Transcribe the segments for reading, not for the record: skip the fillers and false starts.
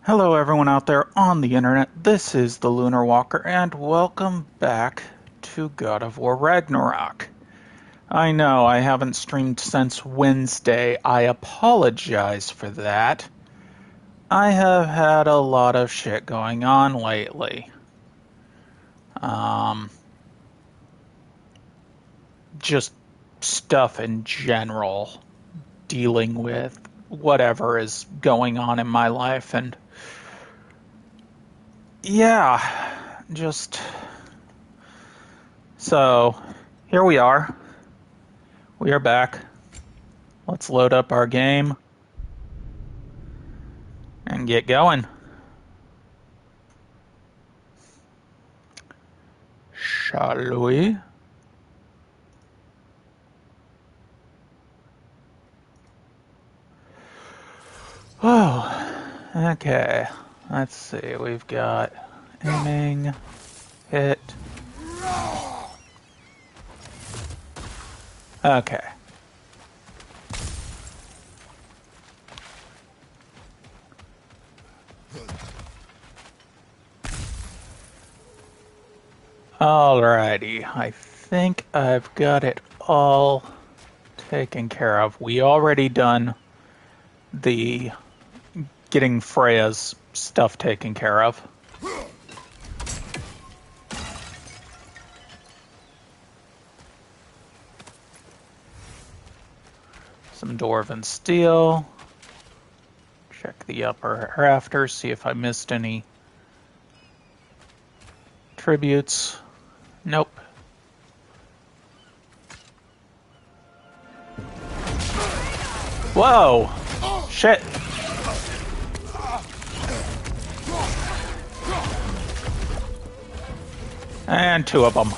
Hello everyone out there on the internet, this is the Lunar Walker and welcome back to God of War Ragnarok. I know I haven't streamed since Wednesday, I apologize for that. I have had a lot of shit going on lately. Just stuff in general, dealing with whatever is going on in my life and yeah, just... So, here we are. We are back. Let's load up our game and get going. Shall we? Oh, okay. Let's see. We've got aiming, hit. Okay. Alrighty. I think I've got it all taken care of. We already done the getting Freya's stuff taken care of. Some dwarven steel. Check the upper rafters, see if I missed any tributes. Nope. Whoa! Shit! And two of them.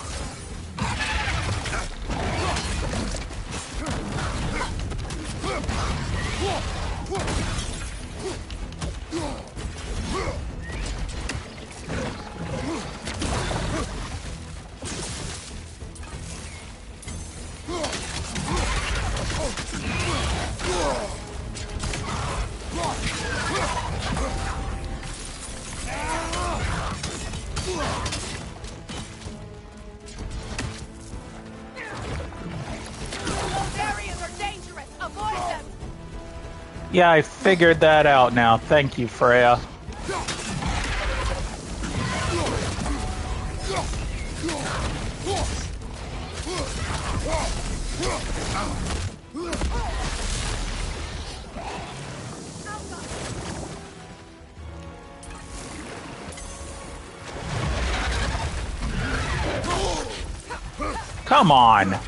Yeah, I figured that out now. Thank you, Freya. Come on!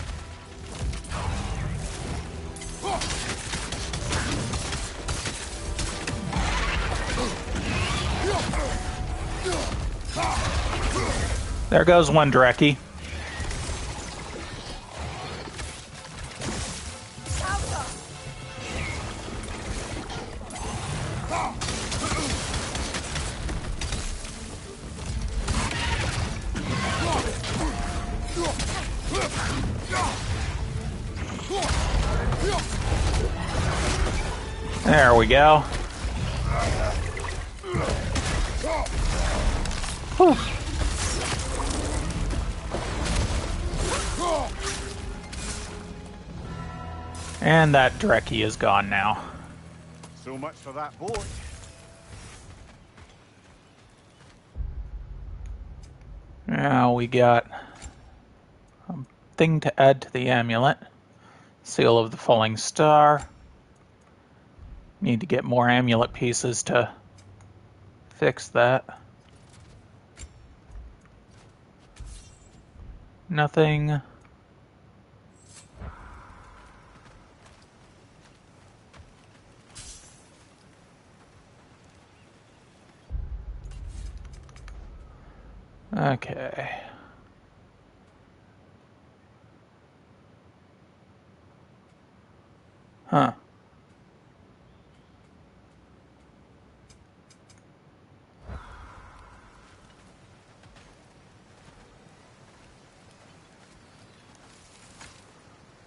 There goes one Dreki. There we go. Whew. And that Dreki is gone now. So much for that boat. Now we got a thing to add to the amulet. Seal of the Falling Star. Need to get more amulet pieces to fix that. Nothing. Okay. Huh.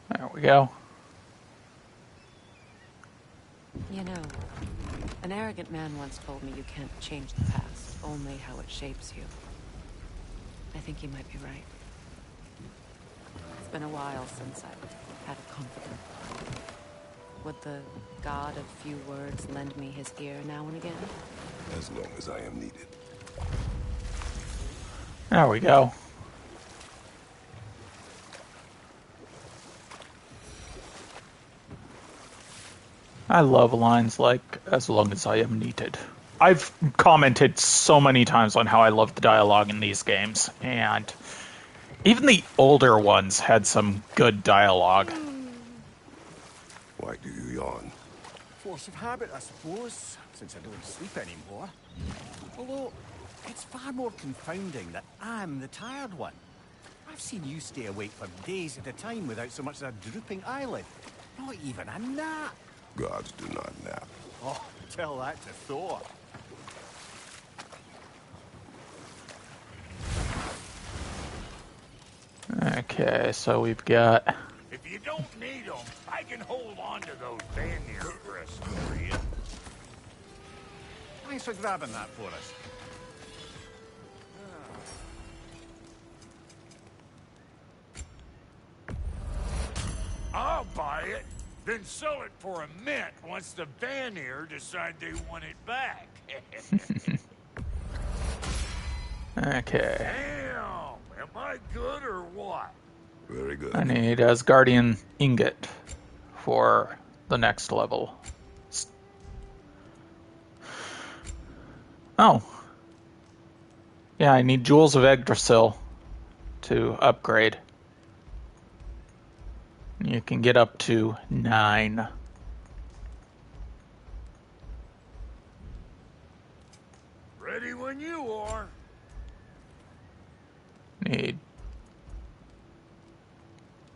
There we go. You know, An arrogant man once told me you can't change the past, only how it shapes you. I think he might be right. It's been a while since I've had a confidant. Would the god of few words lend me his ear now and again? As long as I am needed. There we go. I love lines like, as long as I am needed. I've commented so many times on how I love the dialogue in these games, and even the older ones had some good dialogue. Why do you yawn? Force of habit, I suppose, since I don't sleep anymore. Although, it's far more confounding that I'm the tired one. I've seen you stay awake for days at a time without so much as a drooping eyelid. Not even a nap. Gods do not nap. Oh, tell that to Thor. Okay, so we've got... If you don't need them, I can hold on to those Vanir crests for you. Thanks for grabbing that for us. I'll buy it, then sell it for a mint once the Vanir decide they want it back. Okay. Damn, am I good or what? Very good. I need Asgardian ingot for the next level. Oh. Yeah, I need Jewels of Yggdrasil to upgrade. You can get up to 9. Ready when you are.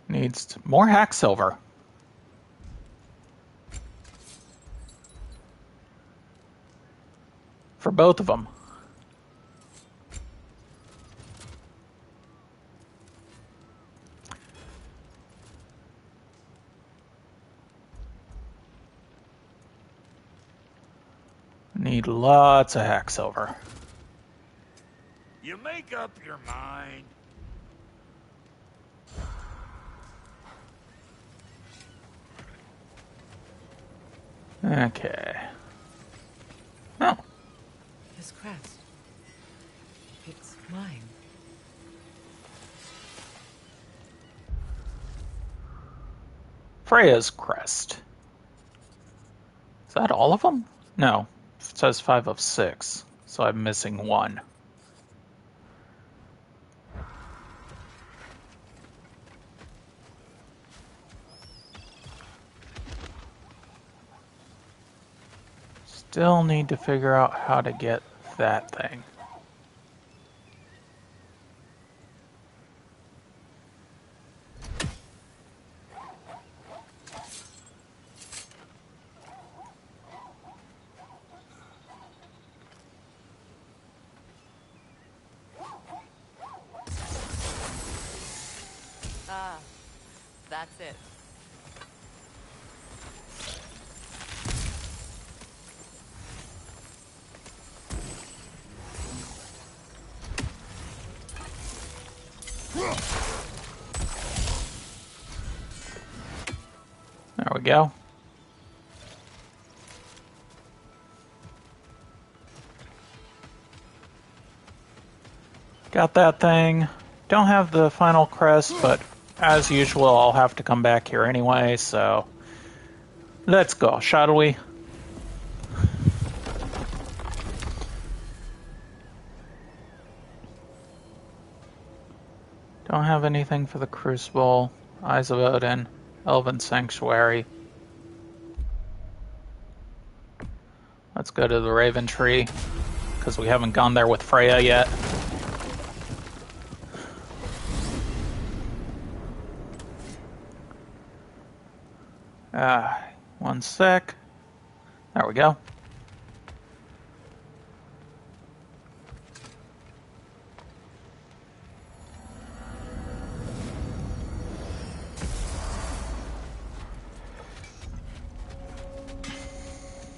Needs more hack silver. For both of them. Need lots of hack silver. You make up your mind. Okay. Oh. His crest. It's mine. Freya's crest. Is that all of them? No. It says 5 of 6. So I'm missing 1. Still need to figure out how to get that thing. Ah, that's it. There we go. Got that thing. Don't have the final crest, but as usual, I'll have to come back here anyway, so let's go, shall we? Don't have anything for the Crucible, Eyes of Odin, Elven Sanctuary. Let's go to the Raven Tree, because we haven't gone there with Freya yet. One sec. There we go.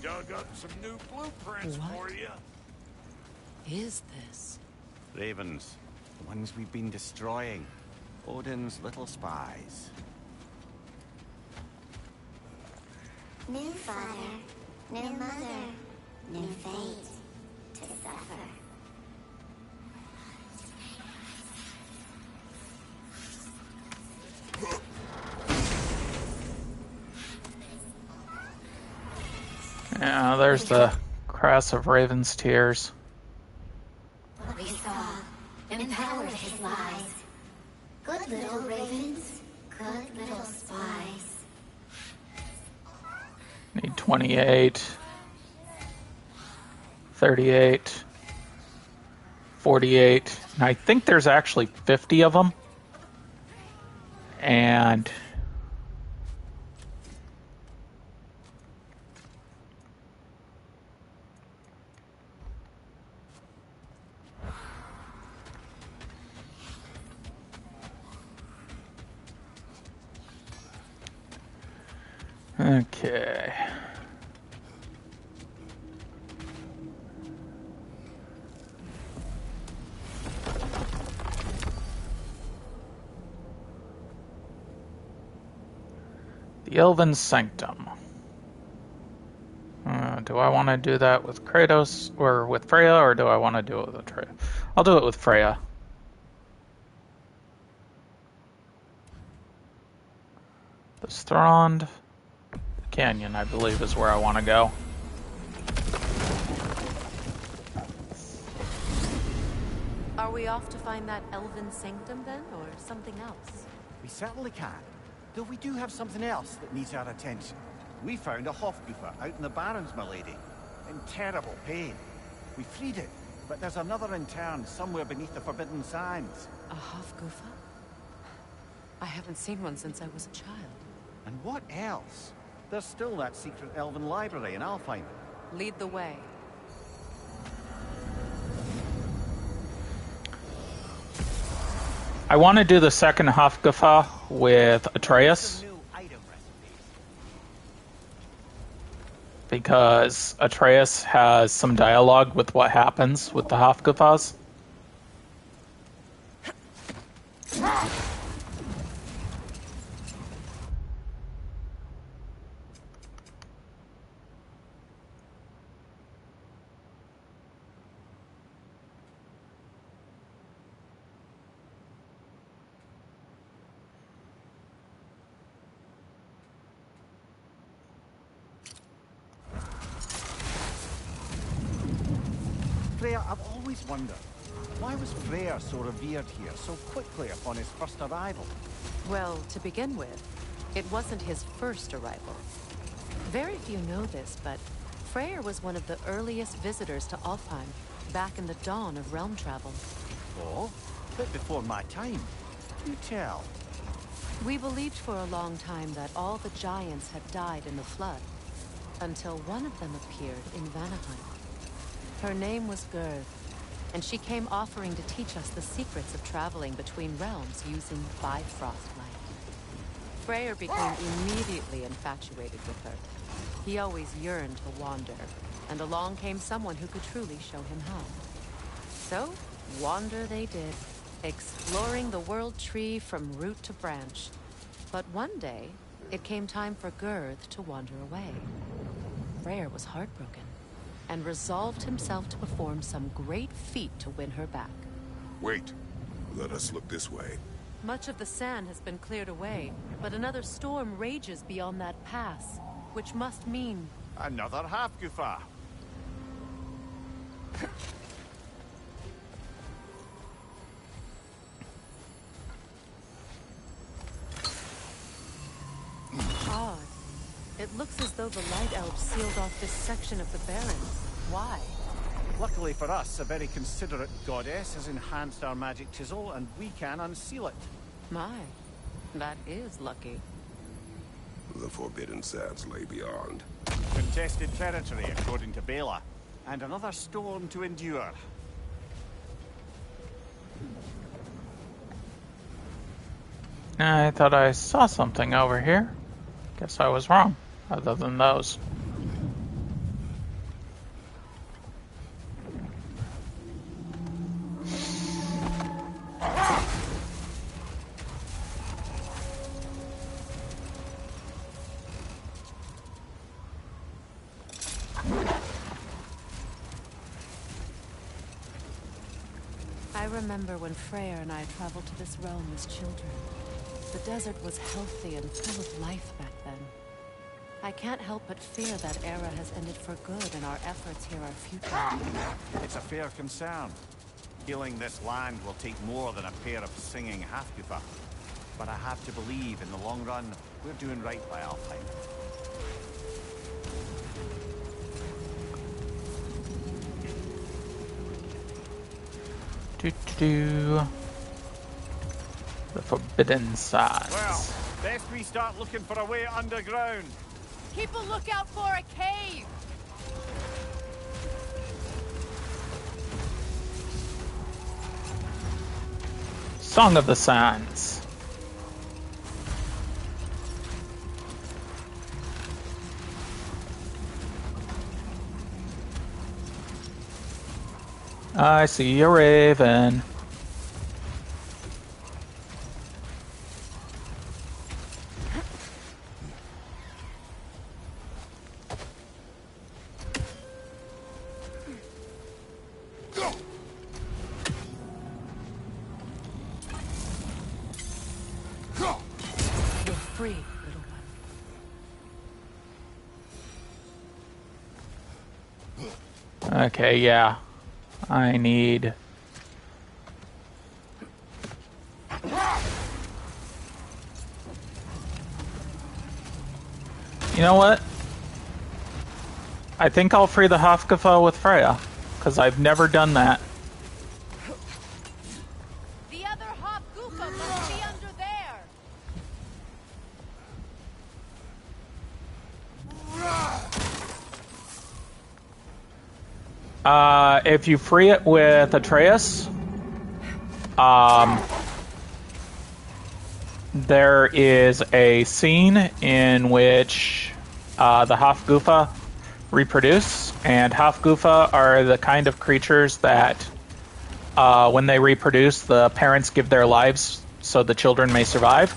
Dug up Some new blueprints What? for you. Is this? Ravens. The ones we've been destroying. Odin's little spies. New father, new mother, new fate to suffer. Yeah, there's the crest of Raven's tears. What we saw empowered his lies. Good little ravens, good little spies. Need 28, 38, 48. And I think there's actually 50 of them. And okay. The Elven Sanctum. Do I want to do that with Kratos or with Freya, or do I want to do it with Atreus? I'll do it with Freya. The Strand. The Canyon, I believe, is where I want to go. Are we off to find that elven sanctum then, or something else? We certainly can. Though we do have something else that needs our attention. We found a Hofgufa out in the Barrens, my lady. In terrible pain. We freed it, but there's another intern somewhere beneath the Forbidden Sands. A Hofgufa? I haven't seen one since I was a child. And what else? There's still that secret elven library, and I'll find it. Lead the way. I want to do the second Hofgufa with Atreus, Some new item recipes. because Atreus has some dialogue with what happens with the Hofgufas. Freya, I've always wondered, why was Freyr so revered here so quickly upon his first arrival? Well, to begin with, it wasn't his first arrival. Very few know this, but Freyr was one of the earliest visitors to Alfheim, back in the dawn of realm travel. Oh, a bit before my time. Do tell. We believed for a long time that all the giants had died in the flood, until one of them appeared in Vanaheim. Her name was Gerd, and she came offering to teach us the secrets of traveling between realms using Bifrost light. Freyr became immediately infatuated with her. He always yearned to wander, and along came someone who could truly show him how. So, wander they did, exploring the world tree from root to branch. But one day, it came time for Gerd to wander away. Freyr was heartbroken, and resolved himself to perform some great feat to win her back. Wait. Let us look this way. Much of the sand has been cleared away, but another storm rages beyond that pass, which must mean... Another Hofgufa. odd. It looks as though the Light Elves sealed off this section of the Barrens. Why? Luckily for us, a very considerate goddess has enhanced our magic chisel, and we can unseal it. My, that is lucky. The Forbidden Sands lay beyond. Contested territory, according to Bela. And another storm to endure. I thought I saw something over here. Guess I was wrong, other than those. I remember when Freyr and I traveled to this realm as children. The desert was healthy and full of life back then. I can't help but fear that era has ended for good and our efforts here are futile. It's a fair concern. Healing this land will take more than a pair of singing half-goofer. But I have to believe in the long run, we're doing right by Alfheim. The Forbidden Sands. Well, best we start looking for a way underground. Keep a lookout for a cave! Song of the Sands. I see a raven. You're free, little one. Okay, yeah. I need... You know what? I think I'll free the Hafkafa with Freya, because I've never done that. The other Hop-Goofa must be under there! If you free it with Atreus, there is a scene in which the Hafgufa reproduce, and Hafgufa are the kind of creatures that when they reproduce, the parents give their lives so the children may survive.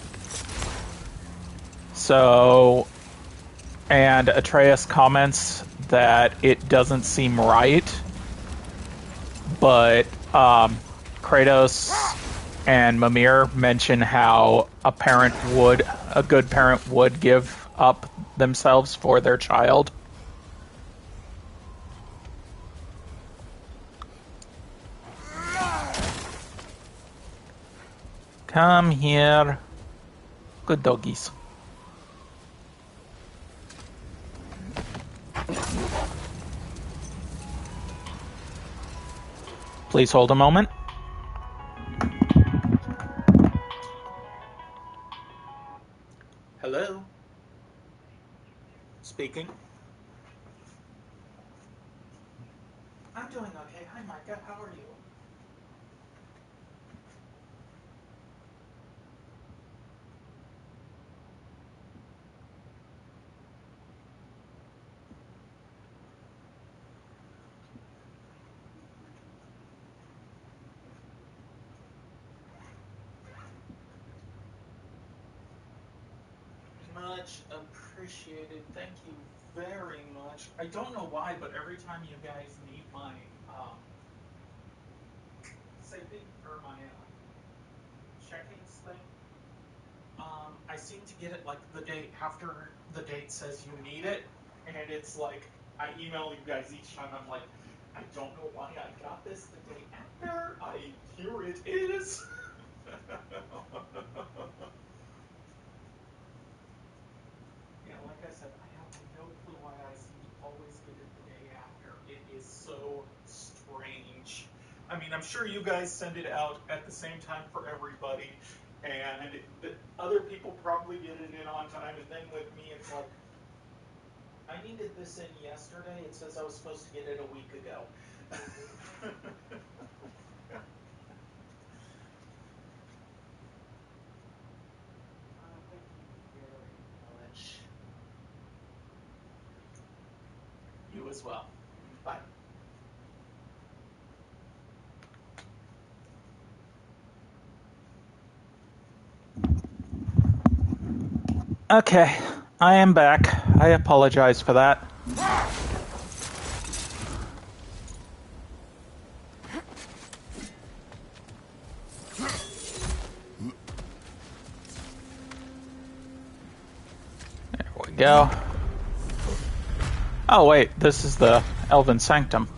So, and Atreus comments that it doesn't seem right, but Kratos and Mimir mention how a good parent would give up themselves for their child. Come here. Good doggies. Please hold a moment. Hello? Speaking. I'm doing okay. Hi, Micah. How are you? Much appreciated. Thank you very much. I don't know why, but every time you guys need my saving or my check-ins thing, I seem to get it like the day after the date says you need it, and it's like I email you guys each time. I'm like, I don't know why I got this the day after. Here it is. Yeah, like I said, I have no clue why I seem to always get it the day after. It is so strange. I mean, I'm sure you guys send it out at the same time for everybody, and the other people probably get it in on time, and then with me, it's like, I needed this in yesterday. It says I was supposed to get it a week ago. Thank you very much. You as well. Bye. Okay, I am back. I apologize for that. go. Oh wait, this is the Elven Sanctum.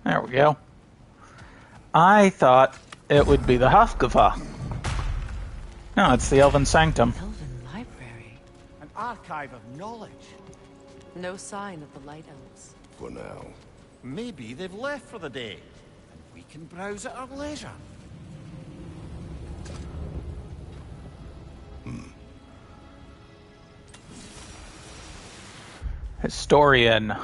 There we go. I thought it would be the Hafgava. No, it's the Elven Sanctum. Elven library. An archive of knowledge. No sign of the Light Elves. For now. Maybe they've left for the day, and we can browse at our leisure. Historian.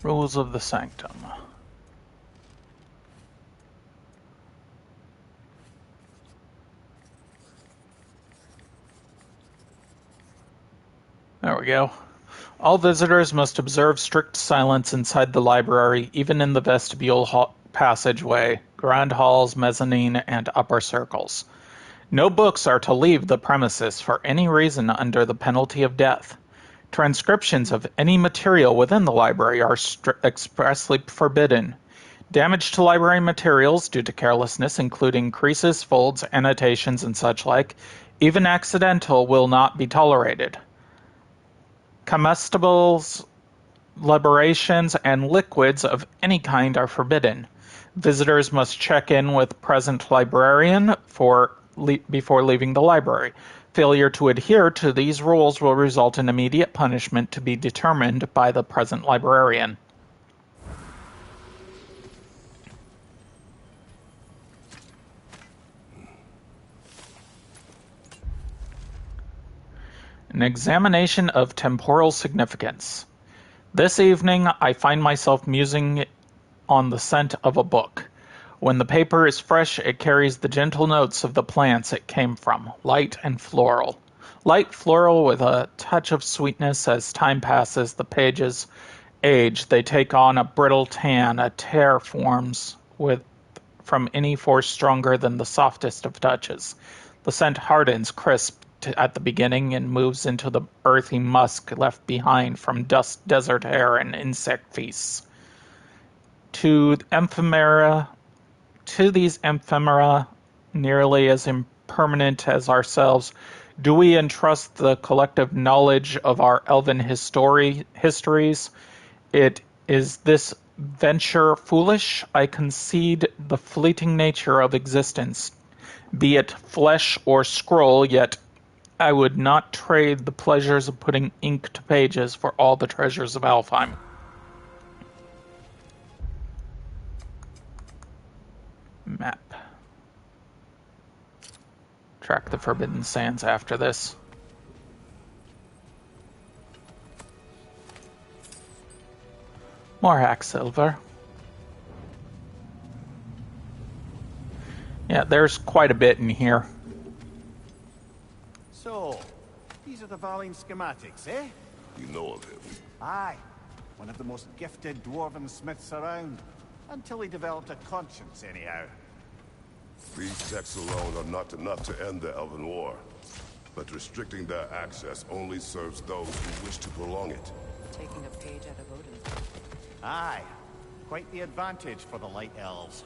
Rules of the Sanctum. There we go. All visitors must observe strict silence inside the library, even in the vestibule passageway, grand halls, mezzanine, and upper circles. No books are to leave the premises for any reason under the penalty of death. Transcriptions of any material within the library are expressly forbidden. Damage to library materials due to carelessness, including creases, folds, annotations, and such like, even accidental, will not be tolerated. Comestibles, liberations, and liquids of any kind are forbidden. Visitors must check in with present librarian before leaving the library. Failure to adhere to these rules will result in immediate punishment to be determined by the present librarian. An examination of temporal significance. This evening I find myself musing on the scent of a book. When the paper is fresh, it carries the gentle notes of the plants it came from, light and floral. Light floral with a touch of sweetness. As time passes, the pages age. They take on a brittle tan. A tear forms from any force stronger than the softest of touches. The scent hardens, crisp at the beginning, and moves into the earthy musk left behind from dust, desert air, and insect feasts. To these ephemera, nearly as impermanent as ourselves, do we entrust the collective knowledge of our elven histories? Is this venture foolish? I concede the fleeting nature of existence, be it flesh or scroll, yet I would not trade the pleasures of putting ink to pages for all the treasures of Alfheim. Map. Track the Forbidden Sands after this. More hack silver. Yeah, there's quite a bit in here. So, these are the Valine schematics, eh? You know of him. Aye. One of the most gifted dwarven smiths around. Until he developed a conscience, anyhow. These texts alone are not enough to end the Elven War. But restricting their access only serves those who wish to prolong it. Taking a page out of Odin's. Aye. Quite the advantage for the Light Elves.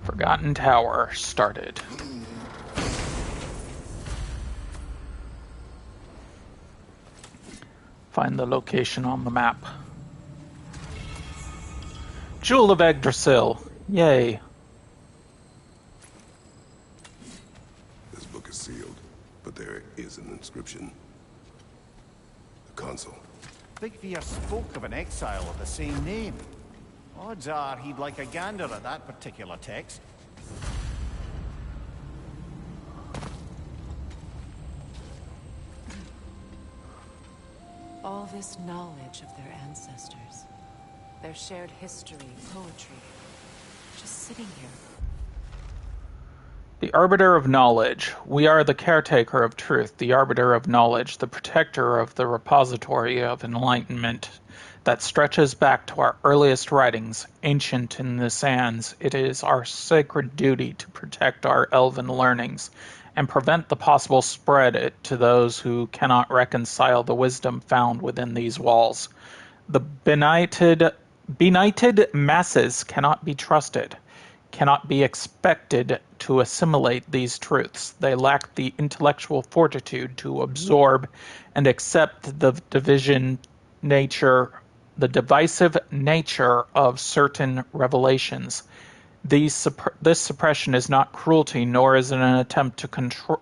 Forgotten Tower started. Find the location on the map. Jewel of Yggdrasil. Yay. This book is sealed, but there is an inscription. The console. Vigvir spoke of an exile of the same name. Odds are he'd like a gander at that particular text. All this knowledge of their ancestors, their shared history, poetry, just sitting here. The arbiter of knowledge. We are the caretaker of truth, the arbiter of knowledge, the protector of the repository of enlightenment that stretches back to our earliest writings, ancient in the sands. It is our sacred duty to protect our elven learnings and prevent the possible spread to those who cannot reconcile the wisdom found within these walls. The benighted masses cannot be trusted, cannot be expected to assimilate these truths. They lack the intellectual fortitude to absorb and accept the divisive nature of certain revelations. This suppression is not cruelty, nor is it an attempt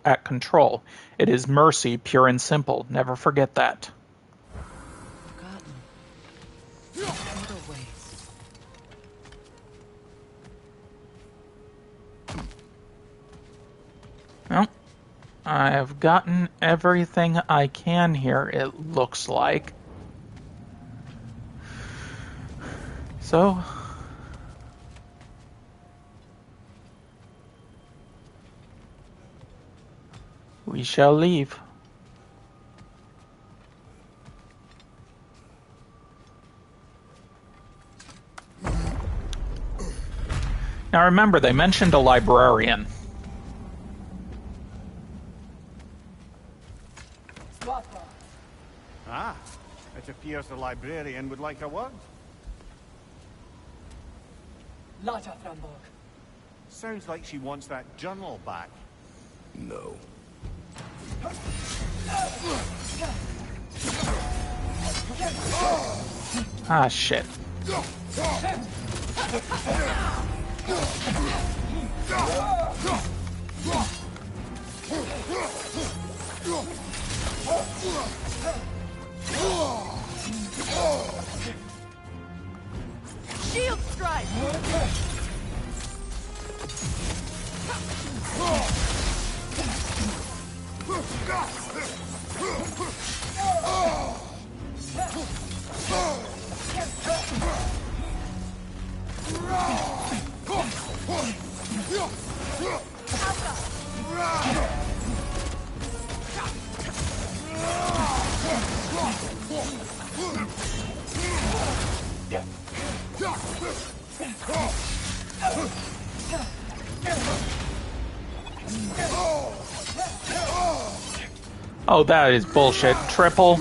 at control. It is mercy, pure and simple. Never forget that. Forgotten. What a waste. Well, I have gotten everything I can here, it looks like. So, we shall leave. Now remember, they mentioned a librarian. Ah, it appears the librarian would like a word. Sounds like she wants that journal back. No. Ah, shit. Shield strike! Oh, that is bullshit. Triple.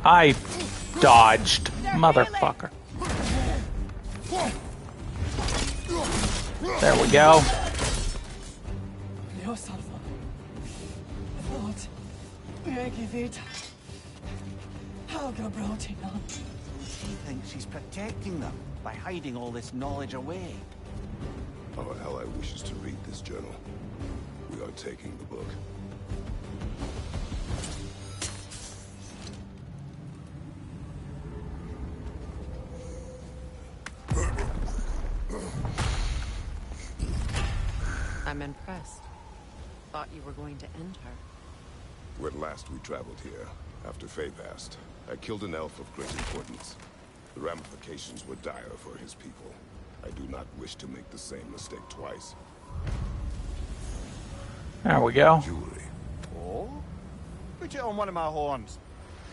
I dodged, motherfucker. There we go. She thinks she's protecting them by hiding all this knowledge away. Our ally wishes to read this journal. We are taking the book. I'm impressed. Thought you were going to end her. When last we traveled here, after Faye passed, I killed an elf of great importance. The ramifications were dire for his people. I do not wish to make the same mistake twice. There we go. Jewelry. Oh? Put it on one of my horns.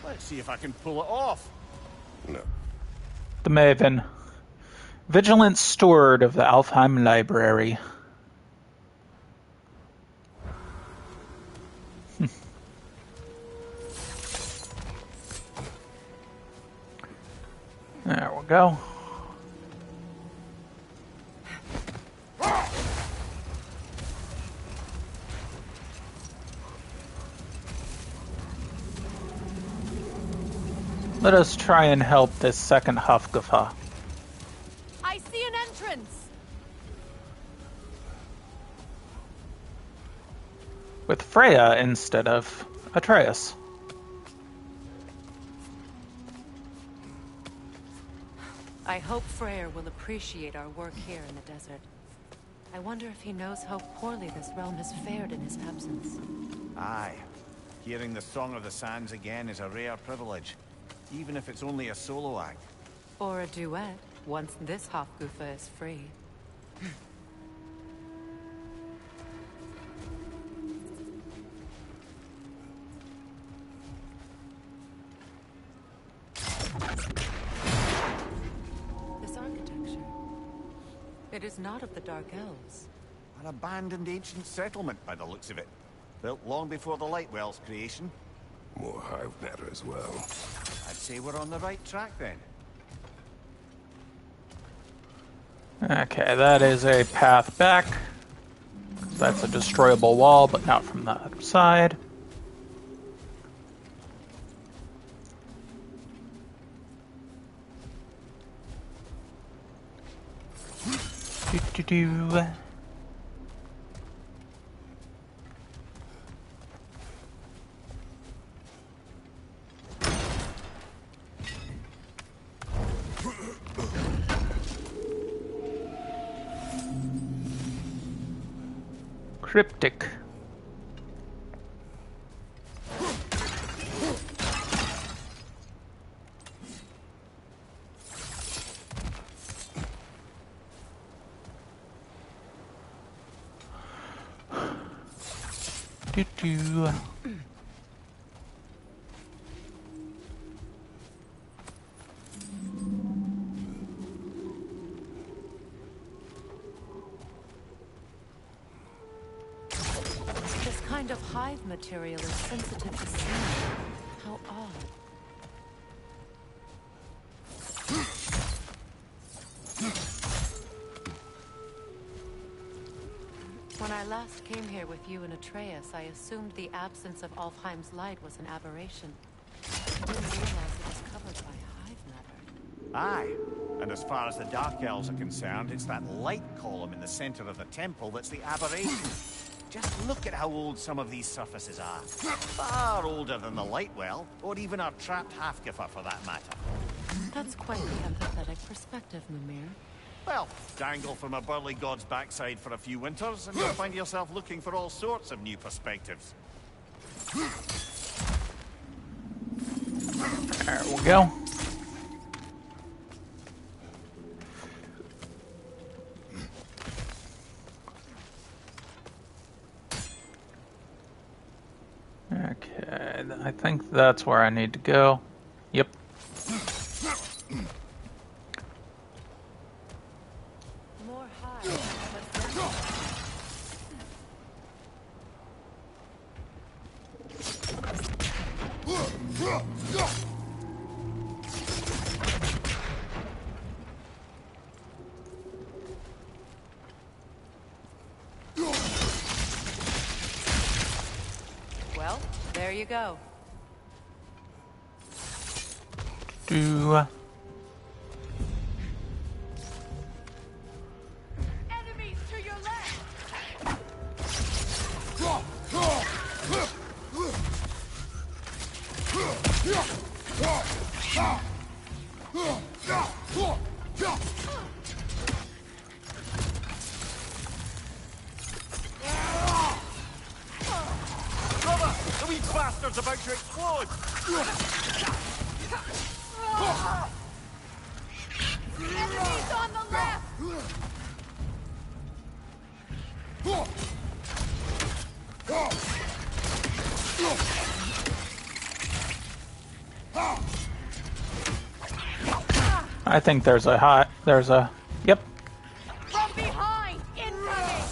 Let's see if I can pull it off. No. The Maven. Vigilant steward of the Alfheim Library. There we go. Let us try and help this second Huffguffa. I see an entrance! with Freya instead of Atreus. I hope Freyr will appreciate our work here in the desert. I wonder if he knows how poorly this realm has fared in his absence. Aye. Hearing the Song of the Sands again is a rare privilege, even if it's only a solo act. Or a duet, once this Hofgufa is free. This architecture. It is not of the Dark Elves. An abandoned ancient settlement by the looks of it. Built long before the Lightwell's creation. More hive matter as well. I'd say we're on the right track then. Okay, that is a path back. That's a destroyable wall, but not from the other side. Do-do-do. Cryptic. Do-do. This kind of hive material is sensitive to smell. How odd. When I last came here with you and Atreus, I assumed the absence of Alfheim's light was an aberration. I didn't realize it was covered by hive matter. Aye. And as far as the Dark Elves are concerned, it's that light column in the center of the temple that's the aberration. Just look at how old some of these surfaces are. Far older than the Lightwell, or even our trapped Hafgifer for that matter. That's quite the empathetic perspective, Mimir. Well, dangle from a burly god's backside for a few winters, and you'll find yourself looking for all sorts of new perspectives. There we go. Okay, I think that's where I need to go. Yep. More hive, but denser. Well, there you go. Do. Enemies to your left! Brother! The wee bastard's about to explode! Enemies on the left! I think there's a hot. There's a. Yep. From behind! Incoming!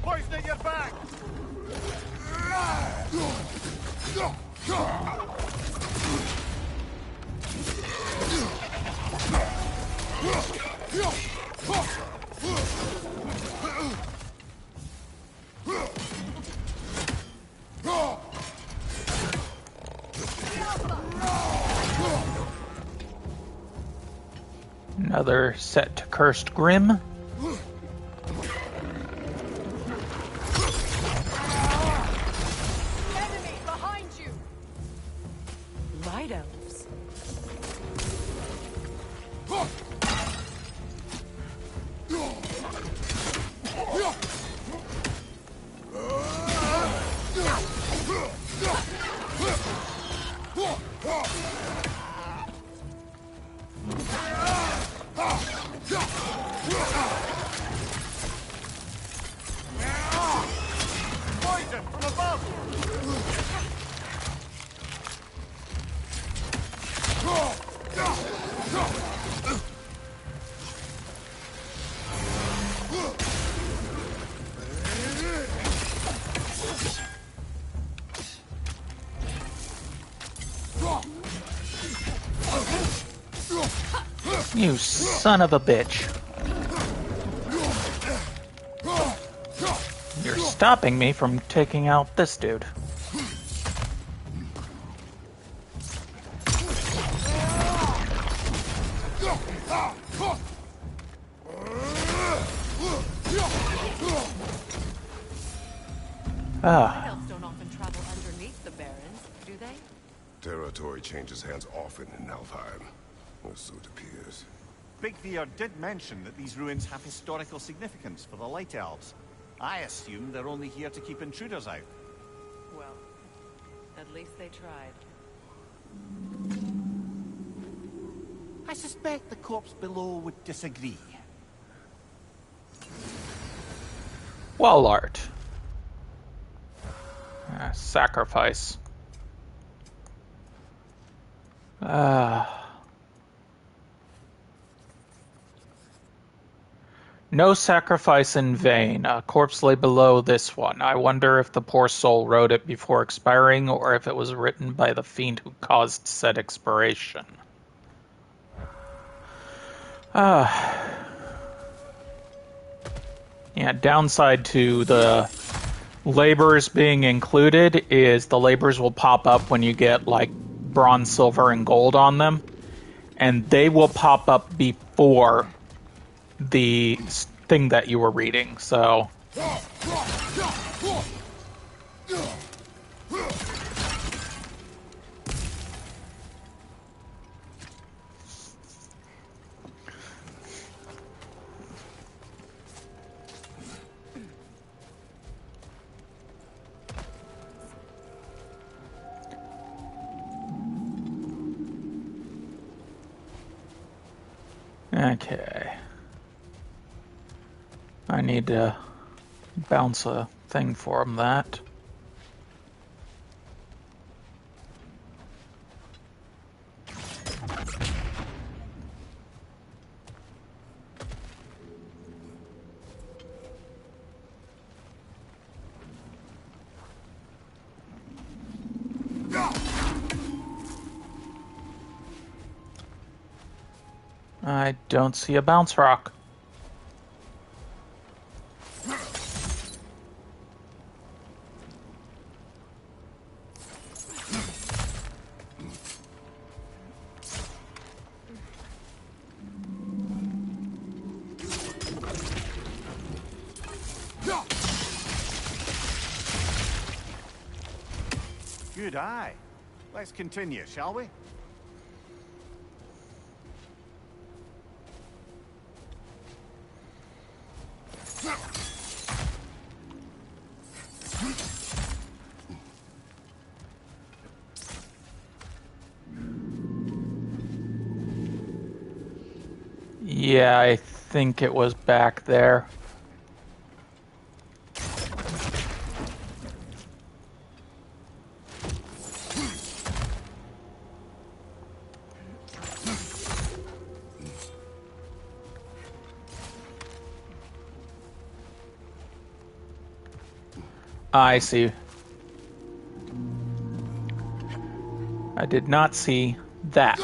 Poison at your back! Another set to Cursed Grim. Enemy behind you! Light elves. Poison from above! You son of a bitch. You're stopping me from taking out this dude. Light elves don't often travel underneath the barrens, do they? Territory changes hands often in Alfheim, or so it appears. Big Veer did mention that these ruins have historical significance for the Light Elves. I assume they're only here to keep intruders out. Well, at least they tried. I suspect the corpse below would disagree. Wall art. Sacrifice. No sacrifice in vain. A corpse lay below this one. I wonder if the poor soul wrote it before expiring, or if it was written by the fiend who caused said expiration. Yeah, downside to the labors being included is the labors will pop up when you get like bronze, silver, and gold on them, and they will pop up before the thing that you were reading, so... Okay. I need to bounce a thing for him that. I don't see a bounce rock. Good eye. Let's continue, shall we? Yeah, I think it was back there. I see. I did not see that.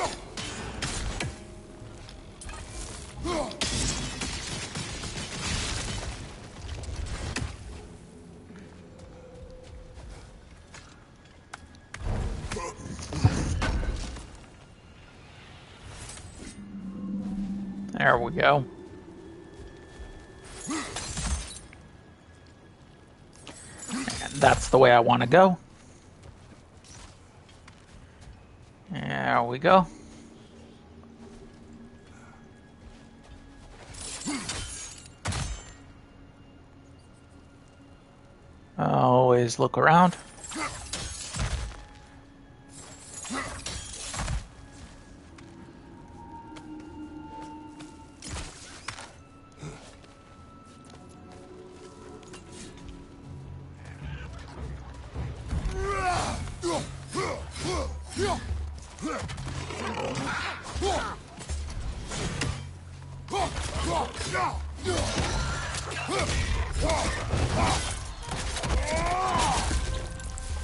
There we go. And that's the way I want to go. There we go. Always look around.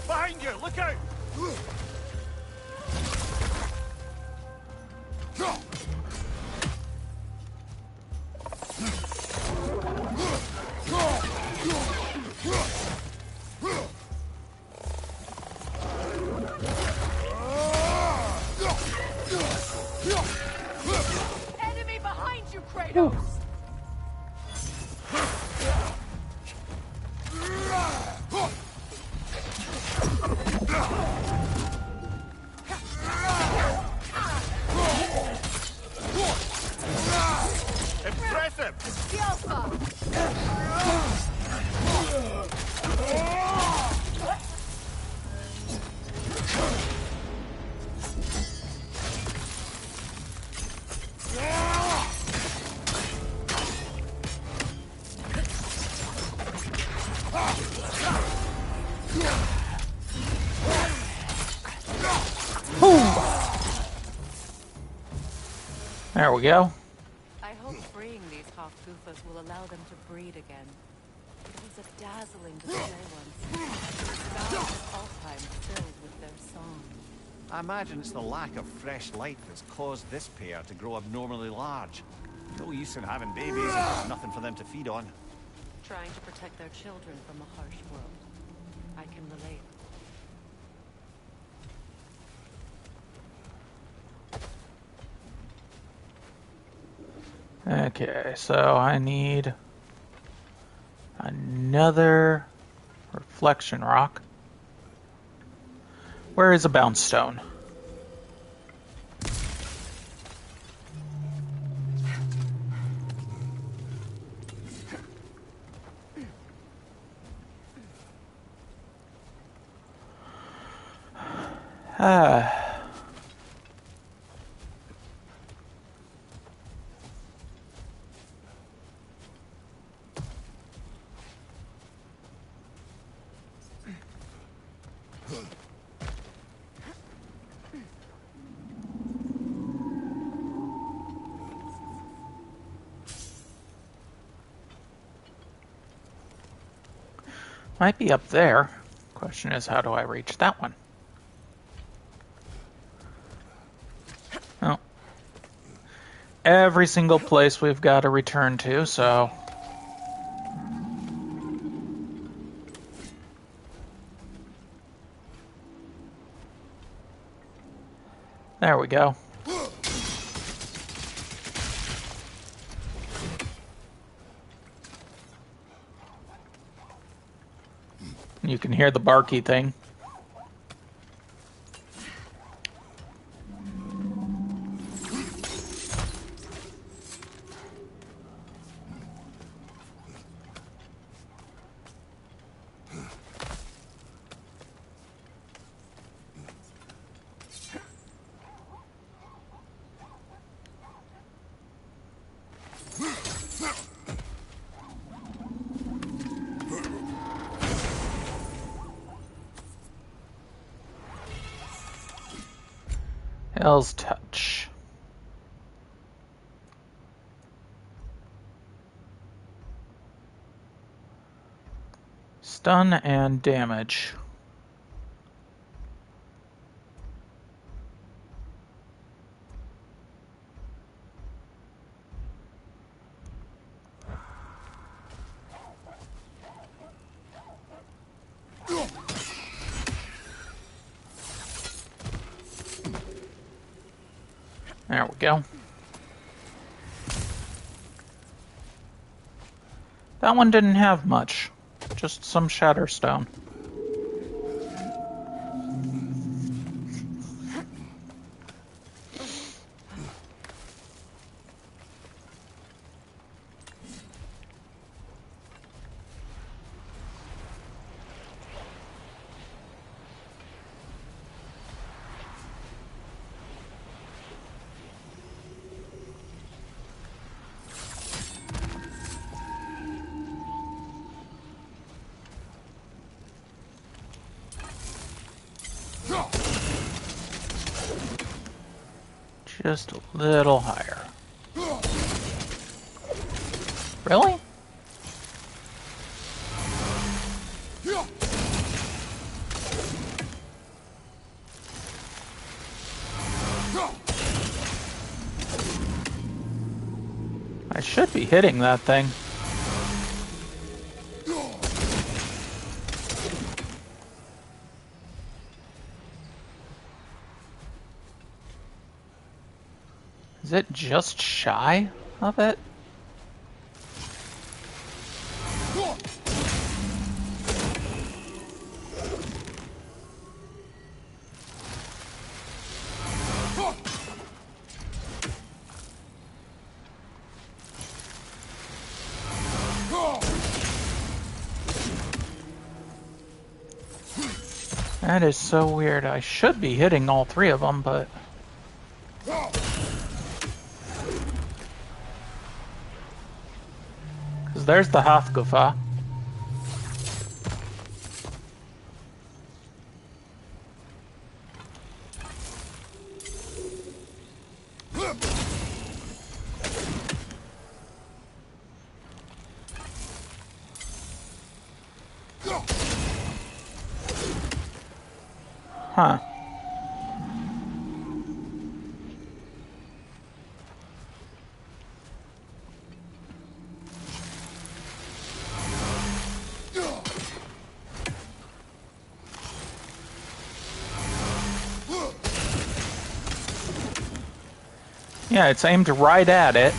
Behind you, look out! Enemy behind you, Kratos! Impressive! There we go. I hope freeing these hawk goofas will allow them to breed again. It was a dazzling display once. The sky at all times filled with their song. I imagine it's the lack of fresh light that's caused this pair to grow abnormally large. No use in having babies if there's nothing for them to feed on. Trying to protect their children from a harsh world. I can relate. Okay, so I need another reflection rock. Where is a bounce stone? Might be up there. Question is, how do I reach that one? Oh. Every single place we've got to return to, so... There we go. You can hear the barky thing. Hell's Touch. Stun and damage. There we go. That one didn't have much. Just some Shatterstone. Just a little higher. Really? I should be hitting that thing. Is it just shy of it? That is so weird. I should be hitting all three of them, but... Because there's the Hafgufa. Huh. Yeah, it's aimed right at it.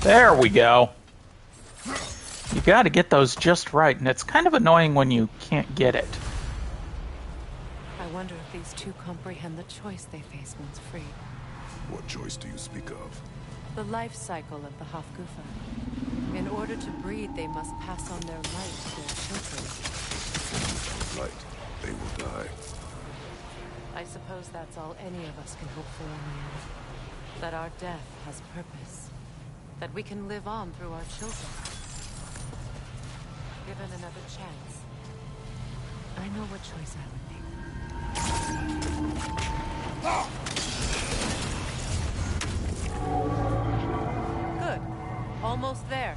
There we go. You gotta get those just right, and it's kind of annoying when you can't get it. I wonder if these two comprehend the choice they face once freed. What choice do you speak of? The life cycle of the Hafgufa. In order to breed, they must pass on their light to their children. Light. They will die. I suppose that's all any of us can hope for in the end. That our death has purpose. That we can live on through our children. Given another chance, I know what choice I would make. Good. Almost there.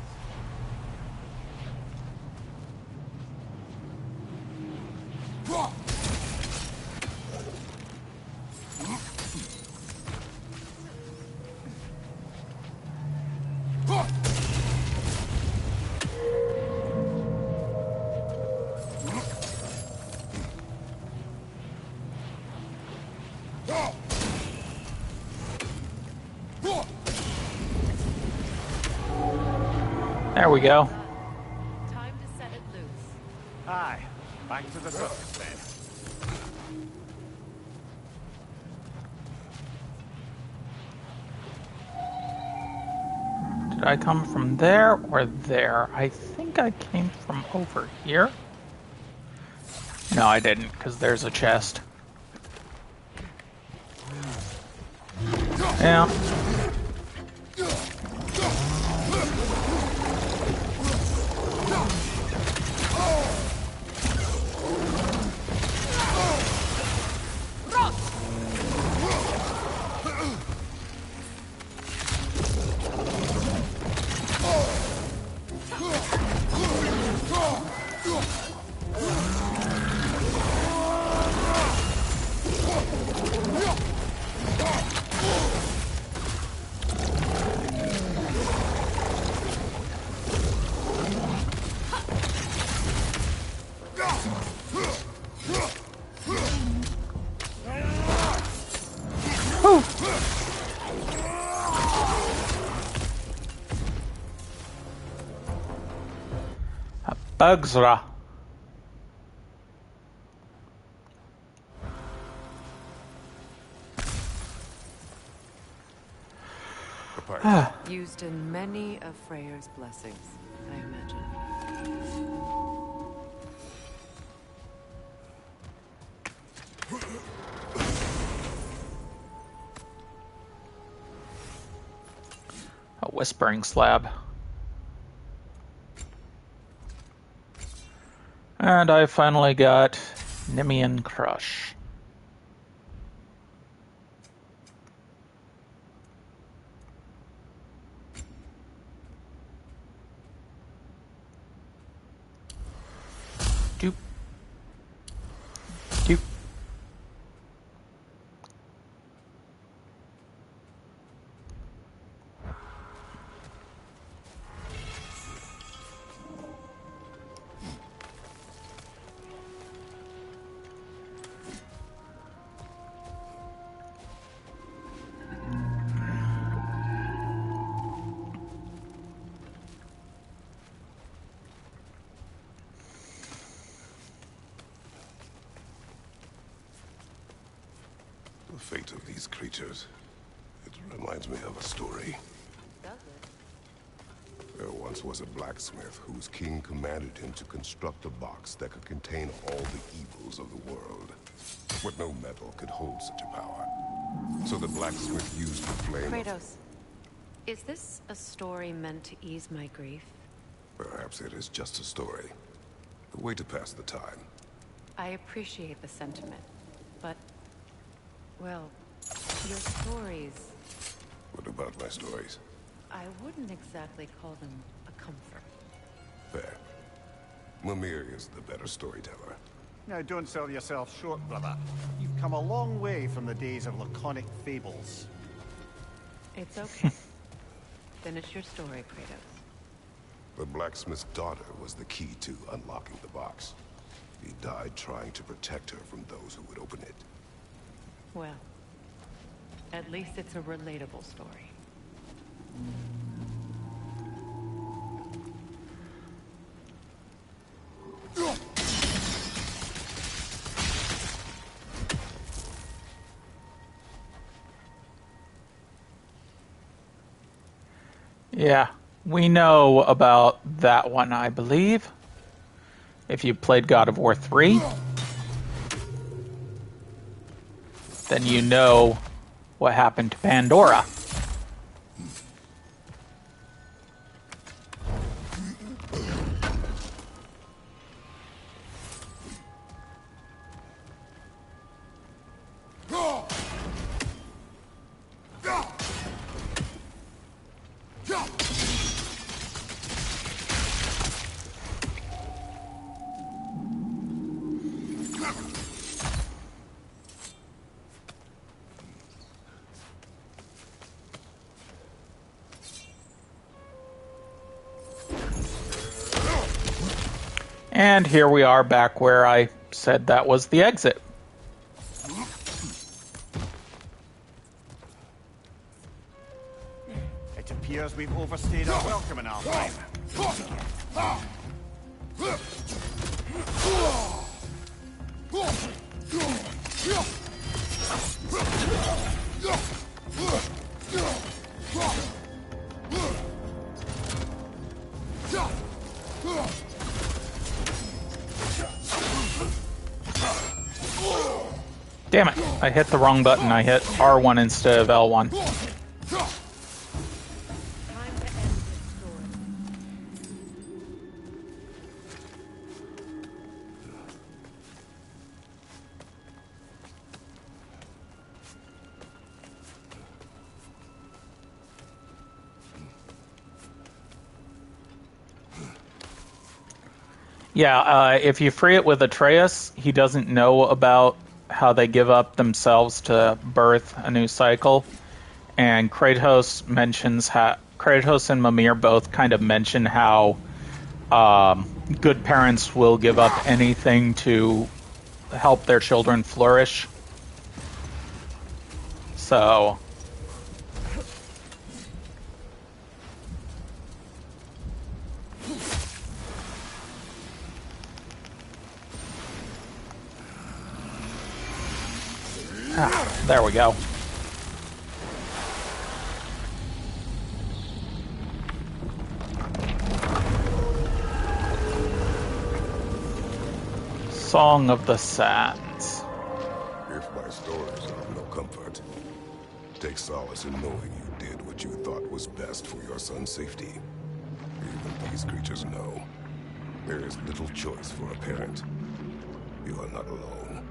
There we go. Time to set it loose. Aye, back to the circus then. Did I come from there or there? I think I came from over here. No, I didn't, because there's a chest. Yeah. Bugsra. Used in many of Freyr's blessings, I imagine. A whispering slab. And I finally got Nemean Crush. Doop. Doop. The fate of these creatures, it reminds me of a story. Does it? There once was a blacksmith whose king commanded him to construct a box that could contain all the evils of the world. But no metal could hold such a power. So the blacksmith used the flame. Kratos, is this a story meant to ease my grief? Perhaps it is just a story. A way to pass the time. I appreciate the sentiment, but, well, your stories, What about my stories? I wouldn't exactly call them a comfort. Fair. Mimir is the better storyteller. Now, don't sell yourself short, brother. You've come a long way from the days of laconic fables. It's okay. Finish your story, Kratos. The blacksmith's daughter was the key to unlocking the box. He died trying to protect her from those who would open it. Well, at least it's a relatable story. Yeah, we know about that one, I believe. If you played God of War 3, then you know what happened to Pandora. And here we are back where I said that was the exit. It appears we've overstayed our welcome in our time. I hit the wrong button. I hit R1 instead of L1. Time to end this story. Yeah, if you free it with Atreus, he doesn't know about how they give up themselves to birth a new cycle. And Kratos mentions how Kratos and Mimir both kind of mention how good parents will give up anything to help their children flourish. So there we go. Song of the Sands. If my stories are of no comfort, take solace in knowing you did what you thought was best for your son's safety. Even these creatures know there is little choice for a parent. You are not alone.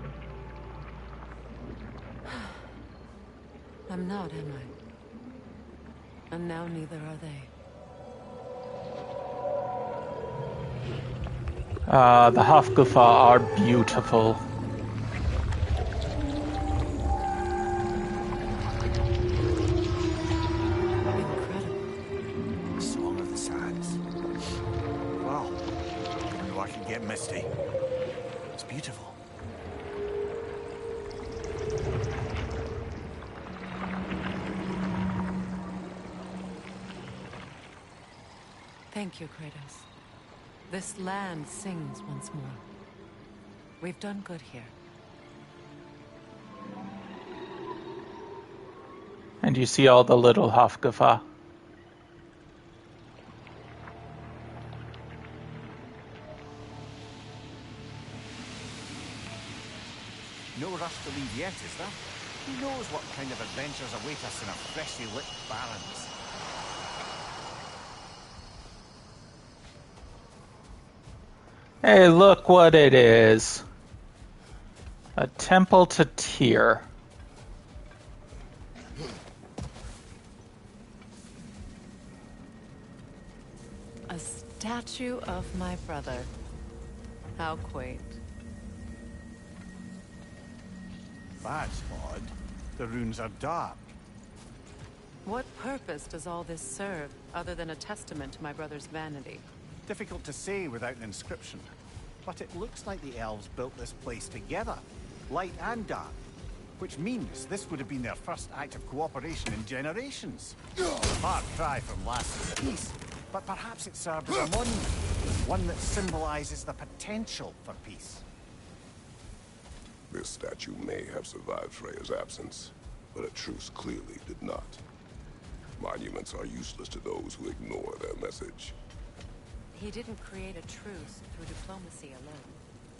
I'm not, am I? And now neither are they. The Hafgufa are beautiful. Incredible. Song of the Sands. Wow. I know I can get misty. It's beautiful. Thank you, Kratos. This land sings once more. We've done good here. And you see all the little Hafgufa. No rush to leave yet, is there? Who knows what kind of adventures await us in our freshly lit barrens? Hey, look what it is. A temple to Tyr. A statue of my brother. How quaint. That's odd. The runes are dark. What purpose does all this serve, other than a testament to my brother's vanity? Difficult to say without an inscription. But it looks like the elves built this place together, light and dark. Which means this would have been their first act of cooperation in generations. Far cry from lasting peace, but perhaps it served as a monument, one that symbolizes the potential for peace. This statue may have survived Freya's absence, but a truce clearly did not. Monuments are useless to those who ignore their message. He didn't create a truce through diplomacy alone.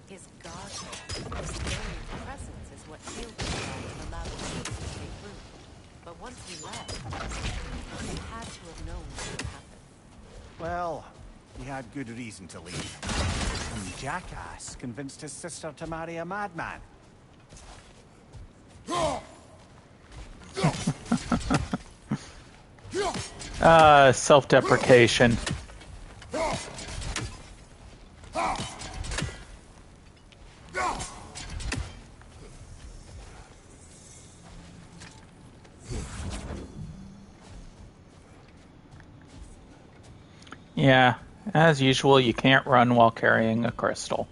His godhood, his very presence is what sealed the ground and allowed the peace to take root. But once he left, he had to have known what would happen. Well, he had good reason to leave. Some jackass convinced his sister to marry a madman. Self-deprecation. Yeah, as usual, you can't run while carrying a crystal.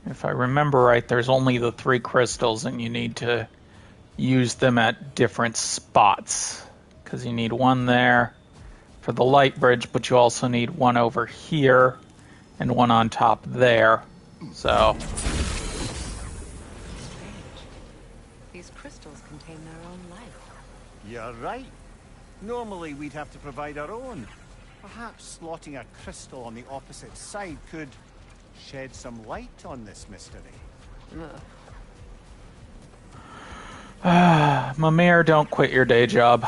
If I remember right, there's only the 3 crystals, and you need to use them at different spots. Because you need one there for the light bridge, but you also need one over here and one on top there. So These crystals contain their You're right. Normally we'd have to provide our own. Perhaps slotting a crystal on the opposite side could shed some light on this mystery. Mimir, don't quit your day job.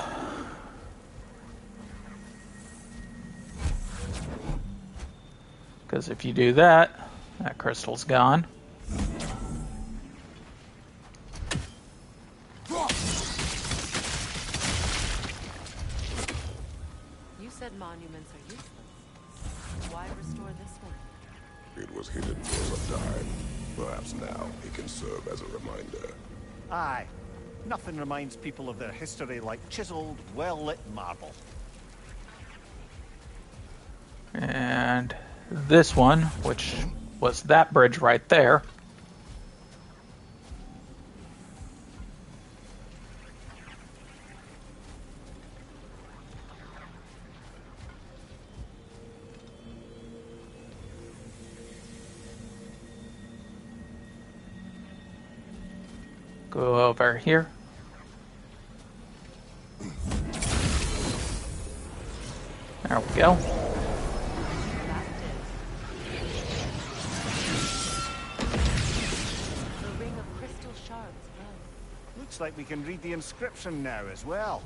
Because if you do that, that crystal's gone. You said monuments are useless. Why restore this one? It was hidden for some time. Perhaps now it can serve as a reminder. Aye. Nothing reminds people of their history like chiseled, well-lit marble. And this one, which was that bridge right there. Go over here. There we go. The ring of crystal shards glow. Looks like we can read the inscription now as well.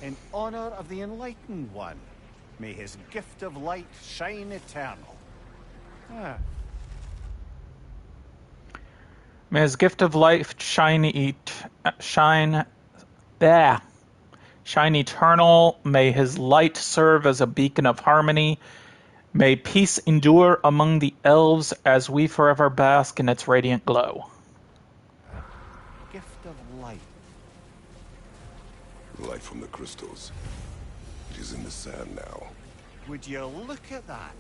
In honor of the Enlightened One, may his gift of light shine eternal. Ah. May his gift of life shine eternal. May his light serve as a beacon of harmony. May peace endure among the elves as we forever bask in its radiant glow. Gift of light. Light from the crystals. It is in the sand now. Would you look at that?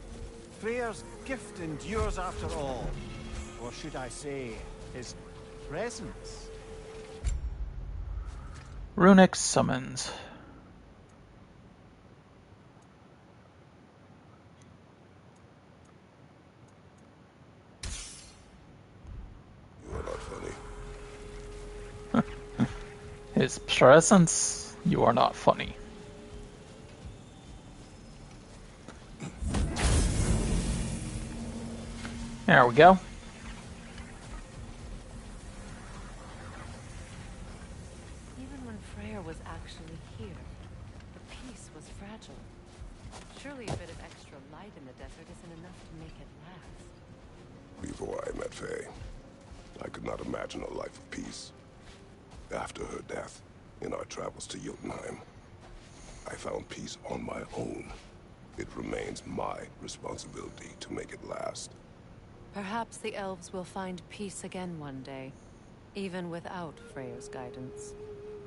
Freyr's gift endures after all. Or should I say, his presence? Runic summons. You are not funny. His presence. You are not funny. There we go. Even when Freyr was actually here, the peace was fragile. Surely a bit of extra light in the desert isn't enough to make it last. Before I met Faye, I could not imagine a life of peace. After her death, in our travels to Jotunheim, I found peace on my own. It remains my responsibility to make it last. Perhaps the elves will find peace again one day, even without Freyr's guidance.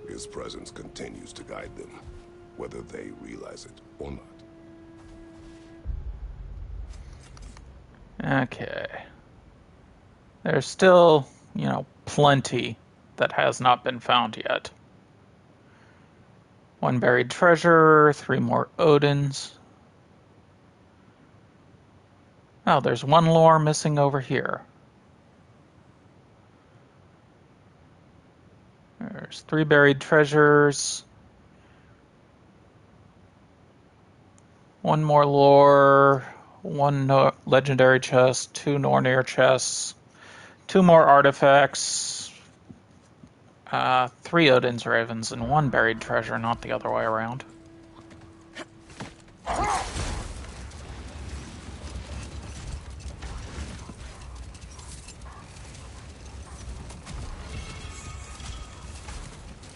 His presence continues to guide them, whether they realize it or not. Okay. There's still, plenty that has not been found yet. 1 buried treasure, 3 more Odins. Oh, there's 1 lore missing over here. There's 3 buried treasures. 1 more lore. 1 legendary chest. 2 Nornir chests. 2 more artifacts. 3 Odin's ravens and 1 buried treasure, not the other way around.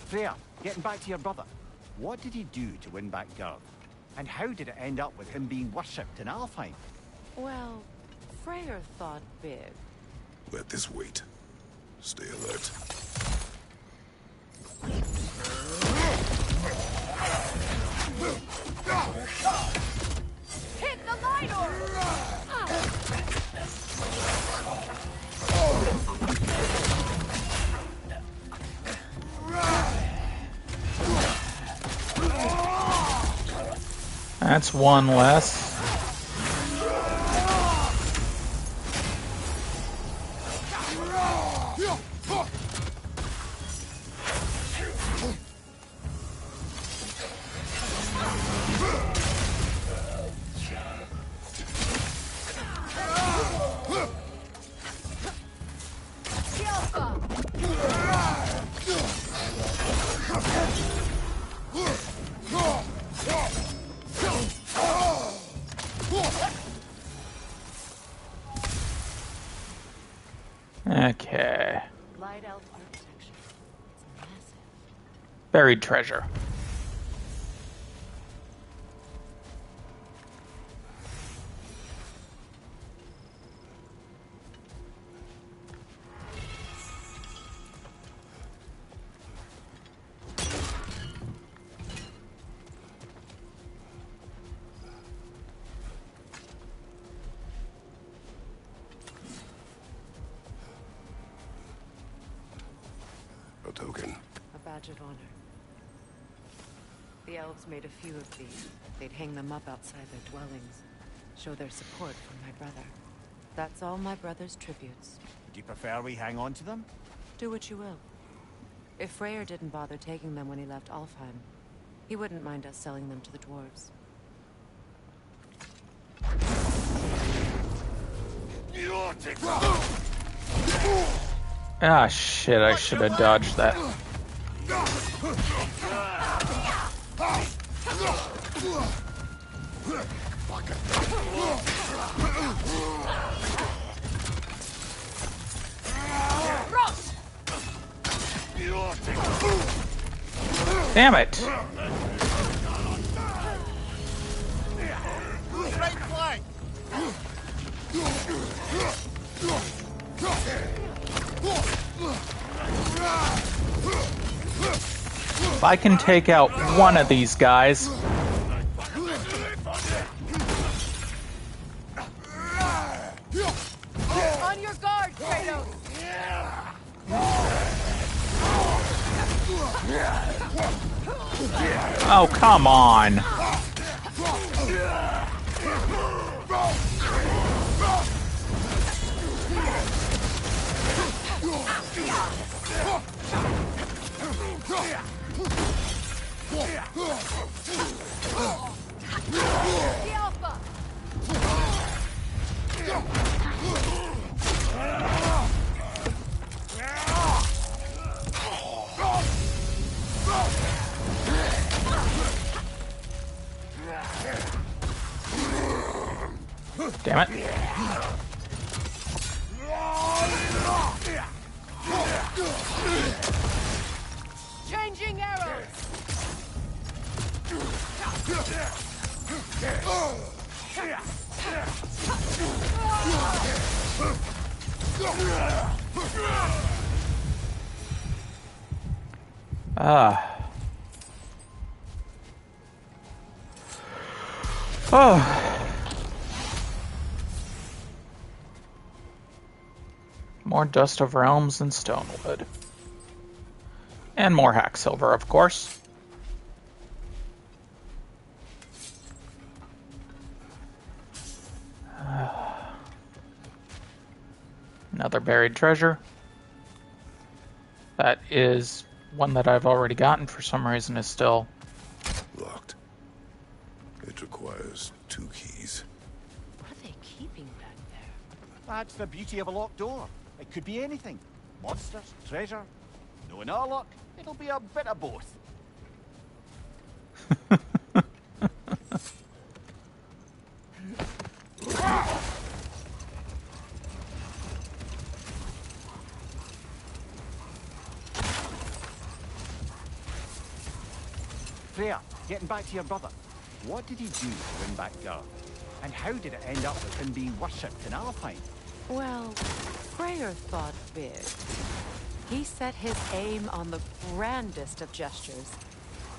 Freyr, getting back to your brother. What did he do to win back Gerd? And how did it end up with him being worshipped in Alfheim? Well, Freyr thought big. Let this wait. Stay alert. Hit the light orb! That's 1 less. Okay. Light elf architecture. It's massive. Buried treasure. A token. A badge of honor. The elves made a few of these. They'd hang them up outside their dwellings. Show their support for my brother. That's all my brother's tributes. Do you prefer we hang on to them? Do what you will. If Freyr didn't bother taking them when he left Alfheim, he wouldn't mind us selling them to the dwarves. Ah, shit, I should have dodged that. Damn it! Right flank! If I can take out one of these guys... On your guard, Kratos! Oh, come on! The Alpha! Damn it. Changing arrows! Ah. Oh. More Dust of Realms and Stonewood. And more Hacksilver, of course. Another buried treasure. That is one that I've already gotten for some reason is still... Locked. It requires 2 keys. What are they keeping back there? That's the beauty of a locked door. It could be anything. Monsters, treasure. Knowing our luck, it'll be a bit of both. Freya, getting back to your brother. What did he do to win back Garth? And how did it end up with him being worshipped in Alpine? Well, Freyr thought big. He set his aim on the grandest of gestures.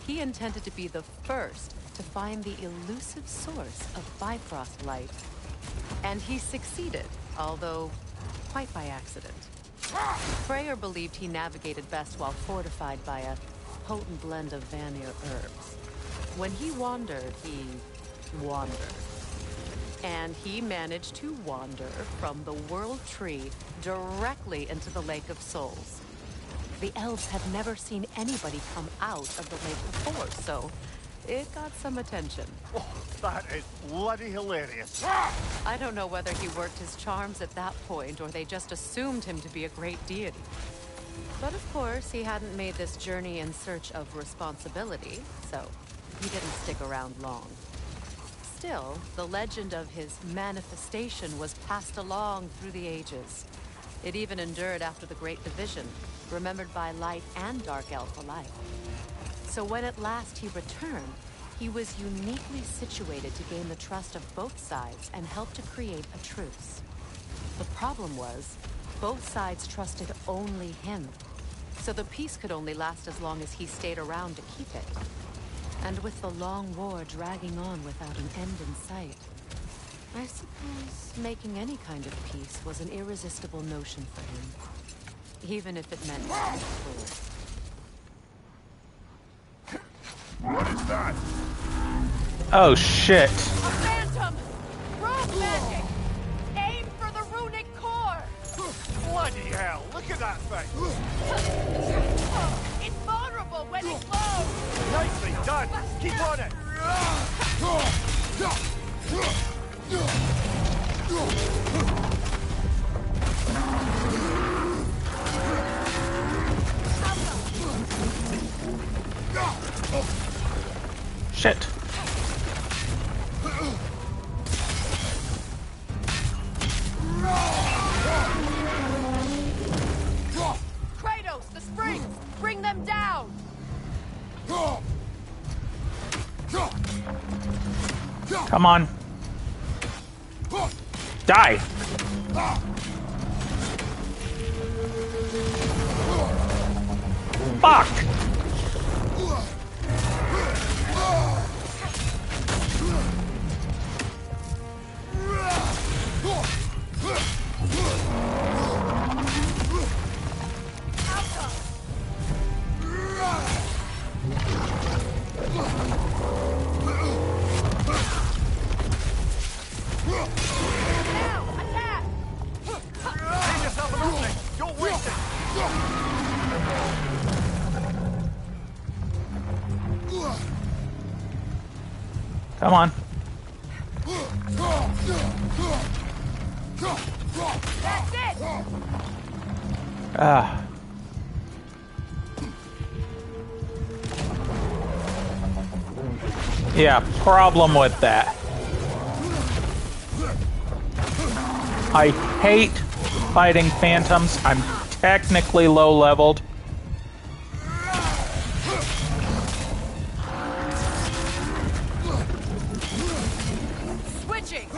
He intended to be the first to find the elusive source of Bifrost light. And he succeeded, although quite by accident. Freyr believed he navigated best while fortified by a potent blend of Vanir herbs. When he wandered, he wandered. And he managed to wander from the World Tree directly into the Lake of Souls. The elves had never seen anybody come out of the lake before, so it got some attention. Oh, that is bloody hilarious. I don't know whether he worked his charms at that point or they just assumed him to be a great deity. But of course, he hadn't made this journey in search of responsibility, so he didn't stick around long. Still, the legend of his manifestation was passed along through the ages. It even endured after the Great Division, remembered by light and dark elf alike. So when at last he returned, he was uniquely situated to gain the trust of both sides and help to create a truce. The problem was, both sides trusted only him. So the peace could only last as long as he stayed around to keep it. And with the long war dragging on without an end in sight, I suppose making any kind of peace was an irresistible notion for him. Even if it meant being a fool. What is that? Oh shit. A phantom! Rogue magic! Aim for the runic core! Bloody hell, look at that thing! It's vulnerable when it glows! Nicely done! Keep on it! Shit. Kratos, the springs! Bring them down! Come on. Die. Fuck. Save yourself an opening! Don't waste it! Come on. That's it! Ah. Yeah, problem with that. I hate fighting phantoms. I'm technically low-leveled. Switching!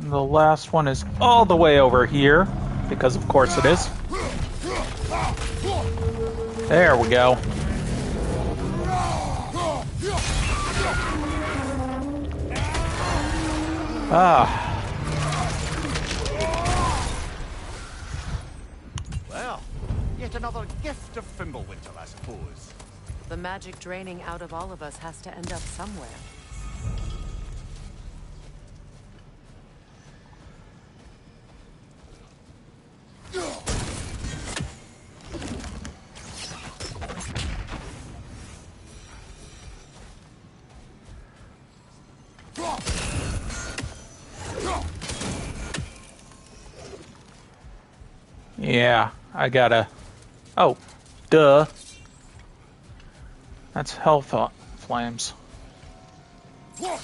The last one is all the way over here, because of course it is. There we go. Ah. Well, yet another gift of Fimbulwinter, I suppose. The magic draining out of all of us has to end up somewhere. Yeah, I gotta... Oh, duh. That's health flames. I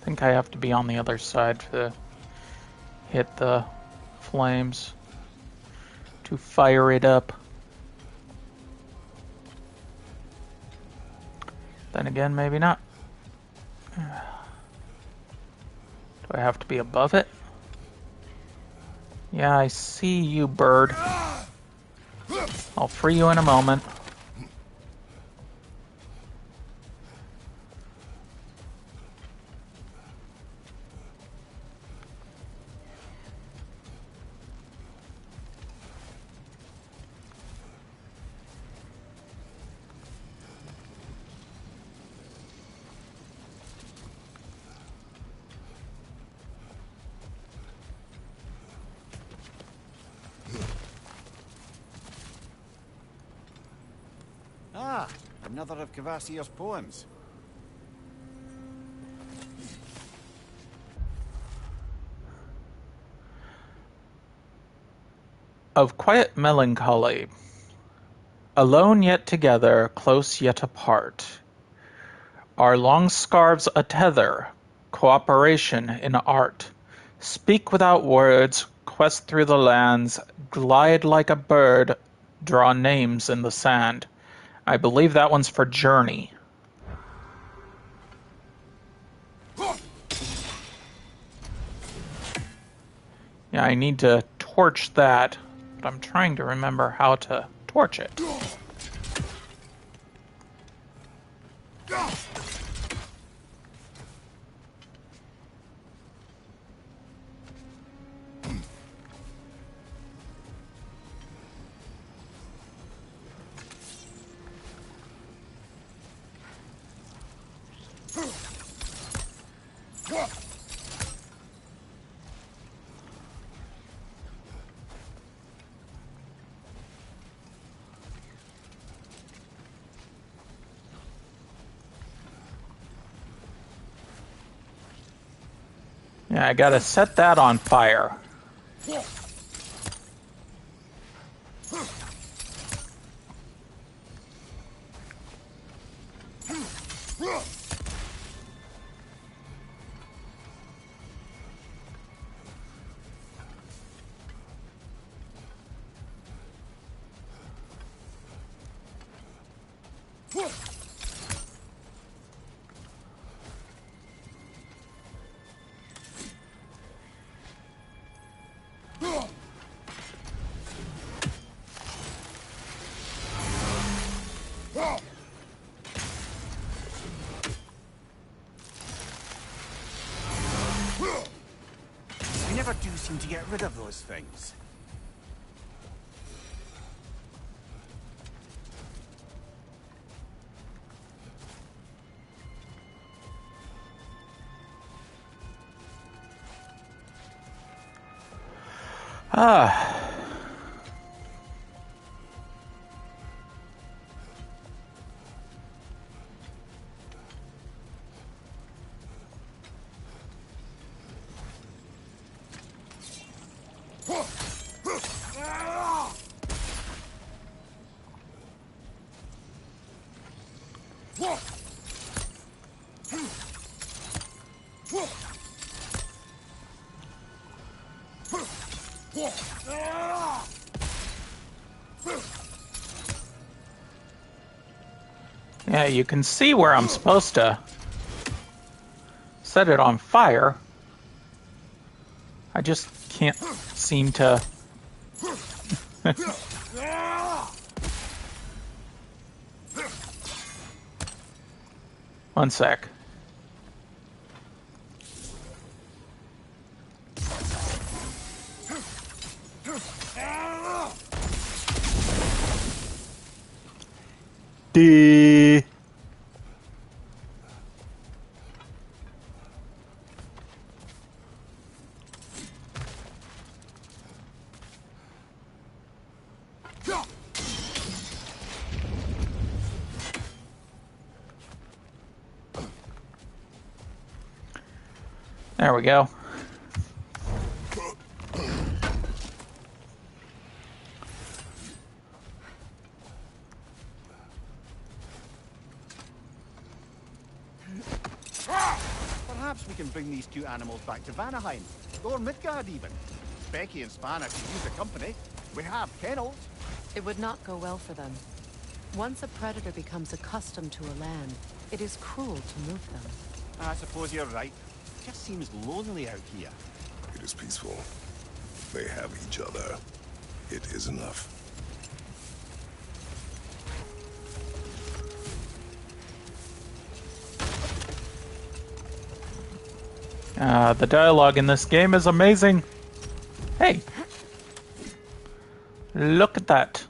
think I have to be on the other side to hit the flames to fire it up. Then again, maybe not. Do I have to be above it? Yeah, I see you, bird. I'll free you in a moment. Another of Kvasir's poems. Of quiet melancholy, alone yet together, close yet apart. Our long scarves a tether, cooperation in art. Speak without words, quest through the lands, glide like a bird, draw names in the sand. I believe that one's for Journey. Yeah, I need to torch that, but I'm trying to remember how to torch it. Yeah, I gotta set that on fire. We never do seem to get rid of those things. Ah. Yeah, you can see where I'm supposed to set it on fire. I just can't seem to... One sec. D. There we go. Perhaps we can bring these two animals back to Vanaheim, or Midgard even. Becky and Spanner could use a company. We have kennels. It would not go well for them. Once a predator becomes accustomed to a land, it is cruel to move them. I suppose you're right. It just seems lonely out here. It is peaceful. They have each other. It is enough. The dialogue in this game is amazing. Hey. Look at that.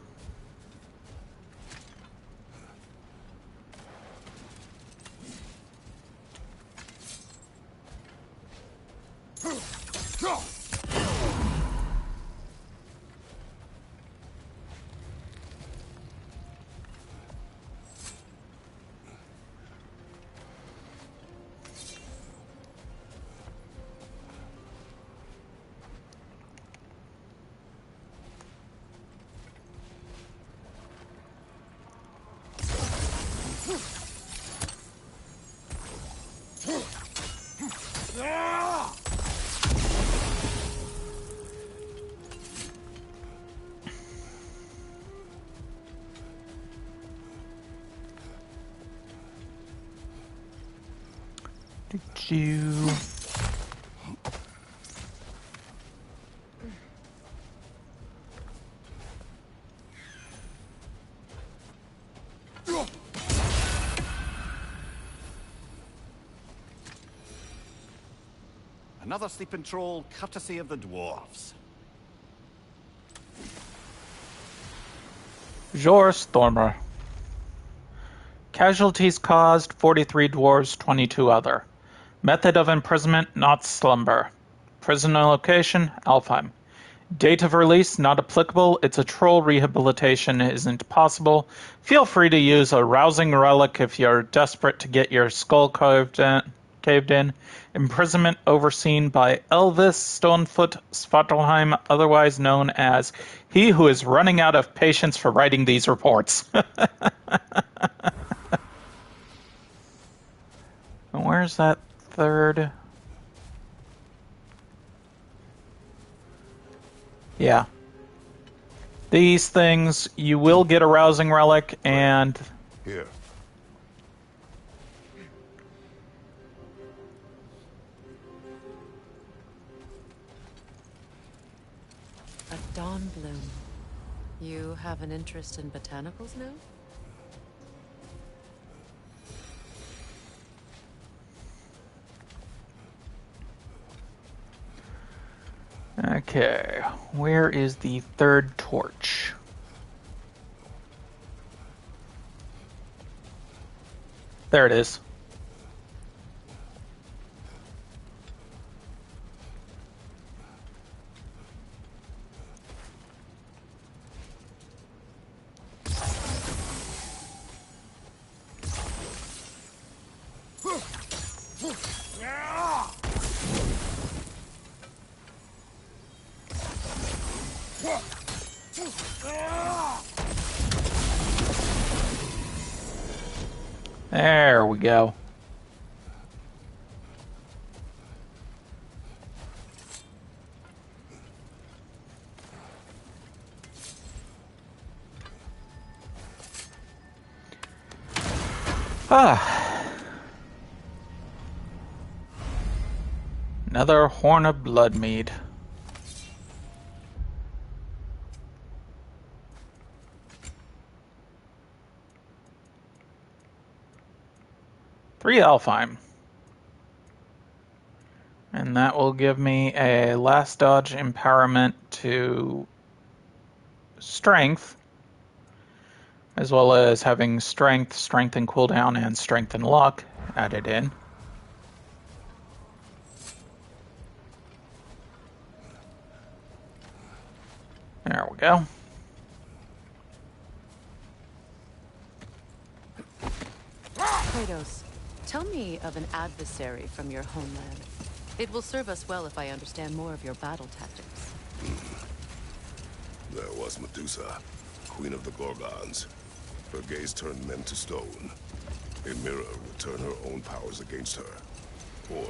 you. Another sleeping troll, courtesy of the dwarves. Jor Stormer. Casualties caused 43 dwarves, 22 other. Method of imprisonment, not slumber. Prisoner location, Alfheim. Date of release, not applicable. It's a troll. Rehabilitation isn't possible. Feel free to use a rousing relic if you're desperate to get your skull caved in. Imprisonment overseen by Elvis Stonefoot Svartalheim, otherwise known as he who is running out of patience for writing these reports. And where's that third? Yeah. These things, you will get a rousing relic, and... Here. A dawn bloom. You have an interest in botanicals now? Okay, where is the third torch? There it is. There we go. Another horn of bloodmead. Three Alfheim. And that will give me a last dodge empowerment to strength, as well as having strength, strength and cooldown, and strength and luck added in. There we go. Kratos, tell me of an adversary from your homeland. It will serve us well if I understand more of your battle tactics. There was Medusa, queen of the Gorgons. Her gaze turned men to stone. A mirror would turn her own powers against her. Or,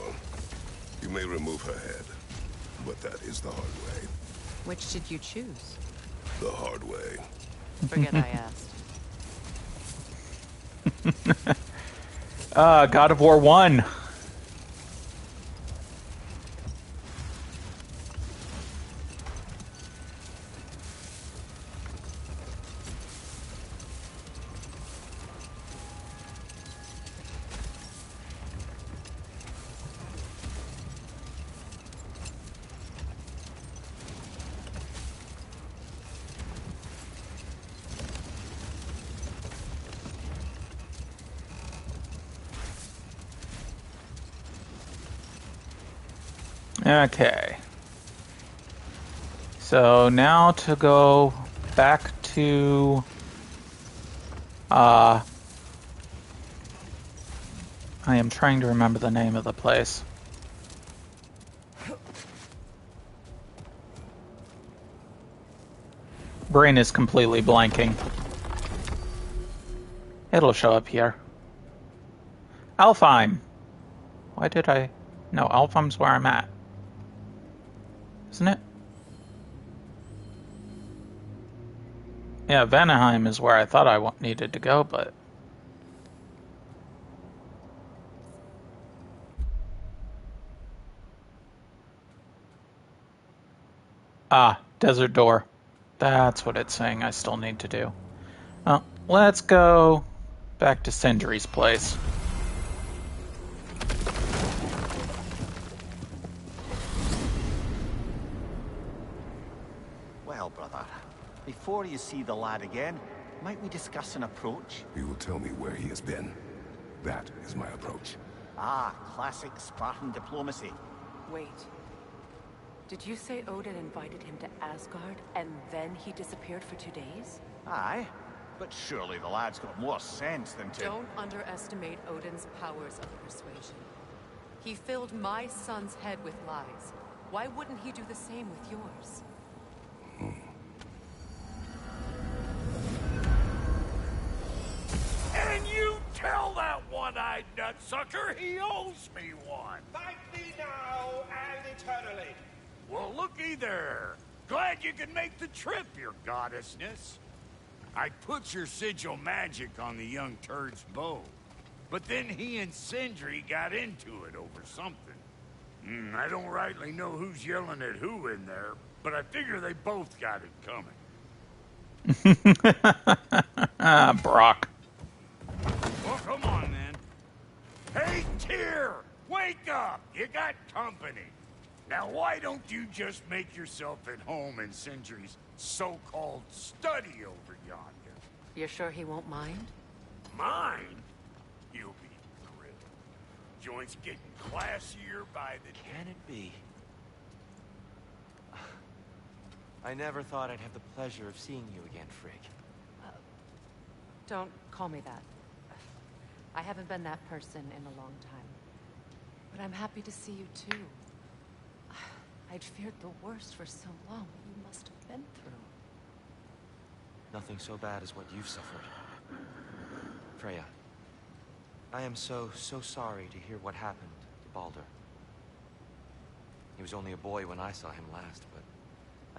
you may remove her head, but that is the hard way. Which did you choose? The hard way. Forget I asked. God of War 1. Okay. So now to go back to I am trying to remember the name of the place. Brain is completely blanking. It'll show up here. Alfheim. Why did I... No, Alfheim's where I'm at. Isn't it? Yeah, Vanaheim is where I thought I needed to go, but... Ah, desert door. That's what it's saying I still need to do. Well, let's go back to Sindri's place. Well, brother, before you see the lad again, might we discuss an approach? He will tell me where he has been. That is my approach. Ah, classic Spartan diplomacy. Wait. Did you say Odin invited him to Asgard, and then he disappeared for 2 days? Aye, but surely the lad's got more sense than to... Don't underestimate Odin's powers of persuasion. He filled my son's head with lies. Why wouldn't he do the same with yours? And you tell that one-eyed nutsucker he owes me one. Thank thee now and eternally. Well, looky there. Glad you can make the trip, your goddessness. I put your sigil magic on the young turd's bow. But then he and Sindri got into it over something. I don't rightly know who's yelling at who in there, but I figure they both got it coming. Brock. Well, come on, then. Hey, Tyr! Wake up! You got company. Now, why don't you just make yourself at home in Sindri's so-called study over yonder? You're sure he won't mind? Mine? You'll be thrilled. Joint's getting classier by the day. Can it be? I never thought I'd have the pleasure of seeing you again, Frigg. Don't call me that. I haven't been that person in a long time. But I'm happy to see you too. I'd feared the worst for so long. What you must have been through. Nothing so bad as what you've suffered. Freya, I am so sorry to hear what happened to Baldur. He was only a boy when I saw him last, but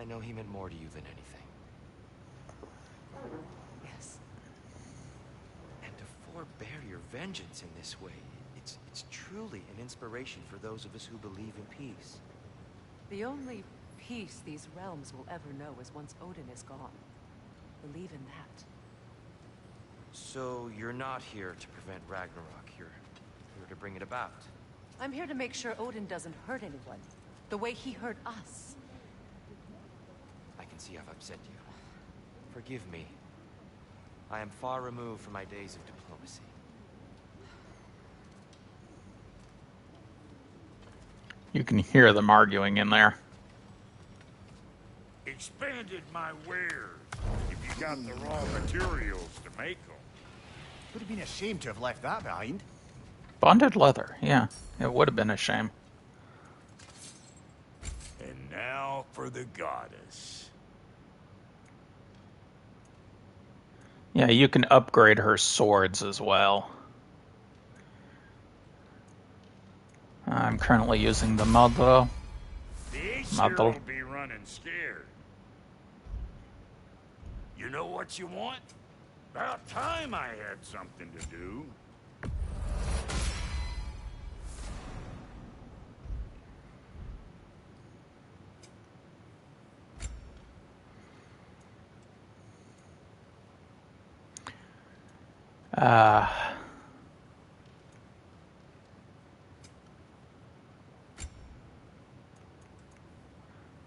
I know he meant more to you than anything. Yes. And to forbear your vengeance in this way, it's truly an inspiration for those of us who believe in peace. The only peace these realms will ever know is once Odin is gone. Believe in that. So you're not here to prevent Ragnarok, you're here to bring it about. I'm here to make sure Odin doesn't hurt anyone, the way he hurt us. I can see I've upset you. Forgive me. I am far removed from my days of diplomacy. You can hear them arguing in there. Expanded my wares. If you got the raw materials to make them. Would have been a shame to have left that behind. Bonded leather, yeah. It would have been a shame. And now for the goddess. Yeah, you can upgrade her swords as well. I'm currently using the Madro. The Aesir Madro. will be running scared. You know what you want? About time I had something to do.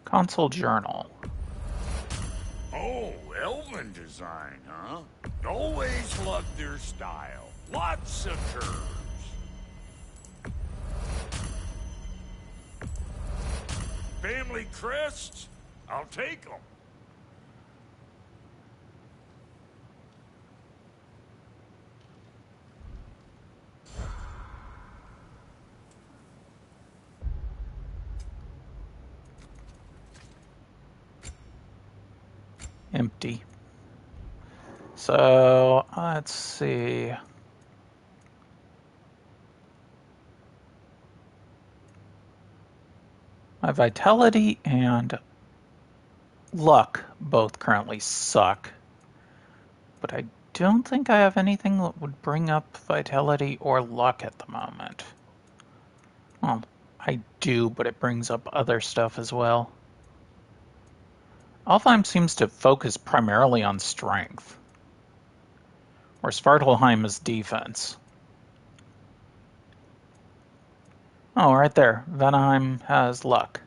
Console journal. Oh, Elven design, huh? Always loved their style. Lots of curves. Family crests? I'll take them. Empty. So, let's see. My vitality and luck both currently suck. But I don't think I have anything that would bring up vitality or luck at the moment. Well, I do, but it brings up other stuff as well. Alfheim seems to focus primarily on strength, where Svartalheim is defense. Oh, right there. Vanaheim has luck.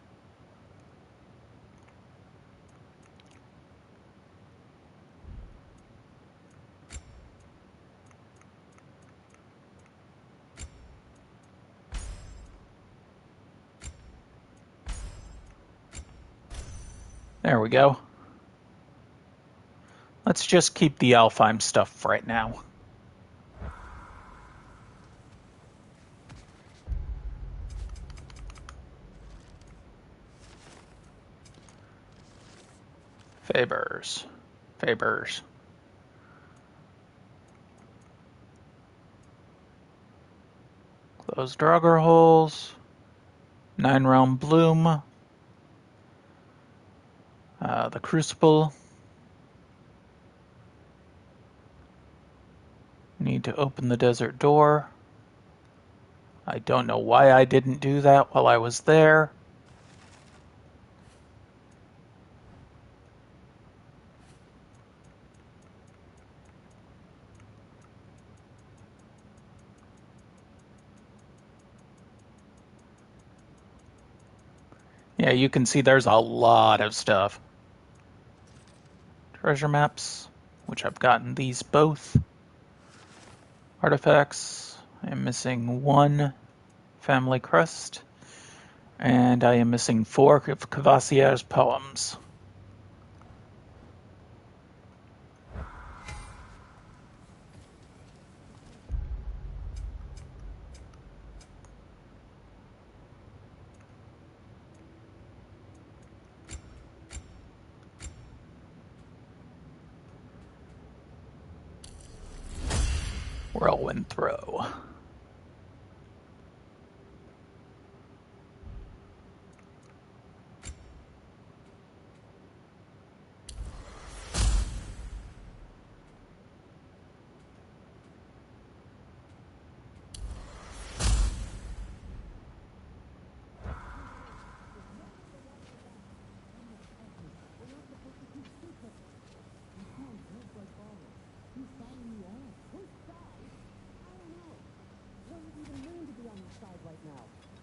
There we go. Let's just keep the Alfheim stuff right now. Fabers. Close Draugr holes. 9-realm bloom. The Crucible. Need to open the desert door. I don't know why I didn't do that while I was there. Yeah, you can see there's a lot of stuff. Treasure maps, which I've gotten these both. Artifacts, I'm missing 1 family crest, and I am missing 4 of Cavassier's poems. Whirlwind throw.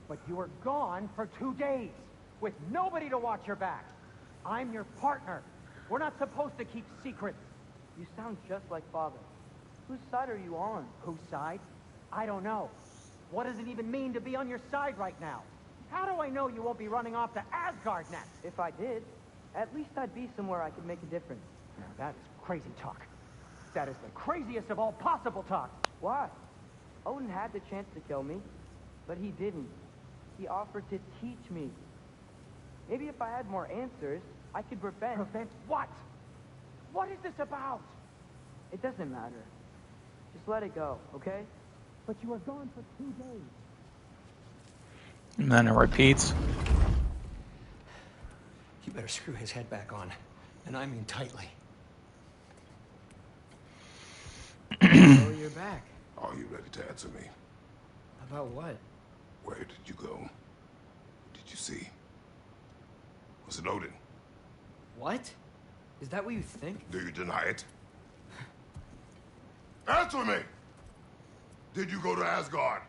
But you were gone for 2 days, with nobody to watch your back. I'm your partner. We're not supposed to keep secrets. You sound just like Father. Whose side are you on? Whose side? I don't know. What does it even mean to be on your side right now? How do I know you won't be running off to Asgard next? If I did, at least I'd be somewhere I could make a difference. Now that's crazy talk. That is the craziest of all possible talk. Why? Odin had the chance to kill me, but he didn't. He offered to teach me. Maybe if I had more answers, I could prevent... Prevent what? What is this about? It doesn't matter. Just let it go, okay? But you were gone for 2 days. And then it repeats. You better screw his head back on. And I mean tightly. Oh, you're back. Are you ready to answer me? About what? Where did you go? What did you see? Was it Odin? What? Is that what you think? Do you deny it? Answer me! Did you go to Asgard?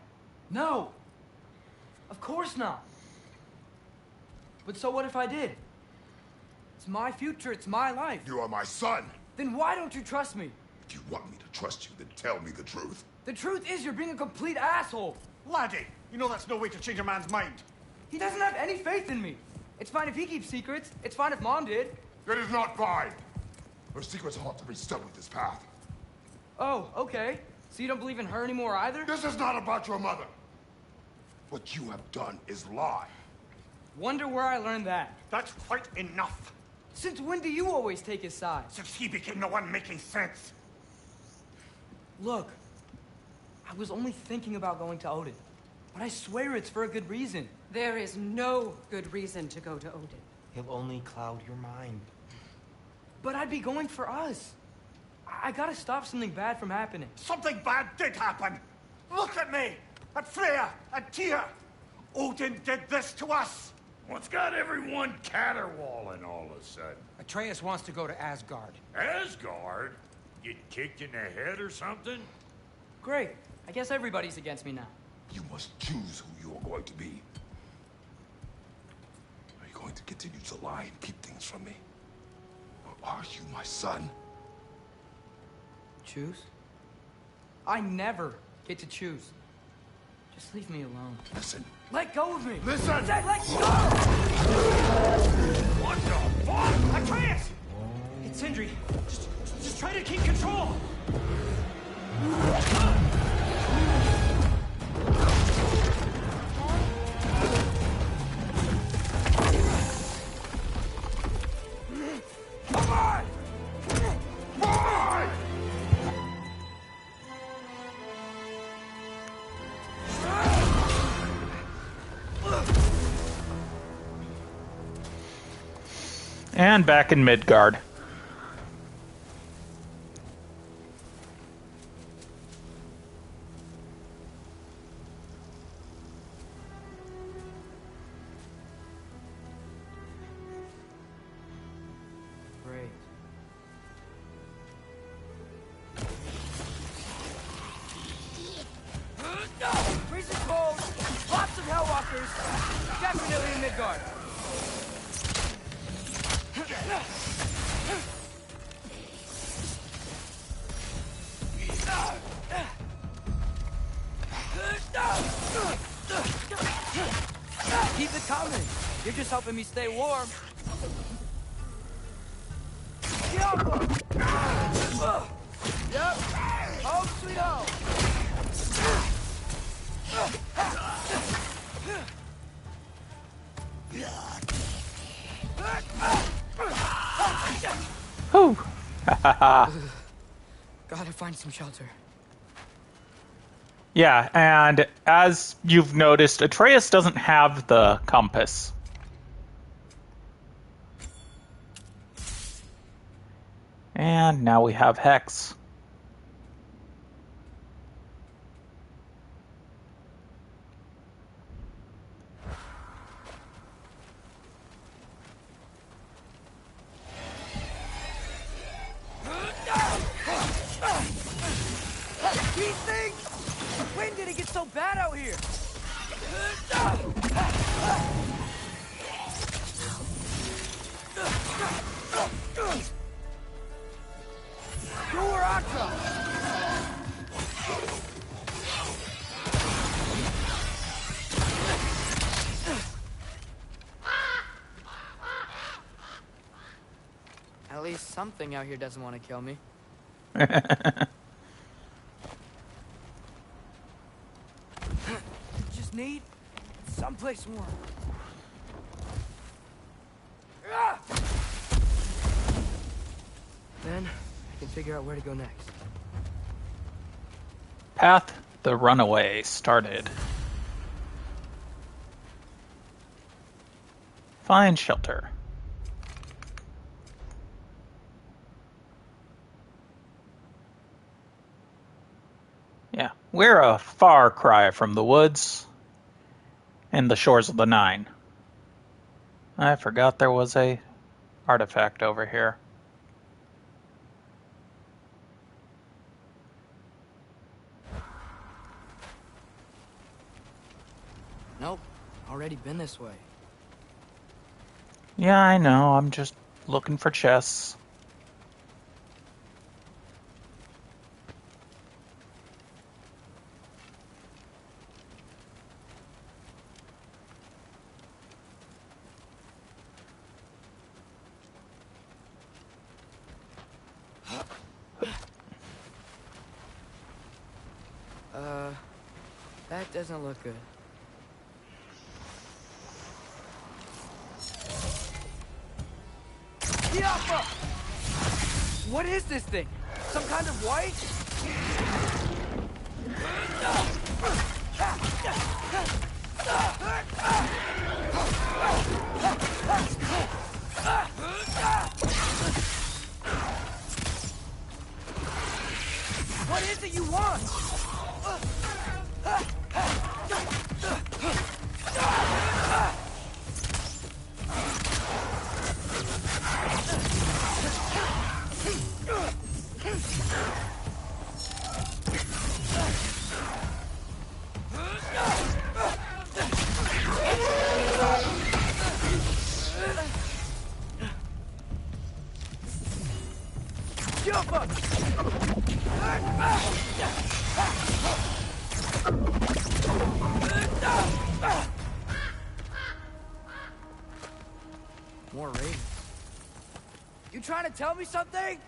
No! Of course not! But so what if I did? It's my future, it's my life. You are my son! Then why don't you trust me? If you want me to trust you, then tell me the truth. The truth is you're being a complete asshole! Laddie, you know that's no way to change a man's mind. He doesn't have any faith in me. It's fine if he keeps secrets. It's fine if Mom did. It is not fine. Her secrets ought to be stuck with this path. Oh, okay. So you don't believe in her anymore either? This is not about your mother. What you have done is lie. Wonder where I learned that. That's quite enough. Since when do you always take his side? Since he became the one making sense. Look, I was only thinking about going to Odin. But I swear it's for a good reason. There is no good reason to go to Odin. He'll only cloud your mind. But I'd be going for us. I gotta stop something bad from happening. Something bad did happen. Look at me, at Freya, at Tyr. Odin did this to us. What's got everyone caterwauling all of a sudden? Atreus wants to go to Asgard. Asgard? Get kicked in the head or something? Great. I guess everybody's against me now. You must choose who you are going to be. Are you going to continue to lie and keep things from me? Or are you my son? Choose? I never get to choose. Just leave me alone. Listen. Let go of me! Listen! I said let go! What the fuck? Atreus! It's Sindri. Just try to keep control! Come on! Boy! And back in Midgard. Great. Freezing cold, lots of Hellwalkers, definitely in Midgard. Keep it coming. You're just helping me stay warm. Yep. Home sweet home. Whew. Gotta find some shelter. Yeah, and as you've noticed, Atreus doesn't have the compass. And now we have Hex. These things! When did it get so bad out here? At least something out here doesn't want to kill me. Just need someplace warm. Then I can figure out where to go next. Path the Runaway started. Find shelter. Yeah, we're a far cry from the woods and the shores of the Nine. I forgot there was a artifact over here. Nope, already been this way. Yeah, I know, I'm just looking for chests. That doesn't look good. Yappa! What is this thing? Some kind of white? What is it you want? More ravens. You trying to tell me something?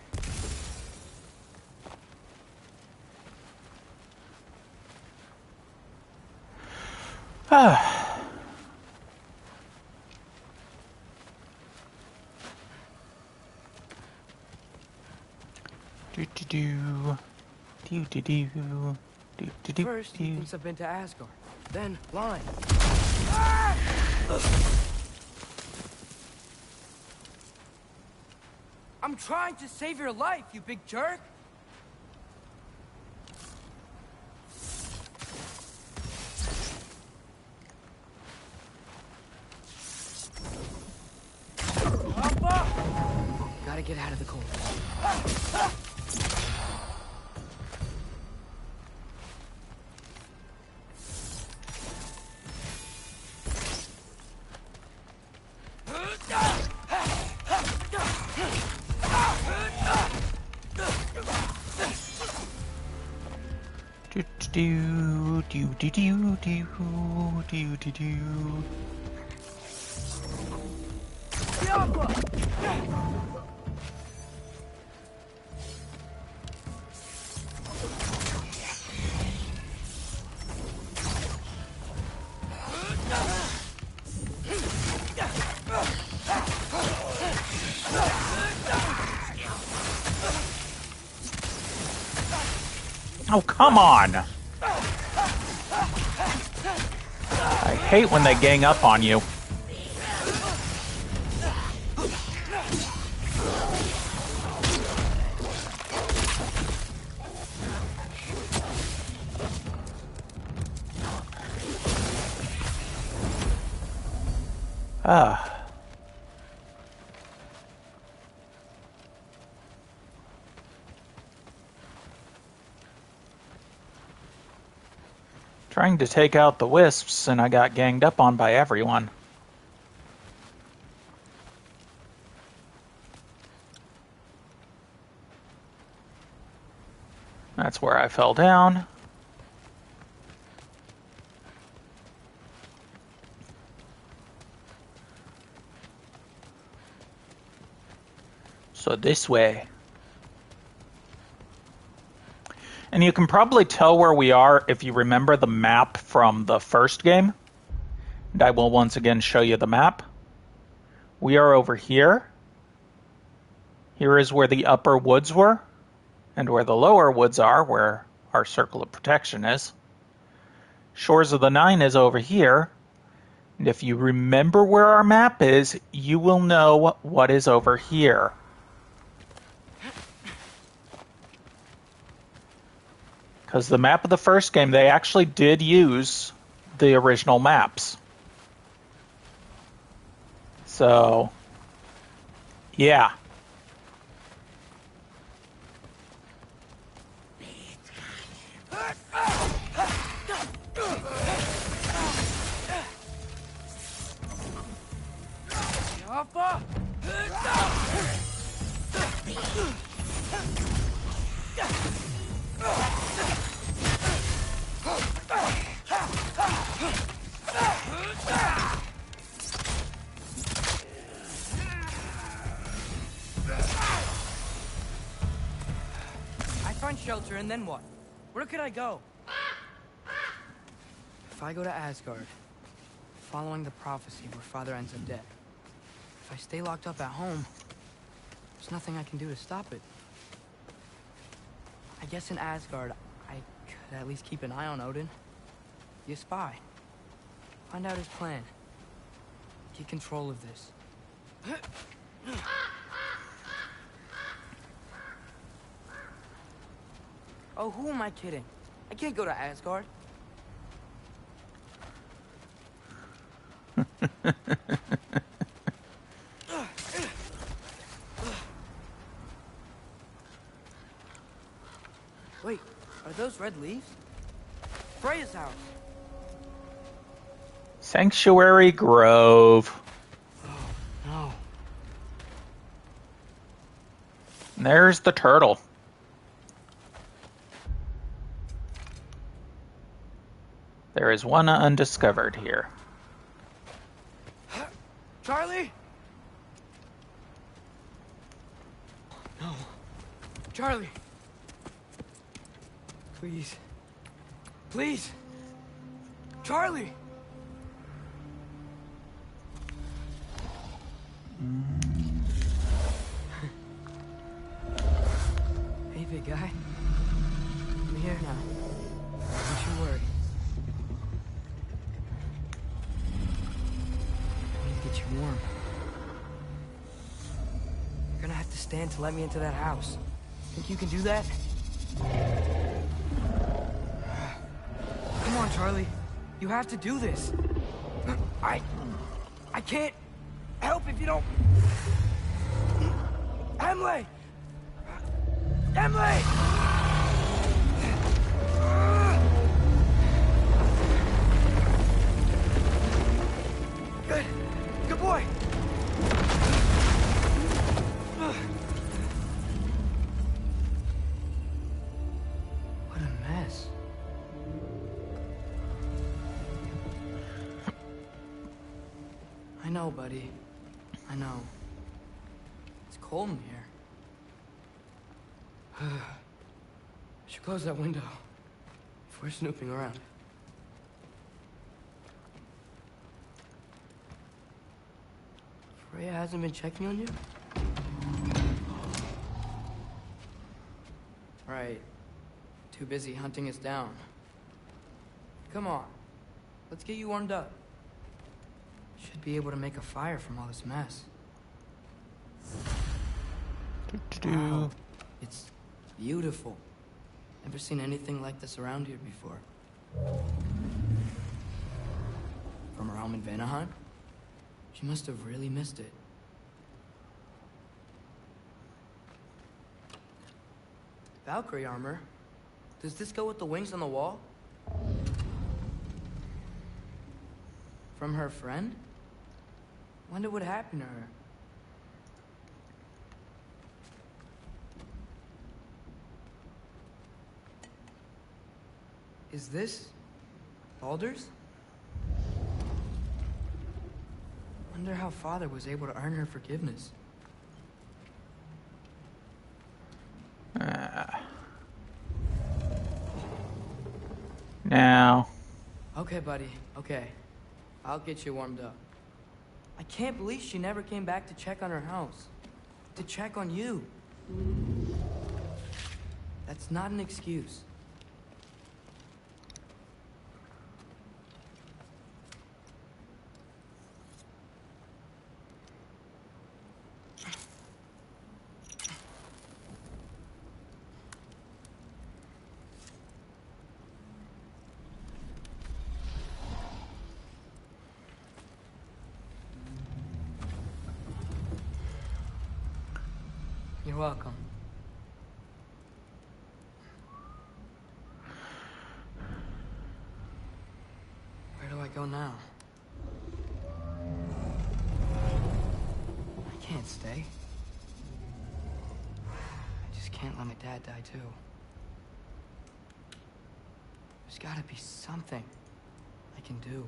First, he thinks I've been to Asgard. Then, lying. I'm trying to save your life, you big jerk! Gotta get out of the cold. Oh, come on! I hate when they gang up on you. Trying to take out the wisps, and I got ganged up on by everyone. That's where I fell down. So this way. And you can probably tell where we are if you remember the map from the first game. And I will once again show you the map. We are over here. Here is where the upper woods were, and where the lower woods are, where our circle of protection is. Shores of the Nine is over here. And if you remember where our map is, you will know what is over here. Because the map of the first game, they actually did use the original maps. So, yeah. I find shelter and then what? Where could I go? If I go to Asgard, following the prophecy where Father ends up dead, if I stay locked up at home, there's nothing I can do to stop it. I guess in Asgard, I could at least keep an eye on Odin. Be a spy. Find out his plan. Get control of this. Oh, who am I kidding? I can't go to Asgard. Wait, are those red leaves? Freya's house. Sanctuary Grove. Oh, no. There's the turtle. There is one undiscovered here. Charlie? No. Charlie. Please. Please. Charlie. Hey, big guy. I'm here now. Don't you worry. I need to get you warm. You're gonna have to stand to let me into that house. Think you can do that? Come on, Charlie. You have to do this. I can't help if you don't... Emily! Emily! Good. Good boy. What a mess. I know, buddy. I know. It's cold in here. Should close that window if we're snooping around. Freya hasn't been checking on you? Right. Too busy hunting us down. Come on. Let's get you warmed up. Should be able to make a fire from all this mess. Wow. It's beautiful. Never seen anything like this around here before. From her home in Vanaheim? She must have really missed it. Valkyrie armor? Does this go with the wings on the wall? From her friend? Wonder what happened to her. Is this Baldur's? Wonder how Father was able to earn her forgiveness. Now. Okay, buddy. Okay. I'll get you warmed up. I can't believe she never came back to check on her house. To check on you. That's not an excuse. You're welcome. Where do I go now? I can't stay. I just can't let my dad die too. There's gotta be something I can do.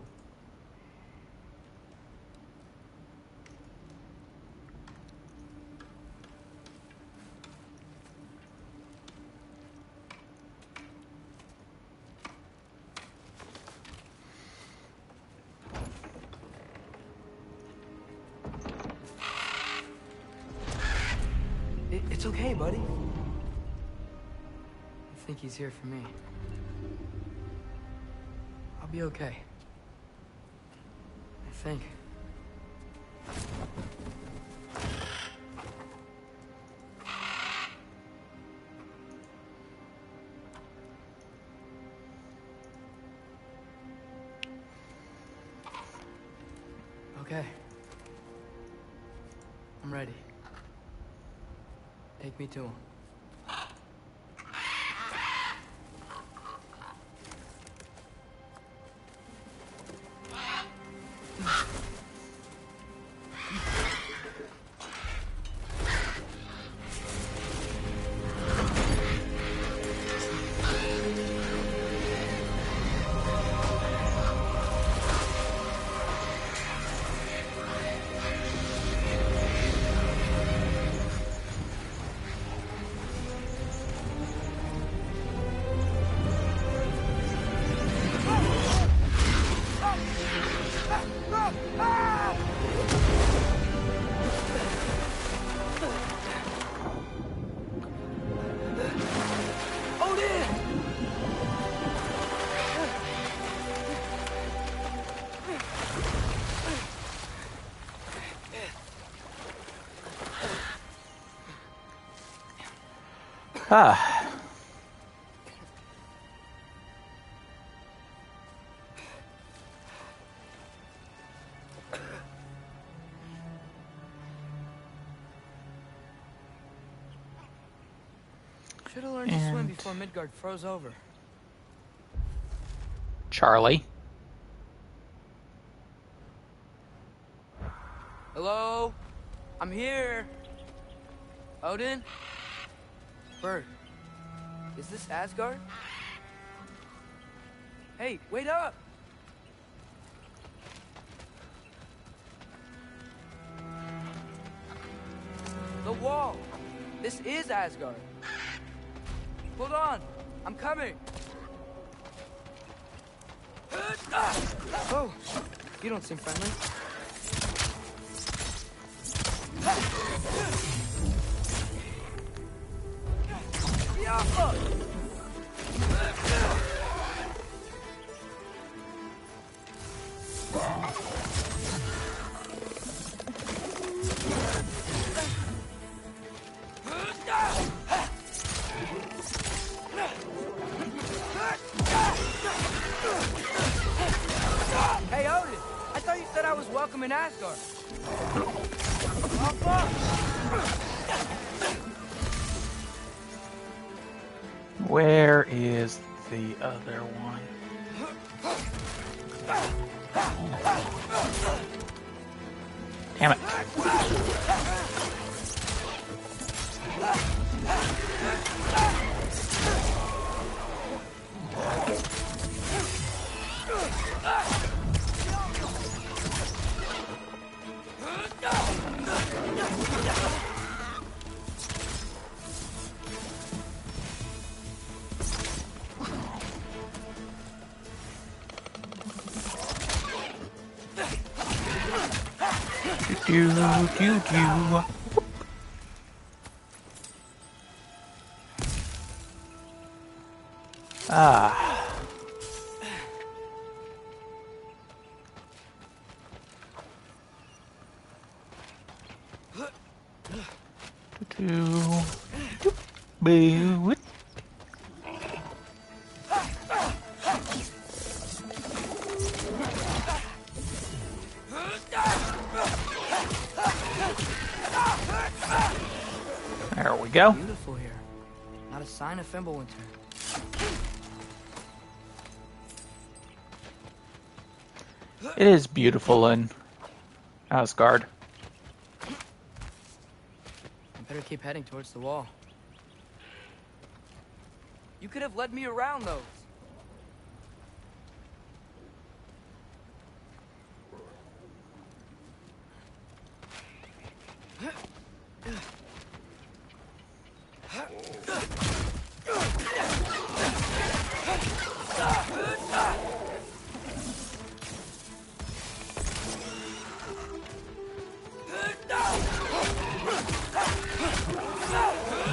It's okay, buddy. I think he's here for me. I'll be okay. I think. Okay. I'm ready. Take me to him. Ah. Should have learned to swim before Midgard froze over. Charlie. Hello? I'm here. Odin? Bird. Is this Asgard? Hey, wait up! The wall! This is Asgard. Hold on! I'm coming! Oh, you don't seem friendly. Hey, Odin! I thought you said I was welcome in Asgard. Oh, fuck! Where is the other one? Damn it. Do, do, do. Ah. Do, do, boo. There we go. Beautiful here. Not a sign of Fimbulwinter. It is beautiful in Asgard. I better keep heading towards the wall. You could have led me around those.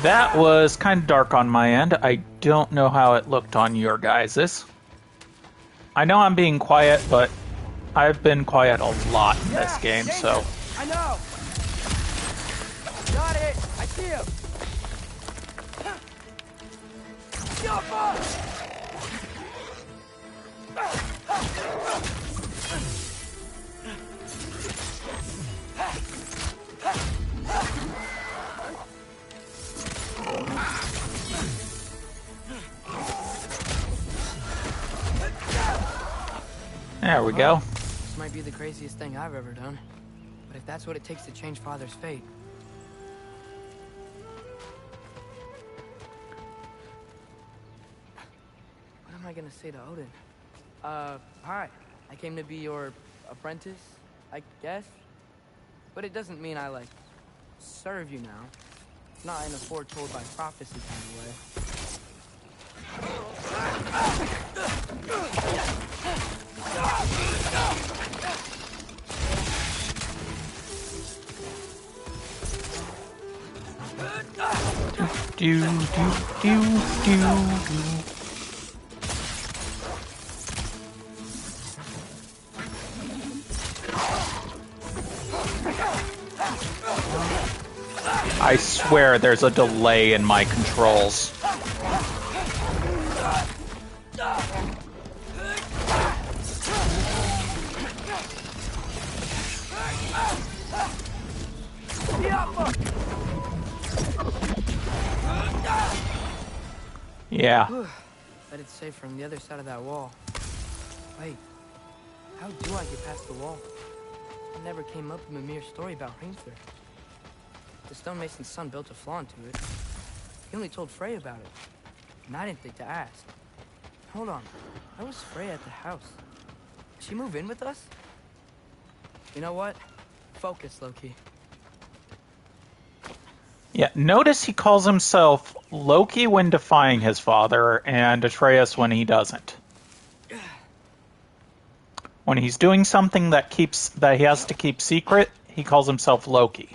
That was kind of dark on my end. I don't know how it looked on your guys's. I know I'm being quiet, but I've been quiet a lot in this game, so... I know! Got it! I see him! There we go. This might be the craziest thing I've ever done. But if that's what it takes to change Father's fate... What am I gonna say to Odin? Hi. I came to be your apprentice, I guess? But it doesn't mean I, like, serve you now. Not in a foretold by prophecy kind of way. Do, do, do, do, do. I swear there's a delay in my controls. Yeah. Bet it's safer on the other side of that wall. Wait, how do I get past the wall? It never came up in Mimir's story about Hringsthur. The stonemason's son built a flaw into it. He only told Frey about it, and I didn't think to ask. Hold on, why was Frey at the house? Did she move in with us? You know what? Focus, Loki. Yeah, notice he calls himself Loki when defying his father, and Atreus when he doesn't. When he's doing something that he has to keep secret, he calls himself Loki.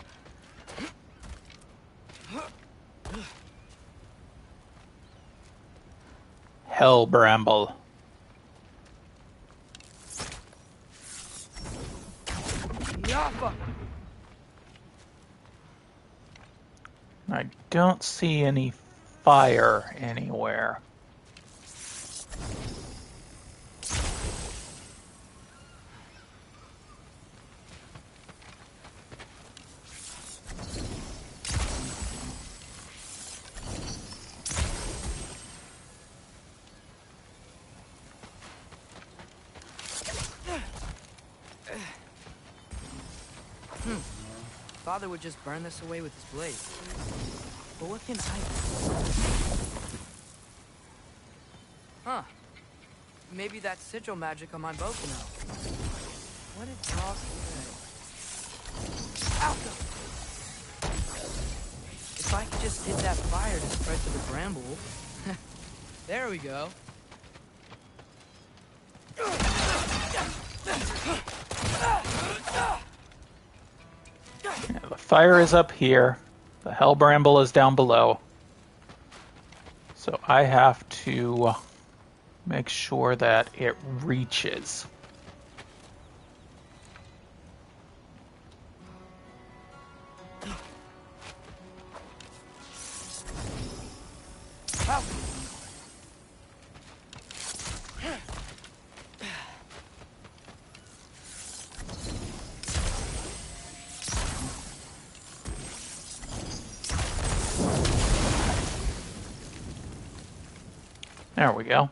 Hell Bramble. I don't see any fire anywhere. Father would just burn this away with his blade. But what can I do? Huh. Maybe that sigil magic on my bow can help. What did Ross say? Ow! If I could just hit that fire to spread to the bramble. There we go. Yeah, the fire is up here. The Hell Bramble is down below. So I have to make sure that it reaches. There we go.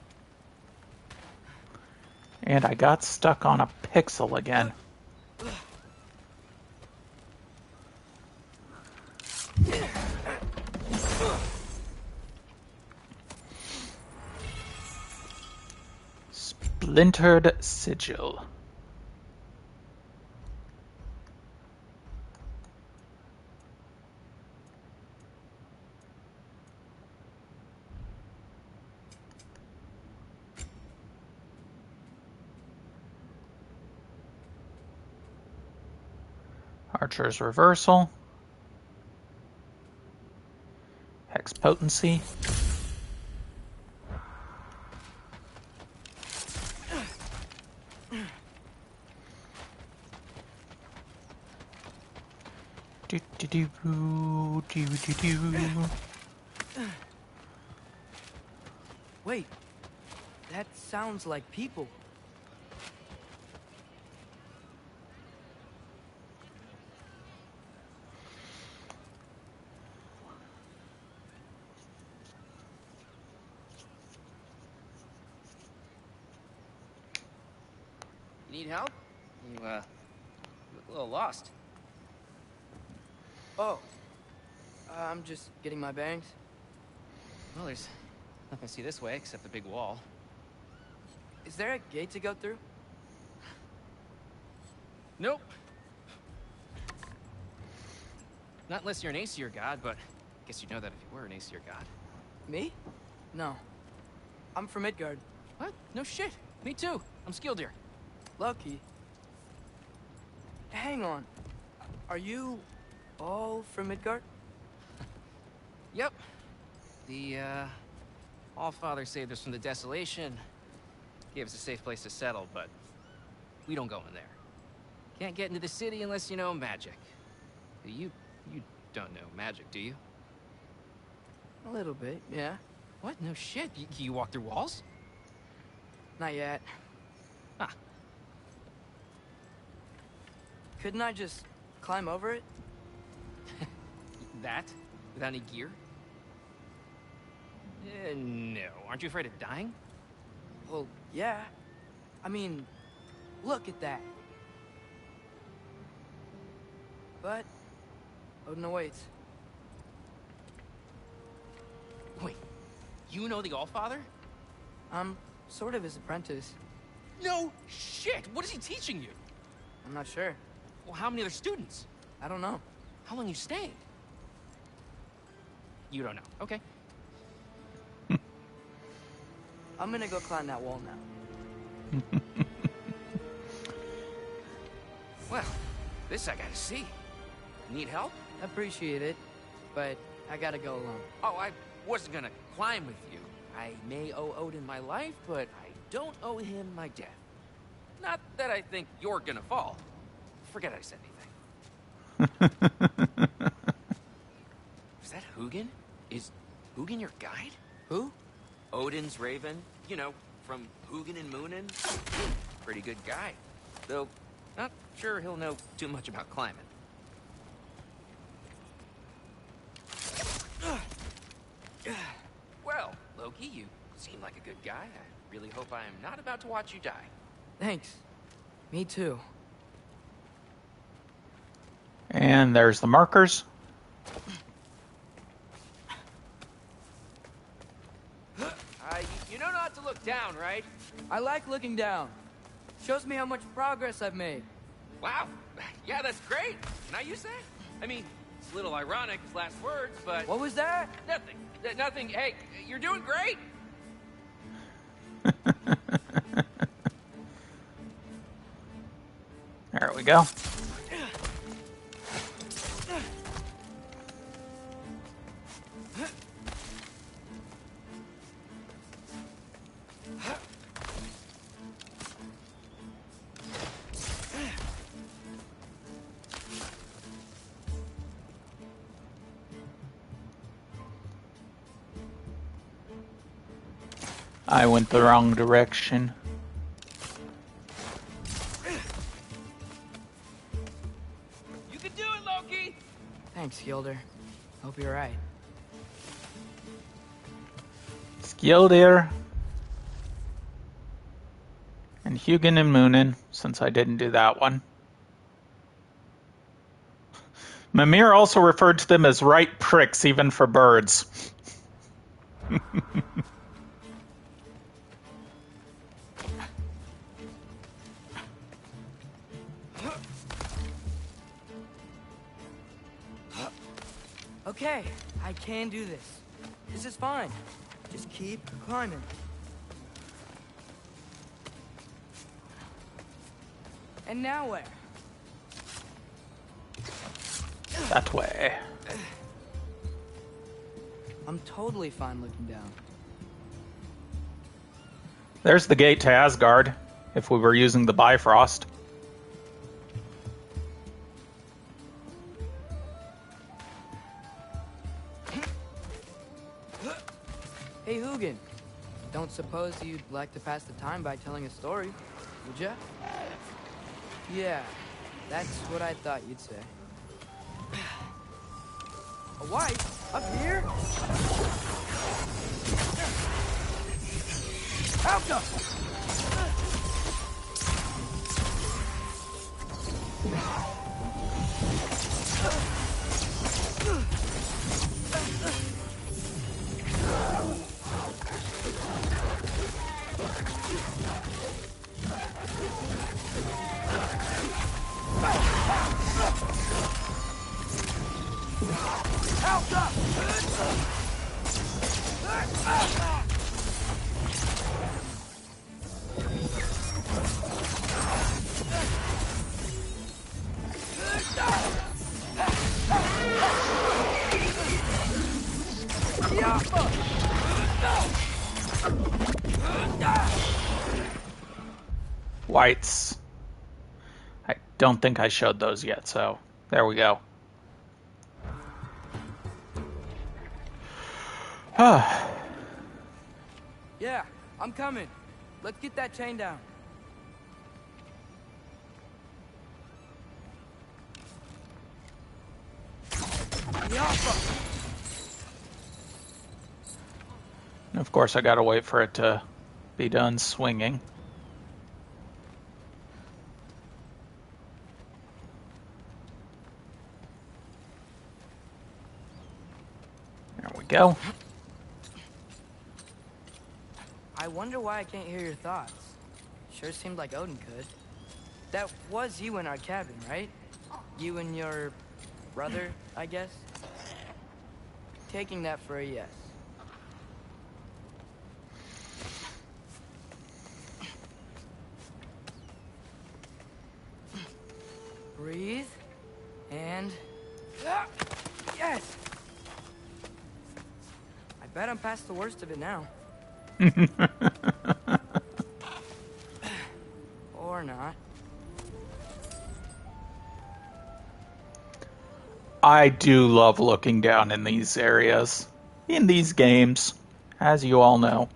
And I got stuck on a pixel again. Splintered sigil. Archer's reversal. Hex potency. Do do do do do do. Wait, that sounds like people. Need help? You look a little lost. Oh, I'm just getting my bearings. Well, there's nothing to see this way except the big wall. Is there a gate to go through? Nope. Not unless you're an Aesir god, but I guess you'd know that if you were an Aesir god. Me? No. I'm from Midgard. What? No shit. Me too. I'm Skildir. Lucky. Hang on. Are you all from Midgard? Yep. The, Allfather saved us from the desolation. Gave us a safe place to settle, but we don't go in there. Can't get into the city unless you know magic. You don't know magic, do you? A little bit, yeah. What? No shit. You walk through walls? Not yet. Huh. Couldn't I just climb over it? That? Without any gear? No. Aren't you afraid of dying? Well, yeah. I mean, look at that. But Odin awaits. Wait, you know the Allfather? I'm sort of his apprentice. No shit! What is he teaching you? I'm not sure. Well, how many other students? I don't know. How long you staying? You don't know. Okay. I'm gonna go climb that wall now. Well, this I gotta see. Need help? Appreciate it, but I gotta go alone. Oh, I wasn't gonna climb with you. I may owe Odin my life, but I don't owe him my death. Not that I think you're gonna fall. Forget I said anything. Is that Hugin? Is Hugin your guide? Who? Odin's raven. You know, from Hugin and Moonin. Pretty good guy. Though, not sure he'll know too much about climbing. Well, Loki, you seem like a good guy. I really hope I am not about to watch you die. Thanks. Me too. And there's the markers. You know not to look down, right? I like looking down. Shows me how much progress I've made. Wow. Yeah, that's great. Can I use that? I mean, it's a little ironic, his last words, but... What was that? Nothing. Nothing. Hey, you're doing great. There we go. I went the wrong direction. You can do it, Loki! Thanks, Gilder. Hope you're right. Skildir. And Hugin and Moonin, since I didn't do that one. Mimir also referred to them as right pricks, even for birds. Okay, I can do this. This is fine. Just keep climbing. And now where? That way. I'm totally fine looking down. There's the gate to Asgard, if we were using the Bifrost. Hey, Hugin. Don't suppose you'd like to pass the time by telling a story, would ya? Yeah, that's what I thought you'd say. A wife? Up here? Alka! Whites. I don't think I showed those yet, so there we go. Yeah, I'm coming. Let's get that chain down. Of course, I gotta wait for it to be done swinging. There we go. I wonder why I can't hear your thoughts. Sure seemed like Odin could. That was you in our cabin, right? You and your brother, I guess? Taking that for a yes. Breathe. And... Yes! I bet I'm past the worst of it now. Or not. I do love looking down in these areas, in these games, as you all know.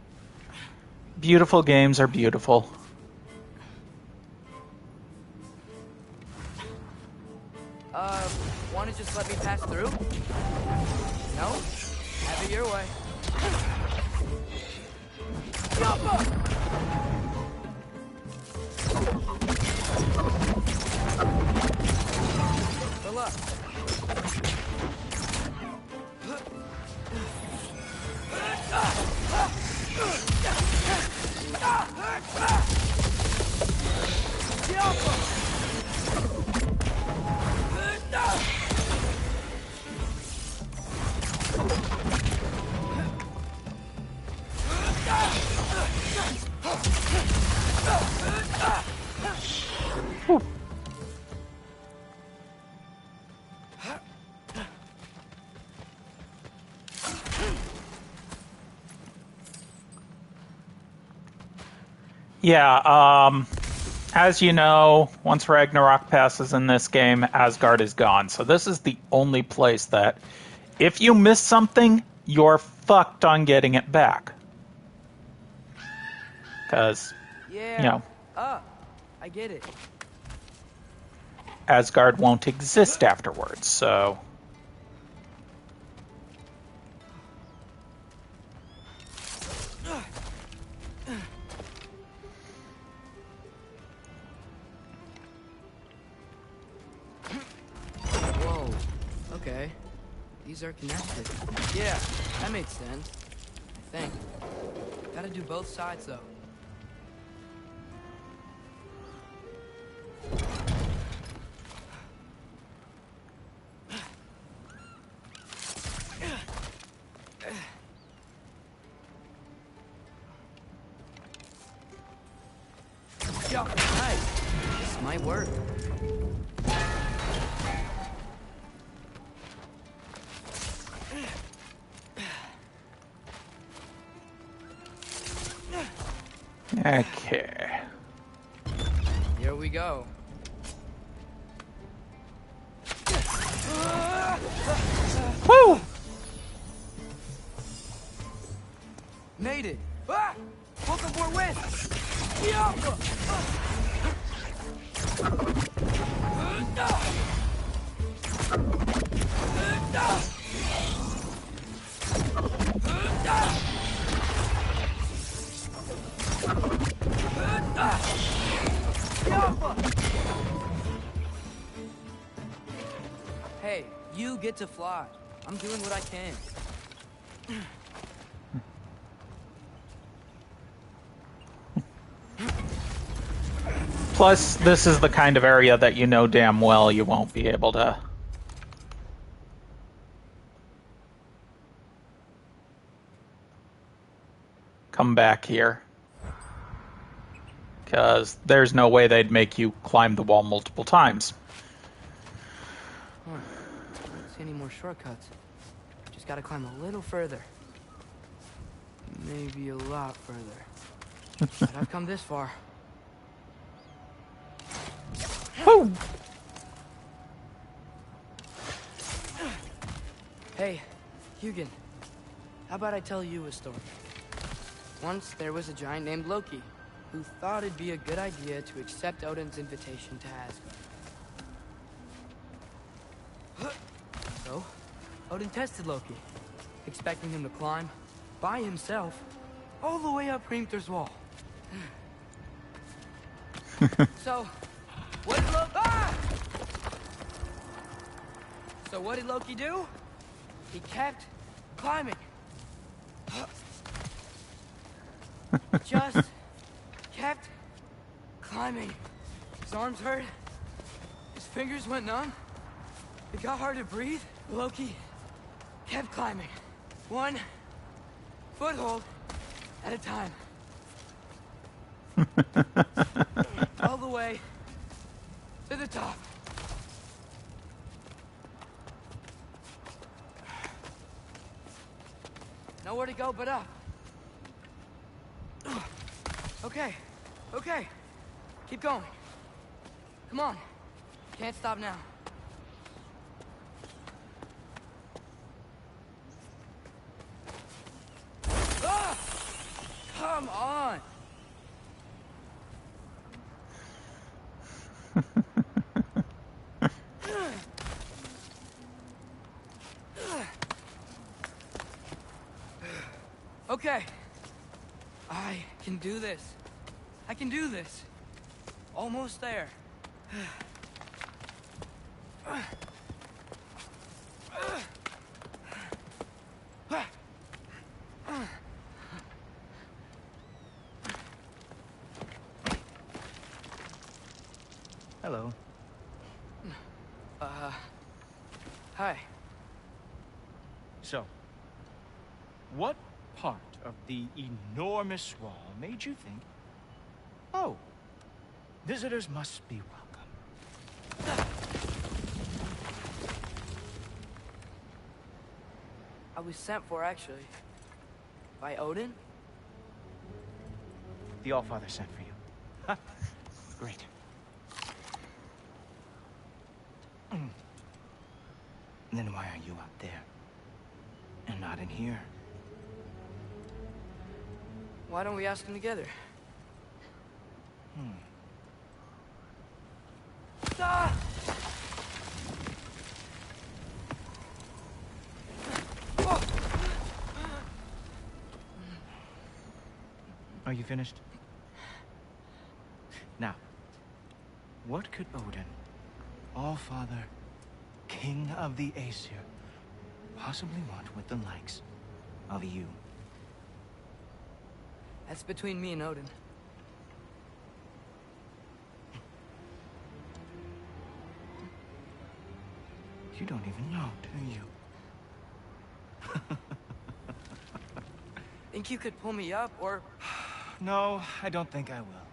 Beautiful games are beautiful. Wanna just let me pass through? No? Have it your way. Good luck. Yeah, as you know, once Ragnarok passes in this game, Asgard is gone. So this is the only place that, if you miss something, you're fucked on getting it back. Because, Yeah. you know, I get it. Asgard won't exist afterwards, so... Whoa. Okay. These are connected. Yeah, that makes sense. I think. Gotta do both sides, though. Yo, nice. This might work. Okay. Here we go. Woo! Made it. Ah! Book of more wind. Hey, you get to fly. I'm doing what I can. Plus, this is the kind of area that you know damn well you won't be able to come back here. Because there's no way they'd make you climb the wall multiple times. Huh. I don't see any more shortcuts. Just gotta climb a little further. Maybe a lot further. But I've come this far. Woo! Hey, Hugin. How about I tell you a story? Once there was a giant named Loki, who thought it'd be a good idea to accept Odin's invitation to Asgard. So, Odin tested Loki, expecting him to climb, by himself, all the way up Hrimthur's wall. So, what did Loki... Ah! So what did Loki do? He kept climbing. Just kept climbing. His arms hurt. His fingers went numb. It got hard to breathe. Loki kept climbing. One foothold at a time. All the way to the top. Nowhere to go but up. Okay, okay. Keep going. Come on. Can't stop now. Ah! Come on. Okay. I can do this. I can do this. Almost there. Hello. Hi. So, what part of the enormous wall made you think, oh, visitors must be welcome? I was sent for, actually. By Odin? The Allfather sent for you. Huh? Great. Then why are you up there? And not in here? Why don't we ask them together? Ah! Are you finished? Now, what could Odin, Allfather, King of the Aesir, possibly want with the likes of you? That's between me and Odin. You don't even know, do you? Think you could pull me up, or... No, I don't think I will.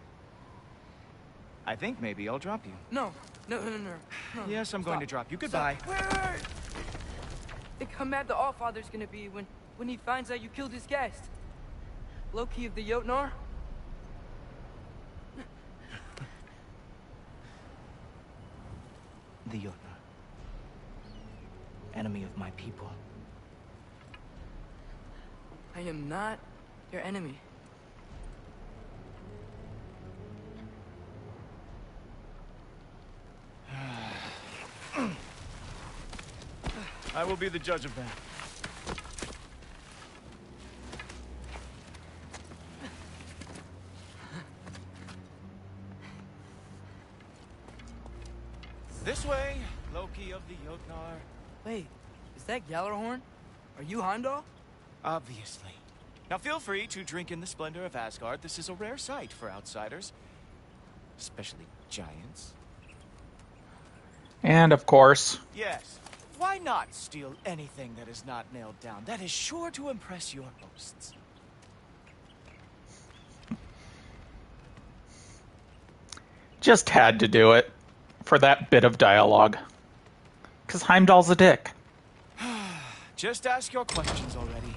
I think maybe I'll drop you. No. Yes, I'm going to drop you. Goodbye. Wait. Think how mad the Allfather's gonna be when he finds out you killed his guest. Loki of the Jotnar? The Jotnar. Enemy of my people. I am not your enemy. I will be the judge of that. This way, Loki of the Jotnar. Wait, is that Gjallarhorn? Are you Heimdall? Obviously. Now feel free to drink in the splendor of Asgard. This is a rare sight for outsiders. Especially giants. And of course... Yes. Why not steal anything that is not nailed down? That is sure to impress your hosts. Just had to do it for that bit of dialogue. Because Heimdall's a dick. Just ask your questions already.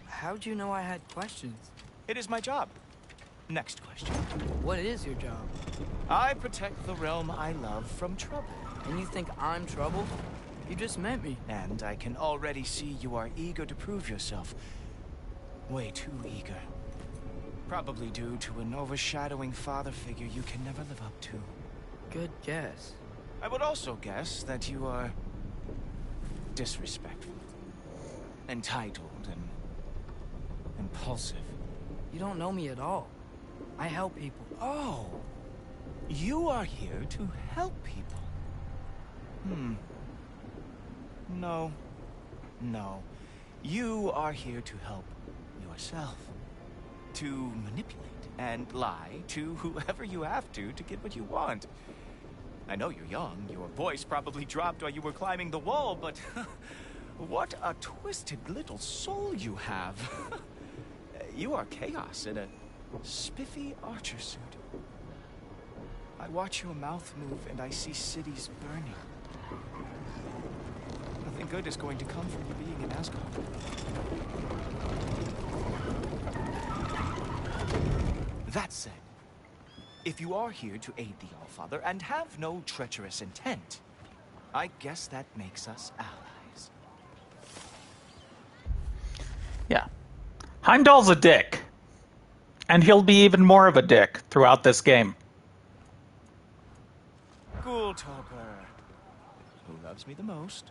How'd you know I had questions? It is my job. Next question. What is your job? I protect the realm I love from trouble. And you think I'm trouble? You just met me. And I can already see you are eager to prove yourself. Way too eager. Probably due to an overshadowing father figure you can never live up to. Good guess. I would also guess that you are disrespectful, entitled, and impulsive. You don't know me at all. I help people. Oh, you are here to help people. No. No. You are here to help yourself. To manipulate and lie to whoever you have to get what you want. I know you're young. Your voice probably dropped while you were climbing the wall, but what a twisted little soul you have. You are chaos in a spiffy archer suit. I watch your mouth move and I see cities burning. Nothing good is going to come from you being in Asgard. That said, if you are here to aid the Allfather and have no treacherous intent, I guess that makes us allies. Yeah. Heimdall's a dick. And he'll be even more of a dick throughout this game. Ghoultoper. Who loves me the most?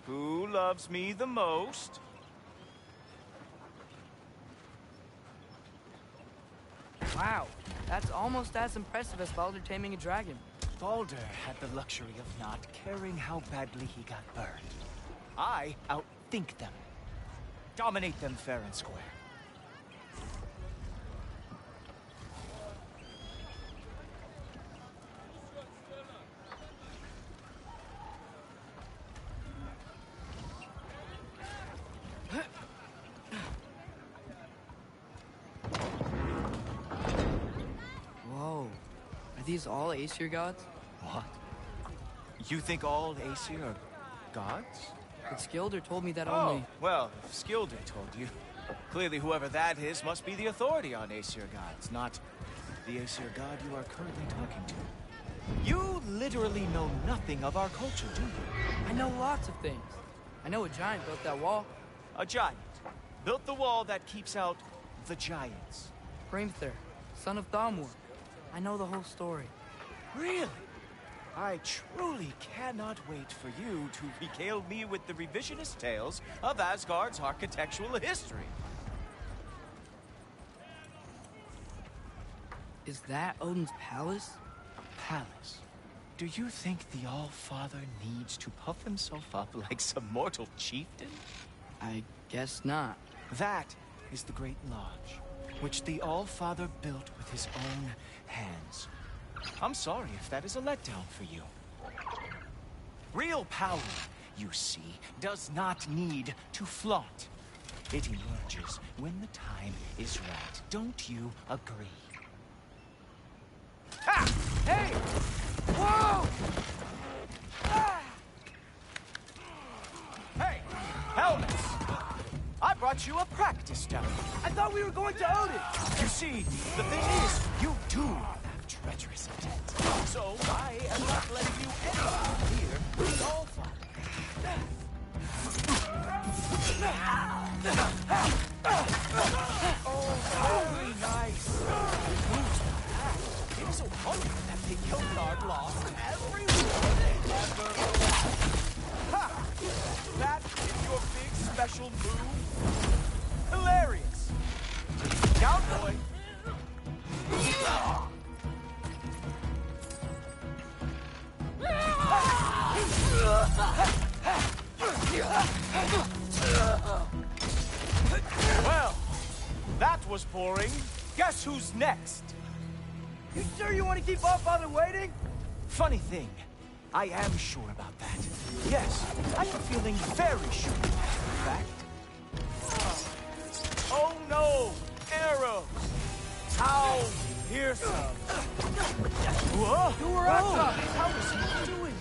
Who loves me the most? Wow, that's almost as impressive as Baldur taming a dragon. Baldur had the luxury of not caring how badly he got burned. I outthink them. Dominate them fair and square. Whoa, are these all Aesir gods? What? You think all Aesir are gods? But Skilder told me that Oh, only... well, if Skilder told you, clearly whoever that is must be the authority on Aesir gods, not the Aesir god you are currently talking to. You literally know nothing of our culture, do you? I know lots of things. I know a giant built that wall. A giant built the wall that keeps out the giants. Hrimthur, son of Thamur. I know the whole story. Really? I truly cannot wait for you to regale me with the revisionist tales of Asgard's architectural history. Is that Odin's palace? Palace? Do you think the All-Father needs to puff himself up like some mortal chieftain? I guess not. That is the Great Lodge, which the All-Father built with his own hands. I'm sorry if that is a letdown for you. Real power, you see, does not need to flaunt. It emerges when the time is right. Don't you agree? Ha! Hey! Whoa! Ah! Hey, helmets! I brought you a practice dummy. I thought we were going to Odin! You see, the thing is, you do have treacherous intent. So I am not letting you anywhere near the Allfather. Oh, very nice. It is a wonder that the Gilgard lost every war they ever had. Ha! That is your big special move? Hilarious. Down, boy. Well, that was boring. Guess who's next? You sure you want to keep Allfather waiting? Funny thing, I am sure about that. Yes, I am feeling very sure. In fact. Oh no! Arrows! How fearsome! Whoa! How is he doing?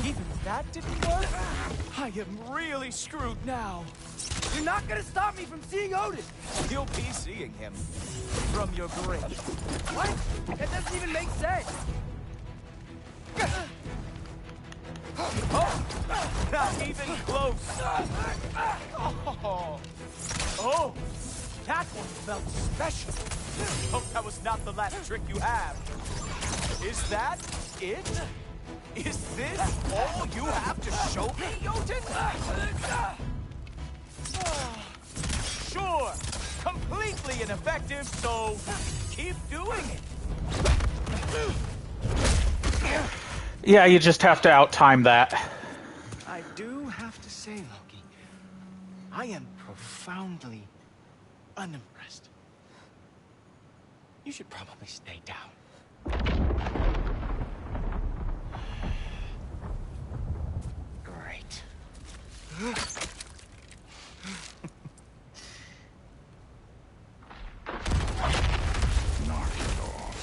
Even that didn't work? I am really screwed now. You're not gonna stop me from seeing Odin! You'll be seeing him from your grave. What? That doesn't even make sense! Oh! Not even close! Oh! That one felt special! Hope that was not the last trick you have. Is that it? Is this all you have to show me, Jotun? Sure! Completely ineffective, so keep doing it! Yeah, you just have to outtime that. I do have to say, Loki, I am profoundly unimpressed. You should probably stay down. Great. Knock it off.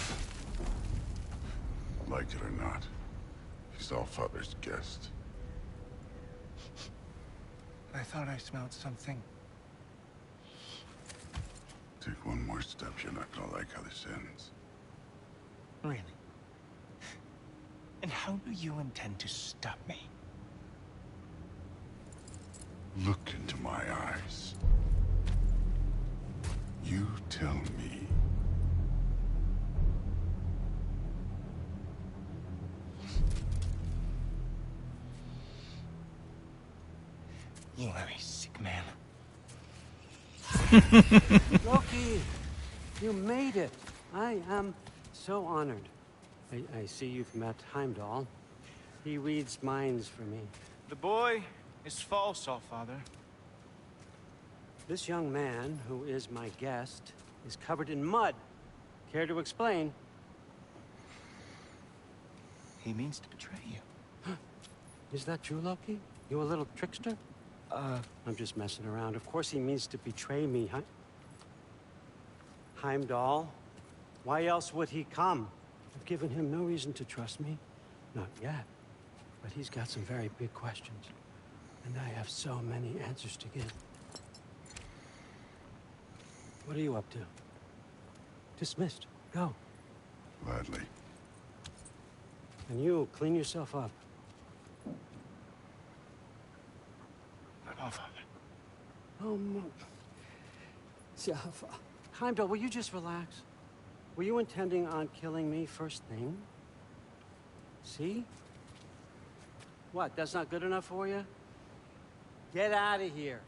Like it or not, he's all Father's guest. I thought I smelled something. Take one more step, you're not gonna like how this ends. Really? And how do you intend to stop me? Look into my eyes. You tell me. You are a sick man. Loki, you made it. I am so honored. I see you've met Heimdall. He reads minds for me. The boy is false, Allfather. This young man, who is my guest, is covered in mud. Care to explain? He means to betray you. Is that true, Loki? You a little trickster? I'm just messing around. Of course he means to betray me, huh? Heimdall? Why else would he come? I've given him no reason to trust me. Not yet. But he's got some very big questions. And I have so many answers to give. What are you up to? Dismissed. Go. Gladly. And you, clean yourself up. Allfather. Oh, no. Heimdall, will you just relax? Were you intending on killing me first thing? See? What, that's not good enough for you? Get out of here.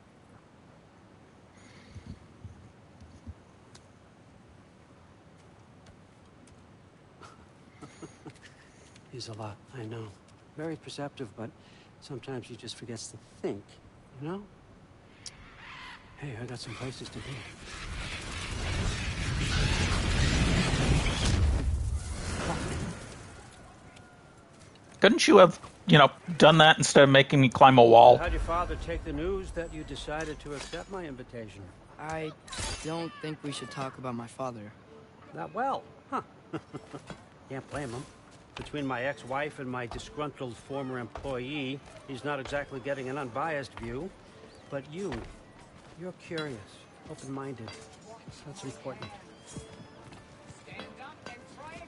He's a lot, I know. Very perceptive, but sometimes he just forgets to think, you know? Hey, I got some places to be. Couldn't you have, done that instead of making me climb a wall? How'd your father take the news that you decided to accept my invitation? I don't think we should talk about my father. Not well, huh? Can't blame him. Between my ex-wife and my disgruntled former employee, he's not exactly getting an unbiased view. But you're curious, open-minded. That's important.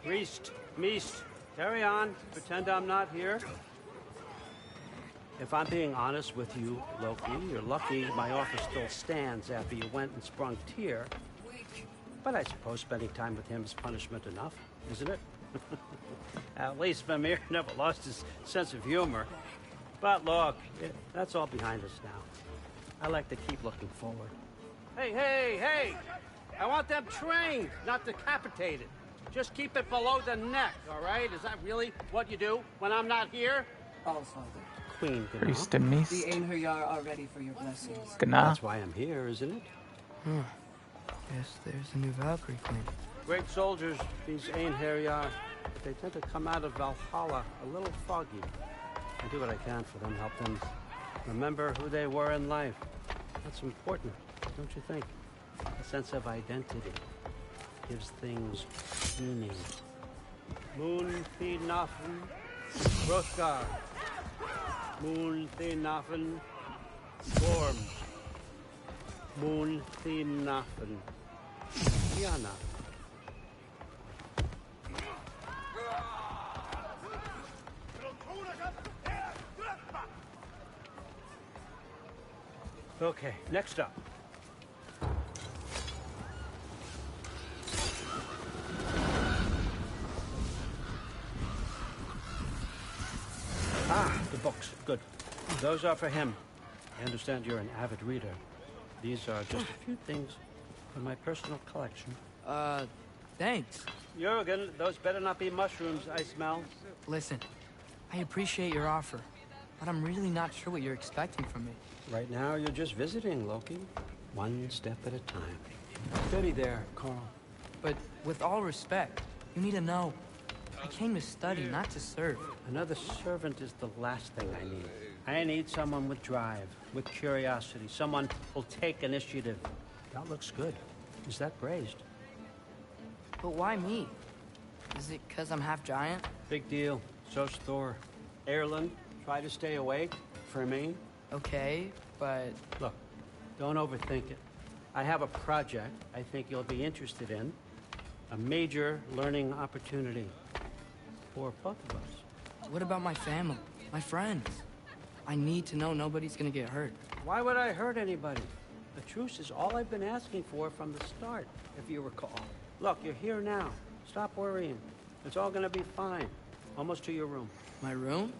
Priest, Meest, carry on. Pretend I'm not here. If I'm being honest with you, Loki, you're lucky my offer still stands after you went and sprung Tyr. But I suppose spending time with him is punishment enough, isn't it? At least Mimir never lost his sense of humor. But look, that's all behind us now. I like to keep looking forward. Hey! I want them trained, not decapitated. Just keep it below the neck, all right? Is that really what you do when I'm not here? Allfather. Queen, Priest and Meest. The Einherjar are ready for your blessings. That's why I'm here, isn't it? Guess there's a new Valkyrie queen. Great soldiers, these Einherjar. But they tend to come out of Valhalla a little foggy. I do what I can for them, help them remember who they were in life. That's important, don't you think? A sense of identity gives things meaning. Moon Thinafen, Hrothgar. Moon Thinafen, Gorm. Moon Thinafen, Diana. Okay, next up. Ah, the books. Good. Those are for him. I understand you're an avid reader. These are just a few things from my personal collection. Thanks. Jurgen, those better not be mushrooms I smell. Listen, I appreciate your offer, but I'm really not sure what you're expecting from me. Right now, you're just visiting, Loki. One step at a time. Steady there, Carl. But with all respect, you need to know, I came to study, not to serve. Another servant is the last thing I need. I need someone with drive, with curiosity, someone who'll take initiative. That looks good. Is that braised? But why me? Is it because I'm half giant? Big deal. So's Thor. Erlen, try to stay awake. For me. Okay, but... Look, don't overthink it. I have a project I think you'll be interested in. A major learning opportunity. For both of us. What about my family? My friends? I need to know nobody's gonna get hurt. Why would I hurt anybody? The truce is all I've been asking for from the start, if you recall. Look, you're here now. Stop worrying. It's all gonna be fine. Almost to your room. My room?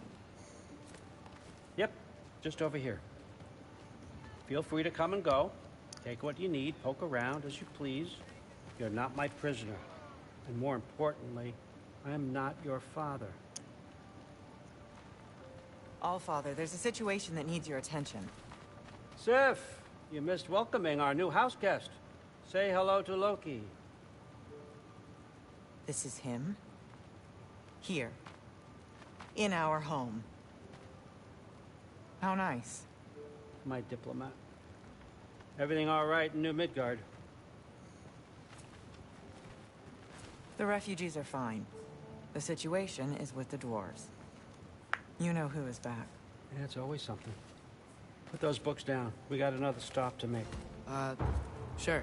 Yep, just over here. Feel free to come and go. Take what you need, poke around as you please. You're not my prisoner. And more importantly, I am not your father. Allfather, there's a situation that needs your attention. Sif, you missed welcoming our new house guest. Say hello to Loki. This is him? Here. In our home. How nice. My diplomat. Everything all right in New Midgard? The refugees are fine. The situation is with the dwarves. You know who is back. Yeah, it's always something. Put those books down. We got another stop to make. Sure.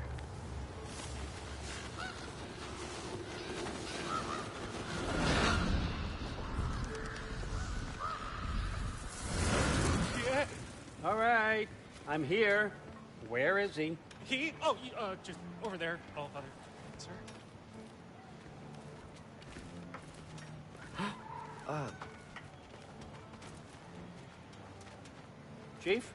Yeah. All right. I'm here. Where is he? Just over there, Allfather. Sir? Chief,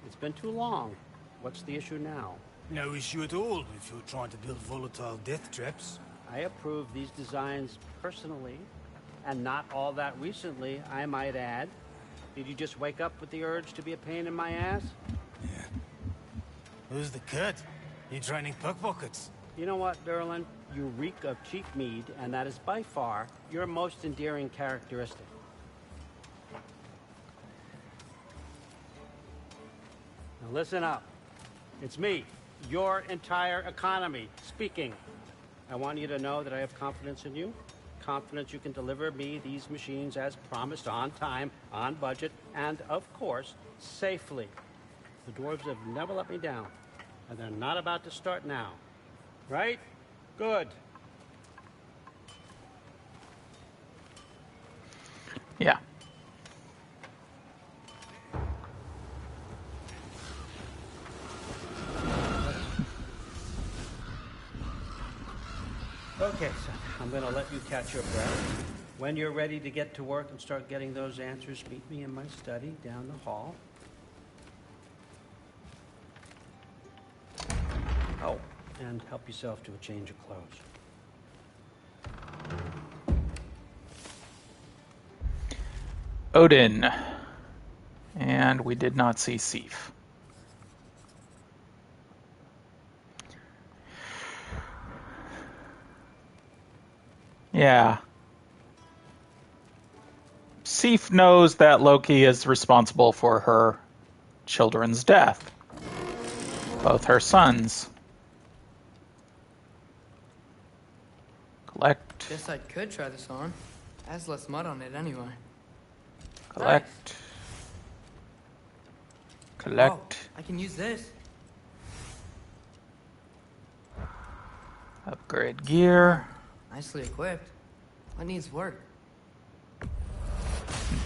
it's been too long. What's the issue now? No issue at all if you're trying to build volatile death traps. I approve these designs personally, and not all that recently, I might add. Did you just wake up with the urge to be a pain in my ass? Yeah. Who's the cut? You training pickpockets? You know what, Derlin? You reek of cheap mead, and that is by far your most endearing characteristic. Now listen up. It's me, your entire economy, speaking. I want you to know that I have confidence in you. Confidence you can deliver me these machines as promised, on time, on budget, and, of course, safely. The dwarves have never let me down, and they're not about to start now. Right? Good. Yeah. Okay, so I'm gonna let you catch your breath. When you're ready to get to work and start getting those answers, meet me in my study down the hall. Oh, and help yourself to a change of clothes. Odin. And we did not see Sif. Yeah. Sif knows that Loki is responsible for her children's death. Both her sons. Collect. Guess I could try this on. Has less mud on it anyway. Collect. Nice. Collect. Oh, I can use this. Upgrade gear. Nicely equipped. What needs work?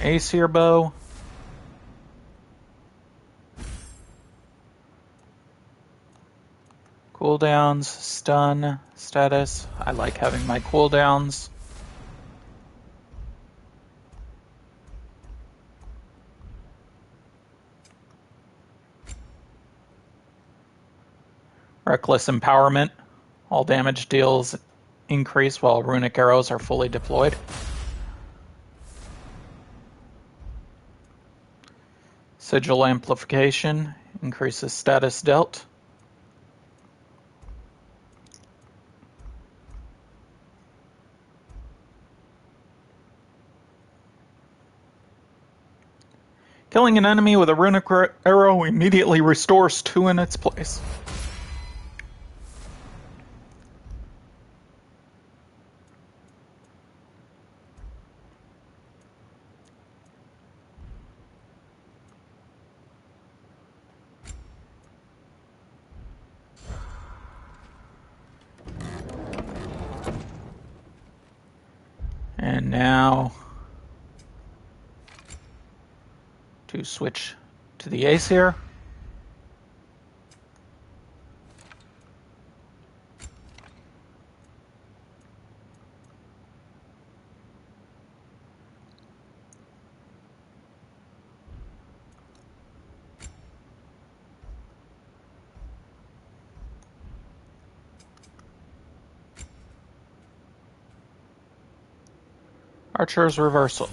Aesir bow. Cooldowns, stun, status. I like having my cooldowns. Reckless Empowerment. All damage deals increase while runic arrows are fully deployed. Sigil Amplification increases status dealt. Killing an enemy with a runic arrow immediately restores 2 in its place. And now to switch to the Aesir. Archer's Reversal.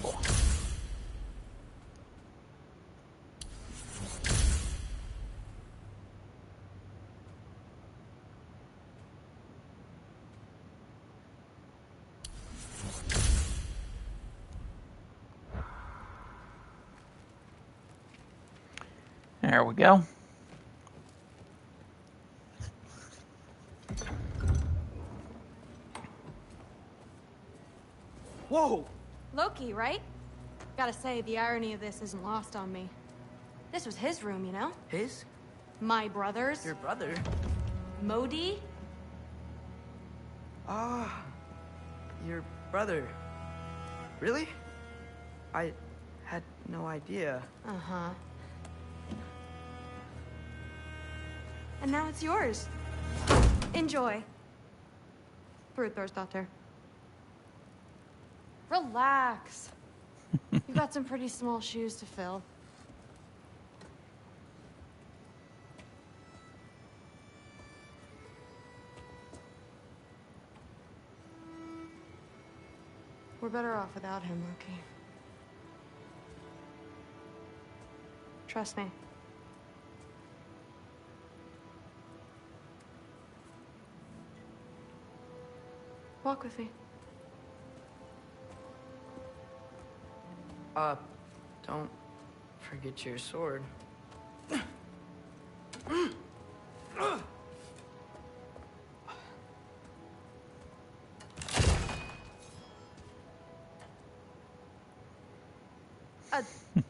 There we go. Whoa! Loki, right? Gotta say, the irony of this isn't lost on me. This was his room, you know? His? My brother's. Your brother? Modi? Ah, your brother. Really? I had no idea. Uh-huh. And now it's yours. Enjoy. Daughter. Relax. You've got some pretty small shoes to fill. We're better off without him, Loki. Trust me. Walk with me. Don't forget your sword.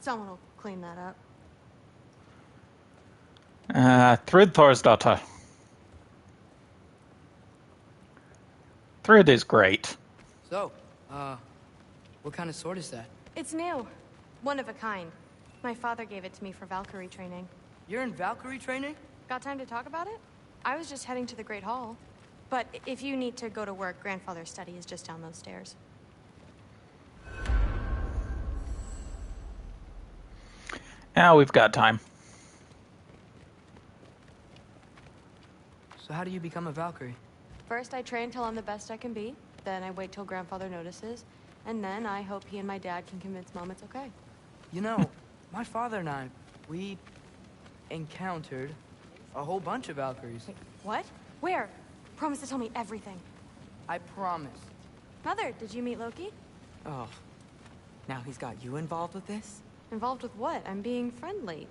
Someone will clean that up. Thridthor's daughter. Thrid is great. So, what kind of sword is that? It's new. One of a kind. My father gave it to me for Valkyrie training. You're in Valkyrie training? Got time to talk about it? I was just heading to the Great Hall. But if you need to go to work, Grandfather's study is just down those stairs. Now we've got time. So how do you become a Valkyrie? First, I train till I'm the best I can be. Then I wait till Grandfather notices. And then I hope he and my dad can convince Mom it's okay. You know, my father and I, we encountered a whole bunch of Valkyries. Wait, what? Where? Promise to tell me everything. I promise. Mother, did you meet Loki? Oh, now he's got you involved with this? Involved with what? I'm being friendly.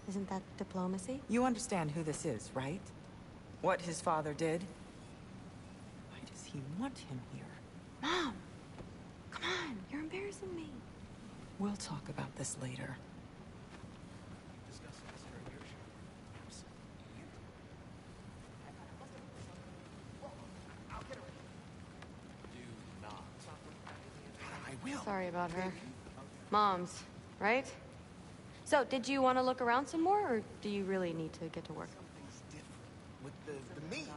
Isn't that diplomacy? You understand who this is, right? What his father did? Why does he want him here? Mom! Come on, you're embarrassing me. We'll talk about this later. Sorry about her. Mom's, right? So, did you want to look around some more, or do you really need to get to work? With the meat.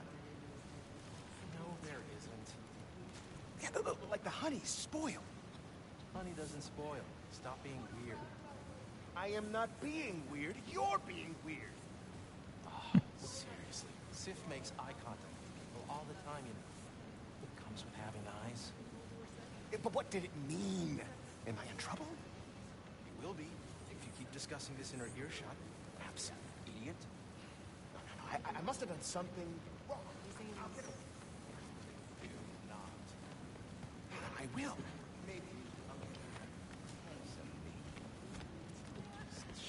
No, there isn't. Yeah, like the honey's spoiled. Honey doesn't spoil. Stop being weird. I am not being weird. You're being weird. Oh, seriously. Sif makes eye contact with people all the time, you know. It comes with having eyes. But what did it mean? Am I in trouble? You will be if you keep discussing this in her earshot. Absolute idiot. No. I must have done something wrong. Do not. I will. Maybe.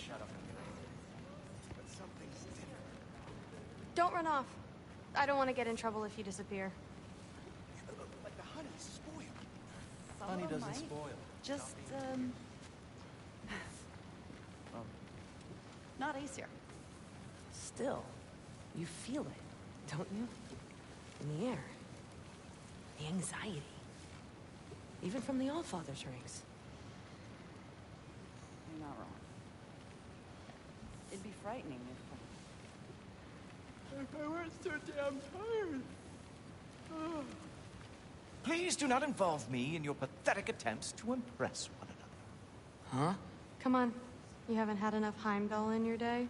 Shut up and go. But something's different. Don't run off. I don't want to get in trouble if you disappear. Like the honey's spoiled. Honey doesn't spoil. Just, not Aesir. Still, you feel it, don't you? In the air. The anxiety. Even from the Allfather's rings. You're not wrong. It'd be frightening if I weren't so damn tired. Please do not involve me in your pathetic attempts to impress one another. Huh? Come on. You haven't had enough Heimdall in your day?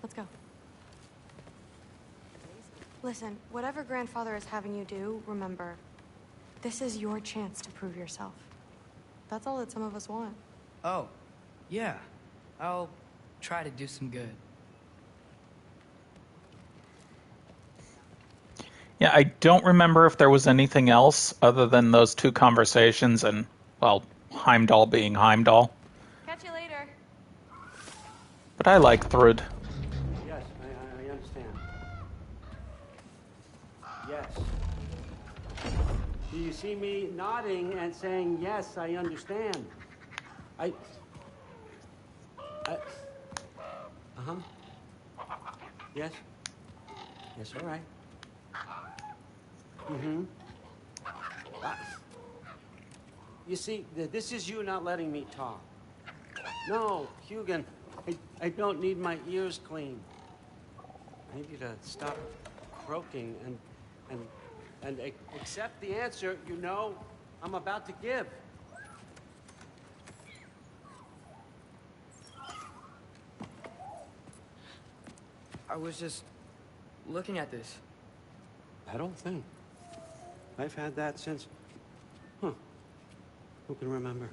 Let's go. Listen, whatever Grandfather is having you do, remember, this is your chance to prove yourself. That's all that some of us want. Oh, yeah. I'll try to do some good. Yeah, I don't remember if there was anything else other than those two conversations and, well, Heimdall being Heimdall. Catch you later. But I like Thrud. Yes, I understand. Yes. Do you see me nodding and saying, yes, I understand? Uh-huh. Yes? Yes, all right. Mm-hmm. You see, this is you not letting me talk. No, Hugin, I don't need my ears cleaned. I need you to stop croaking and accept the answer you know I'm about to give. I was just looking at this. That old thing. I've had that since... Huh. Who can remember?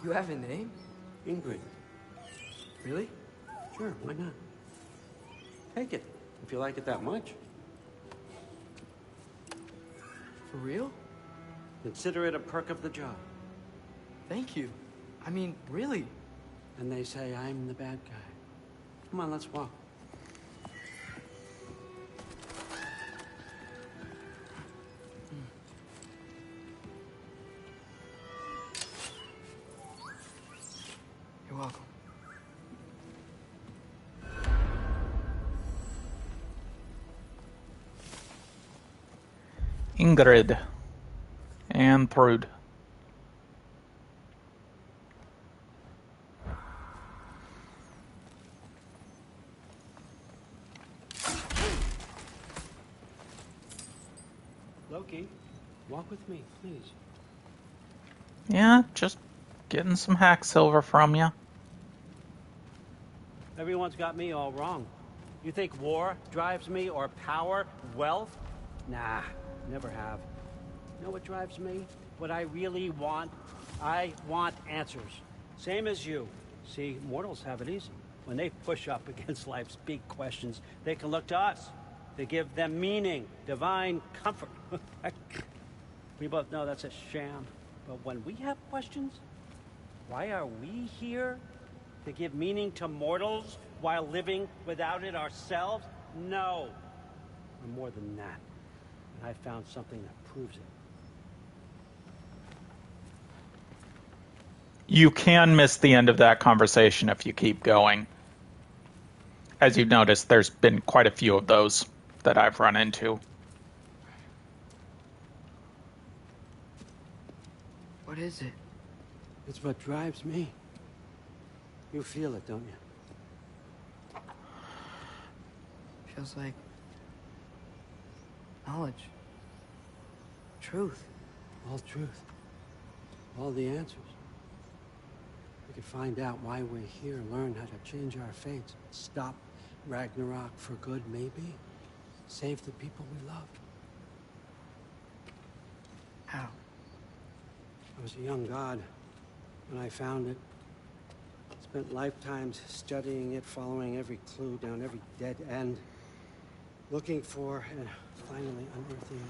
You have a name? Ingrid. Really? Sure, why not? Take it, if you like it that much. For real? Consider it a perk of the job. Thank you. I mean, really. And they say I'm the bad guy. Come on, let's walk. You're welcome. Ingrid and Thrud. Loki, walk with me, please. Yeah, just getting some hack silver from you. Everyone's got me all wrong. You think war drives me, or power, wealth? Nah, never have. You know what drives me? What I really want? I want answers. Same as you. See, mortals have it easy. When they push up against life's big questions, they can look to us. They give them meaning, divine comfort. We both know that's a sham. But when we have questions, why are we here? To give meaning to mortals while living without it ourselves? No. We're more than that. And I found something that proves it. You can miss the end of that conversation if you keep going. As you've noticed, there's been quite a few of those that I've run into. What is it? It's what drives me. You feel it, don't you? Feels like knowledge. Truth. All truth. All the answers. We could find out why we're here, learn how to change our fates. Stop Ragnarok for good, maybe. Save the people we love. How? I was a young god when I found it. Spent lifetimes studying it, following every clue down every dead end. Looking for and finally unearthing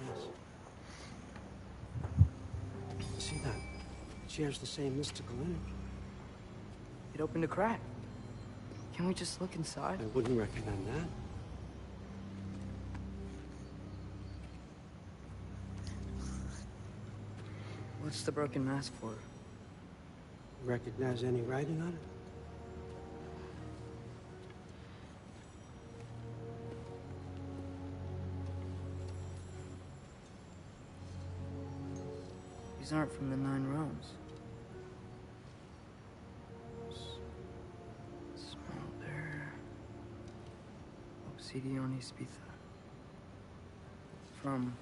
this. See that? It shares the same mystical energy. It opened a crack. Can we just look inside? I wouldn't recommend that. What's the broken mask for? Recognize any writing on it? These aren't from the Nine Realms. Smolder. Obsidione Spitha. From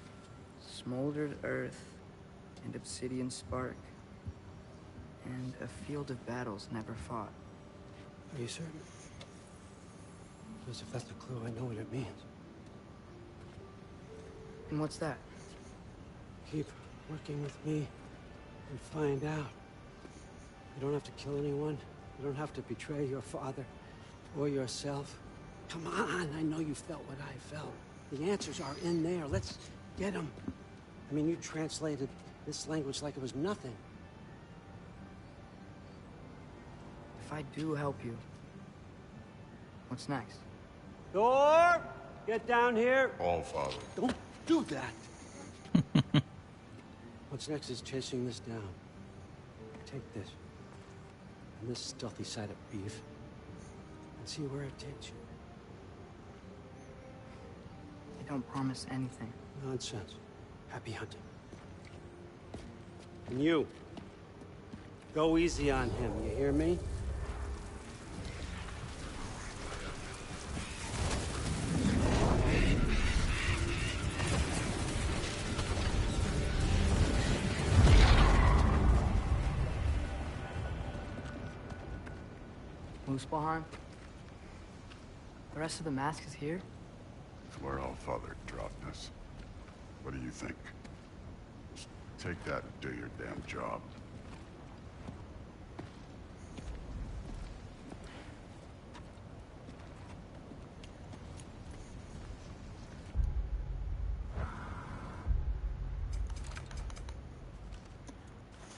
smoldered earth and obsidian spark. And a field of battles never fought. Are you certain? Because if that's a clue, I know what it means. And what's that? Keep working with me and find out. You don't have to kill anyone. You don't have to betray your father or yourself. Come on, I know you felt what I felt. The answers are in there. Let's get them. I mean, you translated this language like it was nothing. If I do help you, what's next? Thor! Get down here! All Father. Don't do that! What's next is chasing this down. Take this. And this stealthy side of beef. And see where it takes you. I don't promise anything. Nonsense. Happy hunting. And you. Go easy on him, you hear me? Muspelheim? The rest of the mask is here? It's where All Father dropped us. What do you think? Just take that and do your damn job.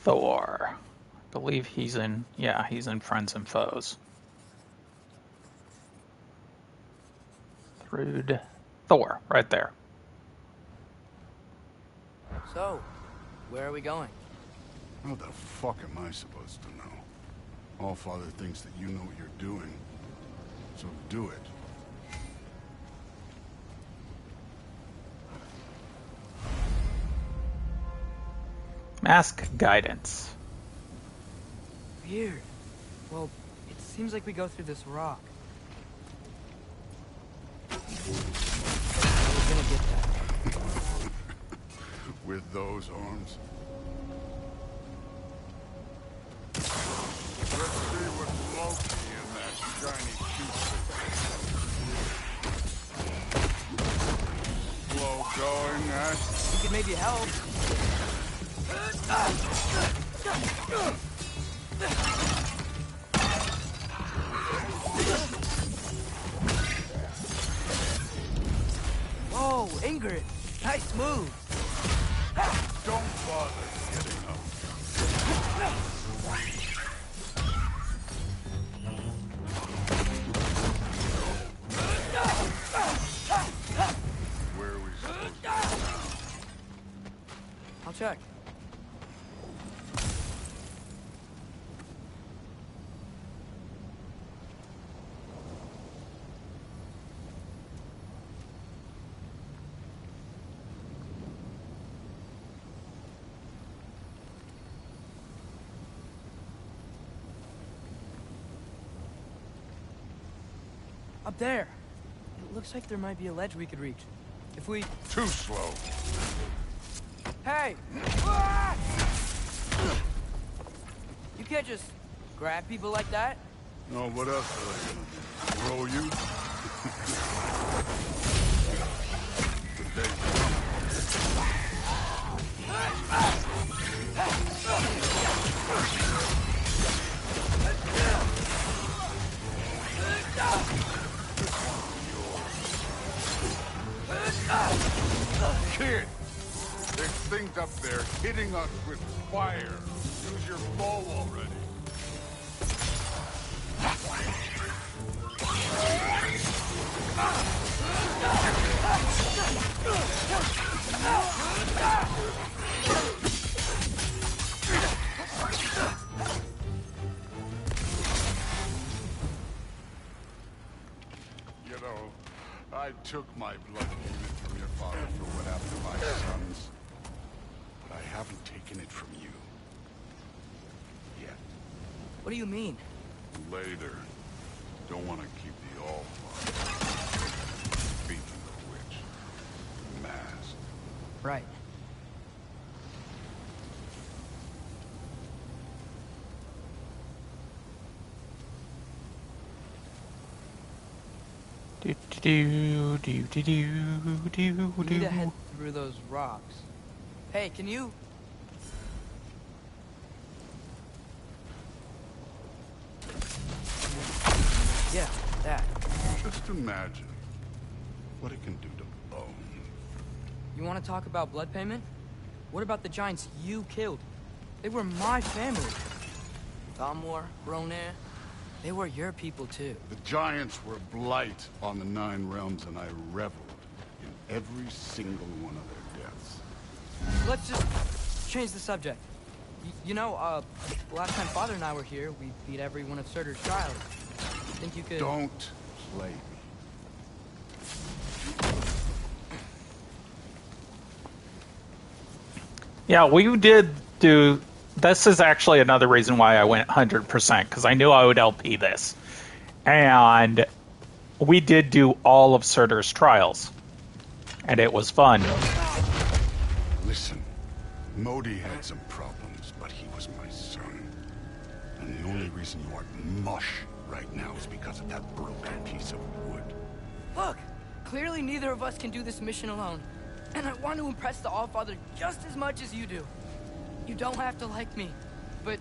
Thor. I believe he's in, yeah, he's in Friends and Foes. Thrud. Thor, right there. So, where are we going? How the fuck am I supposed to know? All Father thinks that you know what you're doing. So do it. Mask guidance. Weird. Well, it seems like we go through this rock. We're gonna get that. With those arms. Let's see what's Loki in that shiny toothpick. Slow going, eh? We could maybe help. Whoa, Ingrid. Nice move. Don't bother getting up. Where are we supposed to go? I'll check. Up there. It looks like there might be a ledge we could reach. If we... Too slow. Hey! Ah! You can't just grab people like that. No, what else are they gonna do? Throw you? The day's Kid! There's things up there hitting us with fire. Use your bow already. You know, I took my blood demon from your father for what happened to my sons. But I haven't taken it from you. Yet. What do you mean? Later. Don't want to keep the All-Father. Speaking of which, the mask. Right. Do do do do do do We need to head do. through those rocks. Hey, can you... Yeah, that. Just imagine what it can do to bone. You want to talk about blood payment? What about the giants you killed? They were my family. Thamor, Ronair, they were your people too. The giants were blight on the Nine Realms, and I reveled in every single one of their deaths. Let's just change the subject. You know, last time Father and I were here, we beat every one of Surtur's trials. Think you could... Don't play me. Yeah, we did do... This is actually another reason why I went 100%, because I knew I would LP this. And we did do all of Surtur's trials. And it was fun. Listen, Modi had some problems, but he was my son. And the only reason you aren't mush right now is because of that broken piece of wood. Look! Clearly neither of us can do this mission alone. And I want to impress the Allfather just as much as you do. You don't have to like me, but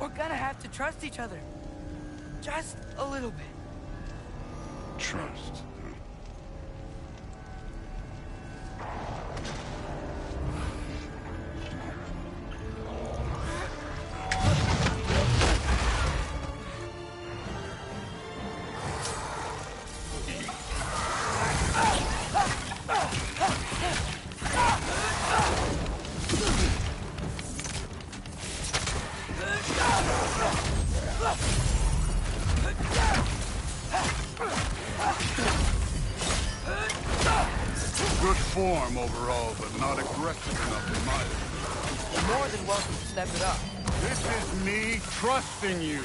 we're gonna have to trust each other. Just a little bit. Trust. Good form overall, but not aggressive enough in my opinion. You're more than welcome to step it up. This is me trusting you.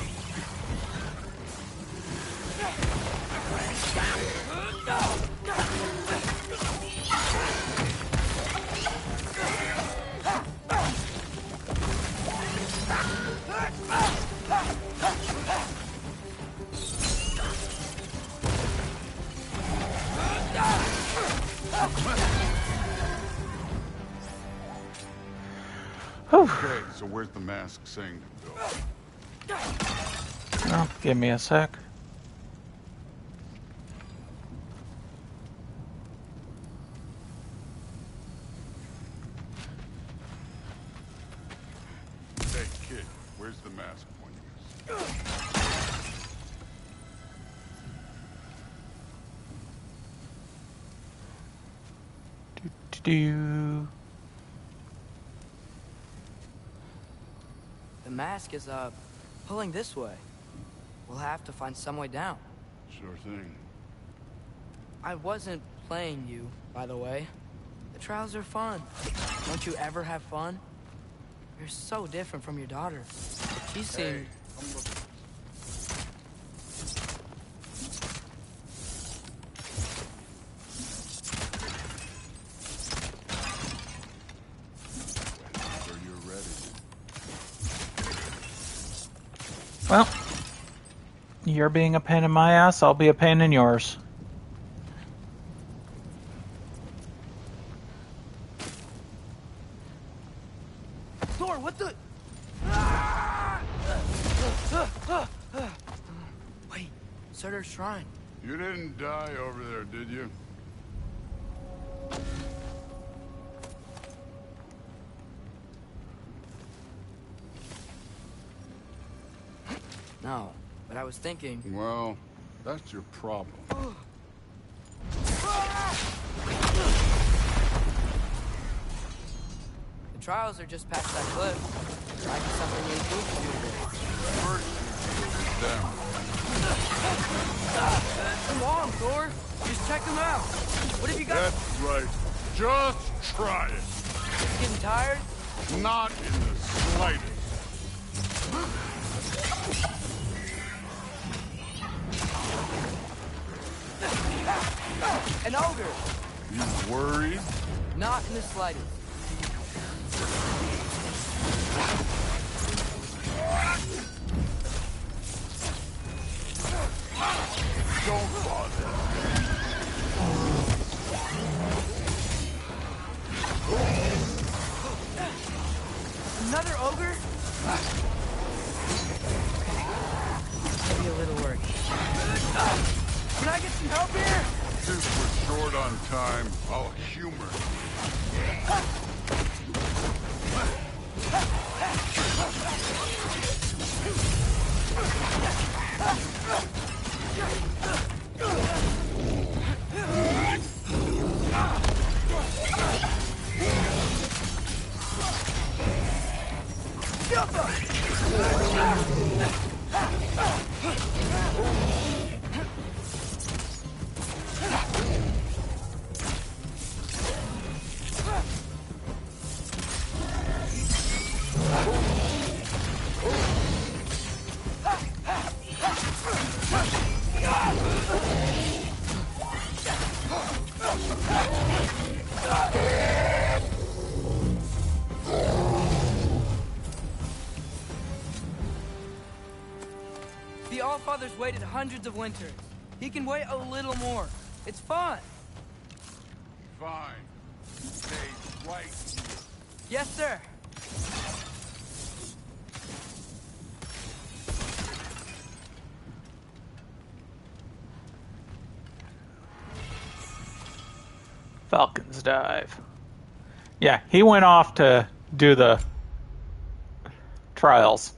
Okay, so where's the mask saying to go? Oh, give me a sec. Hey, kid, where's the mask pointing us? Do. The mask is, pulling this way. We'll have to find some way down. Sure thing. I wasn't playing you, by the way. The trials are fun. Don't you ever have fun? You're so different from your daughter. She seemed... Well, you're being a pain in my ass, I'll be a pain in yours. Thor, what the? Wait, Surtur's shrine. You didn't die over there, did you? No, but I was thinking. Well, that's your problem. The trials are just past that cliff. Might be something we need to do today. First, them. Come on, Thor. Just check them out. What have you got? That's right. Just try it. Getting tired? Not in the slightest. An ogre. You worried? Not in the slightest. Don't bother. Another ogre? Maybe a little worried. Can I get some help here? Since we're short on time, I'll humor The Allfather's waited hundreds of winters. He can wait a little more. It's fun. Fine. Stay right here. Yes, sir. Falcon's Dive. Yeah, he went off to do the trials.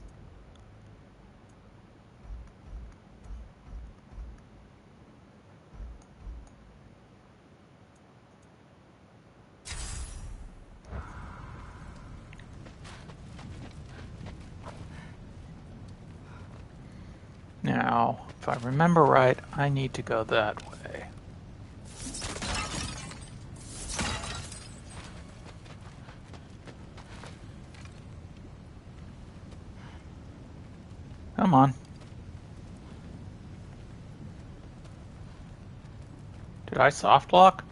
Now, if I remember right, I need to go that way. Come on. Did I soft lock?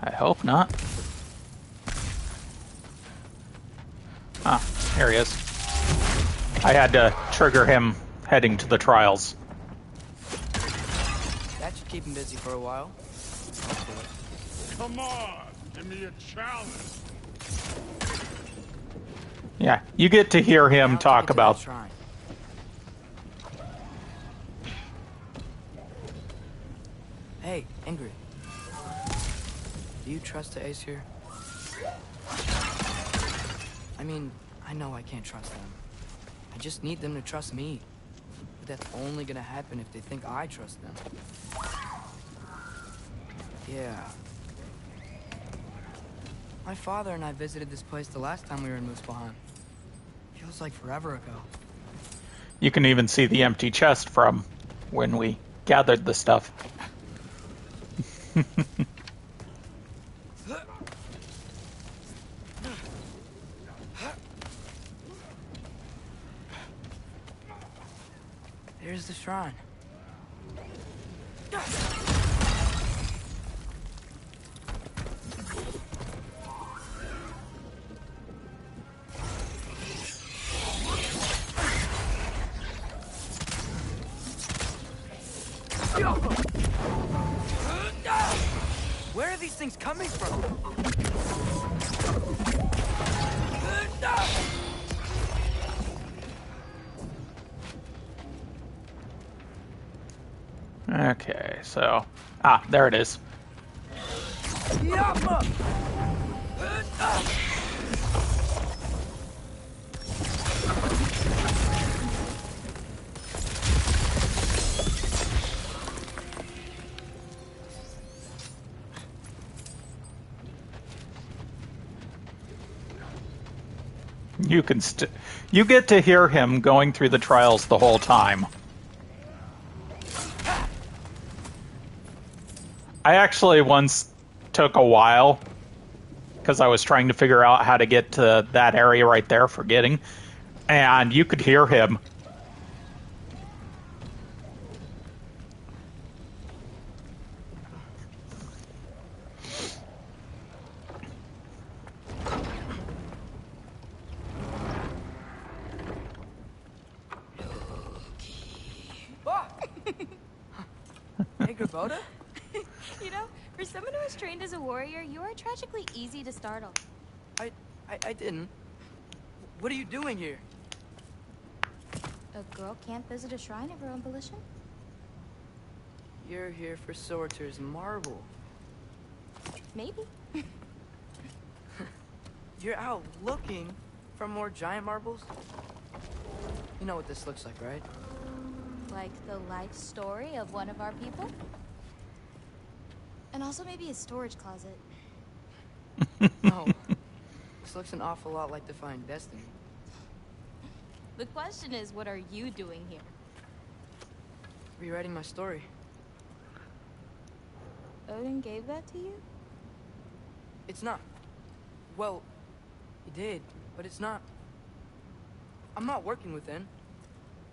I hope not. Ah, here he is. I had to trigger him heading to the trials. That should keep him busy for a while. Come on, give me a challenge. Yeah, you get to hear him talk about. Hey, Ingrid. Do you trust the Aesir? I mean, I know I can't trust them. I just need them to trust me. But that's only gonna happen if they think I trust them. Yeah. My father and I visited this place the last time we were in Muspelheim. Feels like forever ago. You can even see the empty chest from when we gathered the stuff. There's the shrine. Where are these things coming from? Okay, so... Ah, there it is. You get to hear him going through the trials the whole time. I actually once took a while because I was trying to figure out how to get to that area right there for getting, and you could hear him. Hey, Gerboda? You know, for someone who was trained as a warrior, you are tragically easy to startle. I didn't. What are you doing here? A girl can't visit a shrine of her own volition? You're here for Sorter's marble. Maybe. You're out looking for more giant marbles? You know what this looks like, right? Like the life story of one of our people? And also maybe a storage closet. No. This looks an awful lot like Defying Destiny. The question is, what are you doing here? Rewriting my story. Odin gave that to you? It's not. Well, he did, but it's not. I'm not working with him.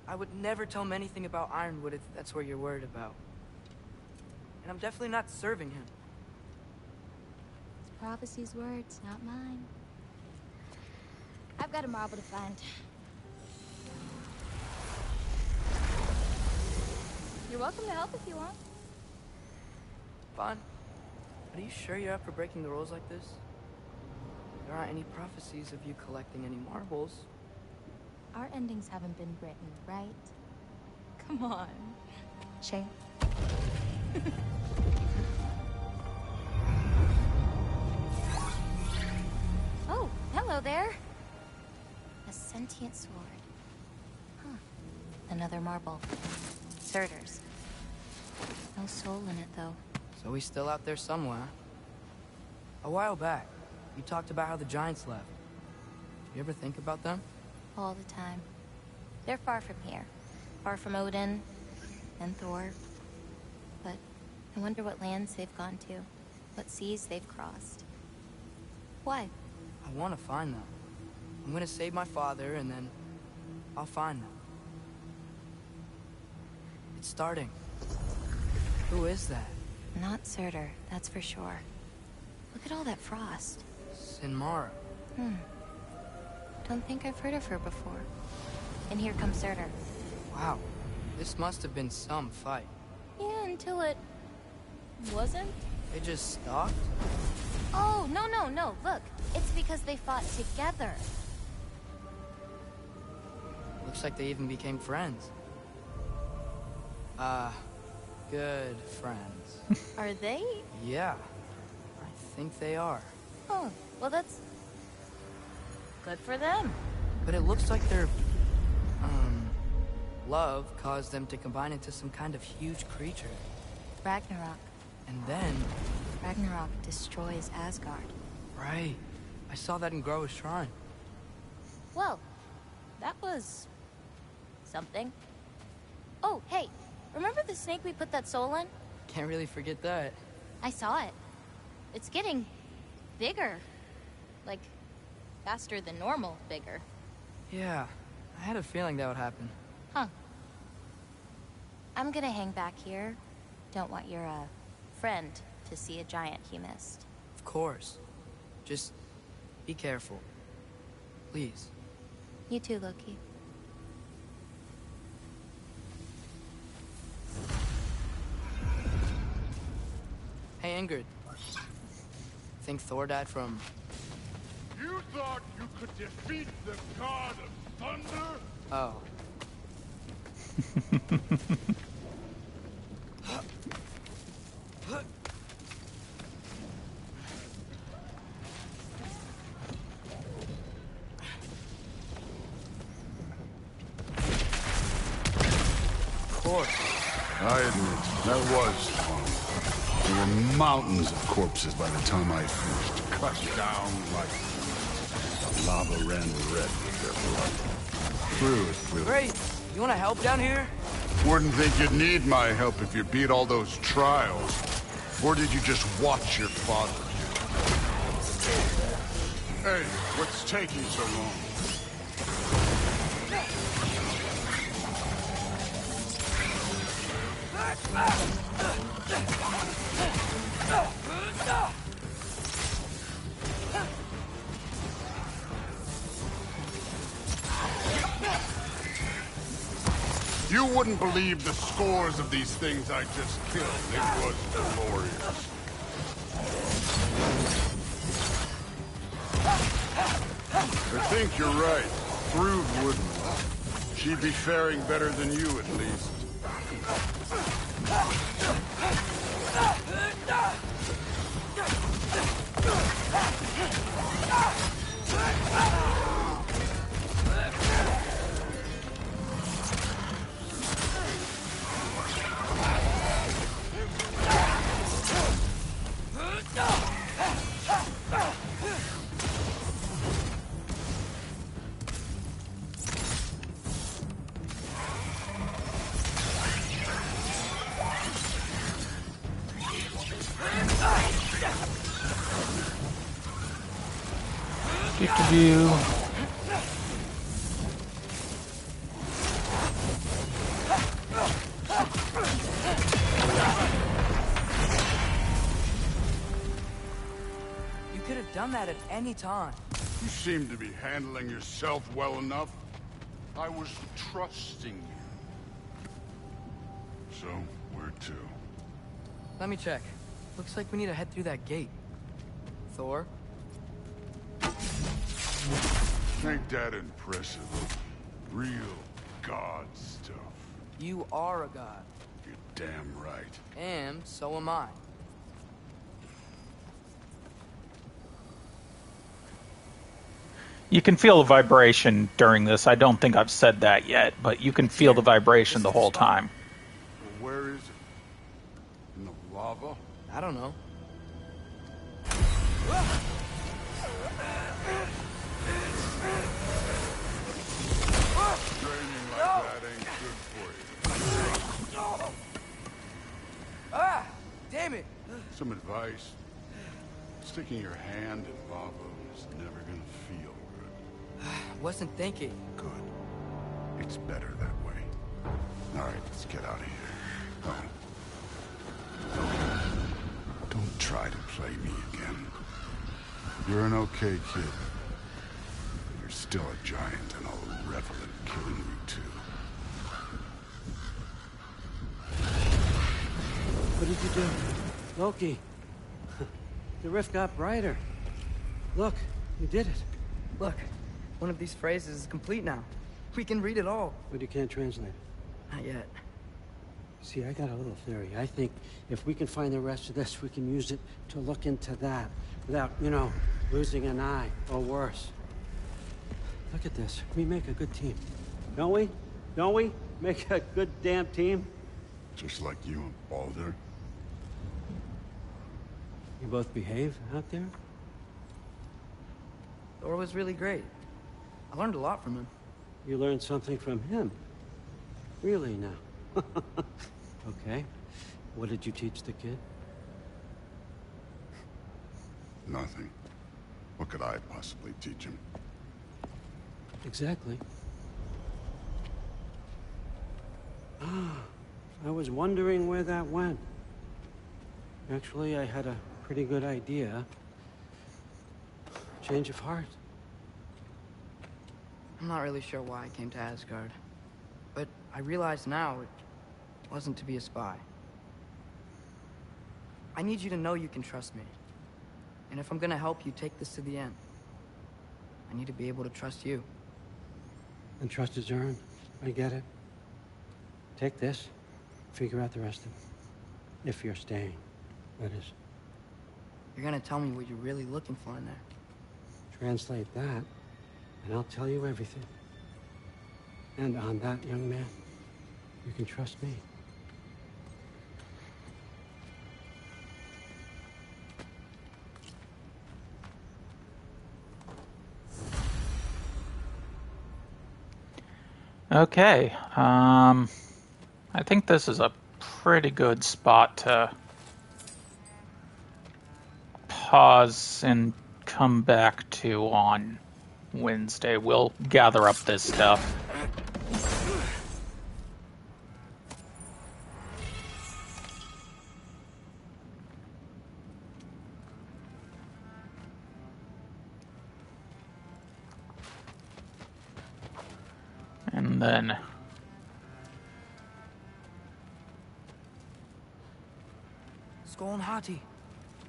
I would never tell him anything about Ironwood if that's what you're worried about. And I'm definitely not serving him. It's prophecy's words, not mine. I've got a marble to find. You're welcome to help if you want. Fine. But are you sure you're up for breaking the rules like this? There aren't any prophecies of you collecting any marbles. Our endings haven't been written, right? Come on. Shane. Oh, hello there. A sentient sword. Huh. Another marble. Surtur's. No soul in it, though. So he's still out there somewhere. A while back, you talked about how the giants left. You ever think about them? All the time. They're far from here. Far from Odin and Thor. But I wonder what lands they've gone to. What seas they've crossed. Why? I want to find them. I'm gonna save my father, and then I'll find them. It's starting. Who is that? Not Surtur, that's for sure. Look at all that frost. Sinmara. Don't think I've heard of her before. And here comes Surtur. Wow. This must have been some fight. Yeah, until it... wasn't? They just stopped? Oh, no. Look, it's because they fought together. Looks like they even became friends. Good friends. Are they? Yeah. I think they are. Oh, well that's... good for them. But it looks like their... love caused them to combine into some kind of huge creature. Ragnarok. And then... Ragnarok destroys Asgard. Right. I saw that in Groa's shrine. Well, that was... something. Oh, hey, remember the snake we put that soul in? Can't really forget that. I saw it. It's getting... bigger. Like, faster than normal bigger. Yeah, I had a feeling that would happen. Huh. I'm gonna hang back here. Don't want your, friend to see a giant he missed. Of course. Just be careful. Please. You too, Loki. Hey, Ingrid. Think Thor died from... You thought you could defeat the god of thunder? Oh. Of course. I admit, that was fun. There were mountains of corpses by the time I finished, cut down like lava ran red with their blood. Really. Great. You want to help down here? Wouldn't think you'd need my help if you beat all those trials. Or did you just watch your father? Hey, what's taking so long? You wouldn't believe the scores of these things I just killed. It was glorious. I think you're right. Through wouldn't. She'd be faring better than you, at least. Do. You could have done that at any time. You seem to be handling yourself well enough. I was trusting you. So, where to? Let me check. Looks like we need to head through that gate. Thor? Ain't that impressive? Real god stuff. You are a god. You're damn right. And so am I. You can feel the vibration during this. I don't think I've said that yet, but you can feel the vibration the whole time. Well, where is it? In the lava? I don't know. Training like that ain't good for you. Ah! Damn it! Some advice. Sticking your hand in lava is never gonna feel good. Wasn't thinking. Good. It's better that way. All right, let's get out of here. Oh. Don't try to play me again. You're an okay kid. But you're still a giant, and I'll revel in killing you too. What did you do? Loki. The rift got brighter. Look, you did it. Look, one of these phrases is complete now. We can read it all. But you can't translate it. Not yet. See, I got a little theory. I think if we can find the rest of this, we can use it to look into that without, you know, losing an eye or worse. Look at this. We make a good team. Don't we? Don't we? Make a good damn team? Just like you and Baldur. You both behave out there? Thor was really great. I learned a lot from him. You learned something from him? Really now? Okay. What did you teach the kid? Nothing. What could I possibly teach him? Exactly. I was wondering where that went. Actually, I had a pretty good idea. Change of heart. I'm not really sure why I came to Asgard. But I realize now it wasn't to be a spy. I need you to know you can trust me. And if I'm gonna help you take this to the end, I need to be able to trust you. And trust is earned. I get it. Take this. Figure out the rest of it. If you're staying, that is. You're gonna tell me what you're really looking for in there. Translate that, and I'll tell you everything. And on that, young man, you can trust me. Okay, I think this is a pretty good spot to pause and come back to on Wednesday. We'll gather up this stuff. And then Skull and Hati.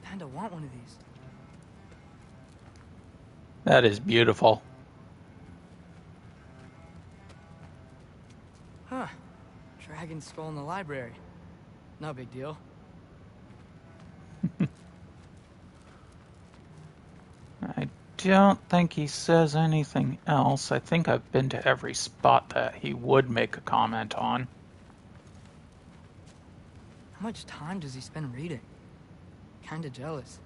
Kinda want one of these. that is beautiful. Huh. Dragon skull in the library. No big deal. I don't think he says anything else. I think I've been to every spot that he would make a comment on. How much time does he spend reading? Kinda jealous.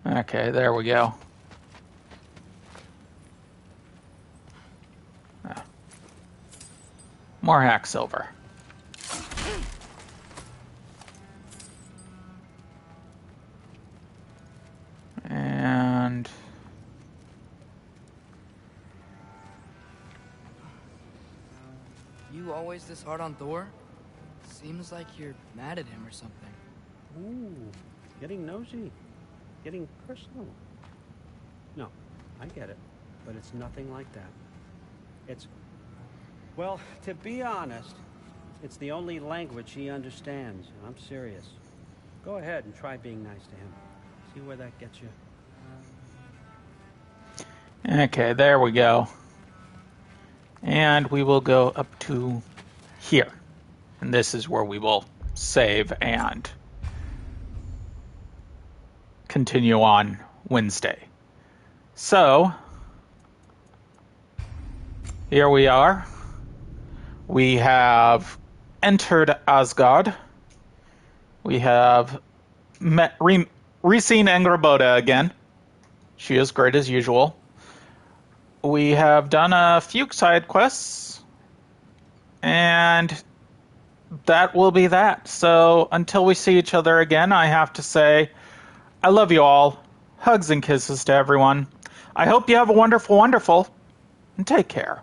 Okay, there we go. More hack silver. And You always this hard on Thor? Seems like you're mad at him or something. Ooh, getting nosy. Getting personal. No, I get it. But it's nothing like that. It's... Well, to be honest, it's the only language he understands, and I'm serious. Go ahead and try being nice to him. See where that gets you. okay, there we go. And we will go up to here. And this is where we will save and continue on Wednesday. So, here we are. We have entered Asgard. We have re-seen Angrboda again. She is great as usual. We have done a few side quests, and that will be that. So until we see each other again, I have to say, I love you all. Hugs and kisses to everyone. I hope you have a wonderful, wonderful, and take care.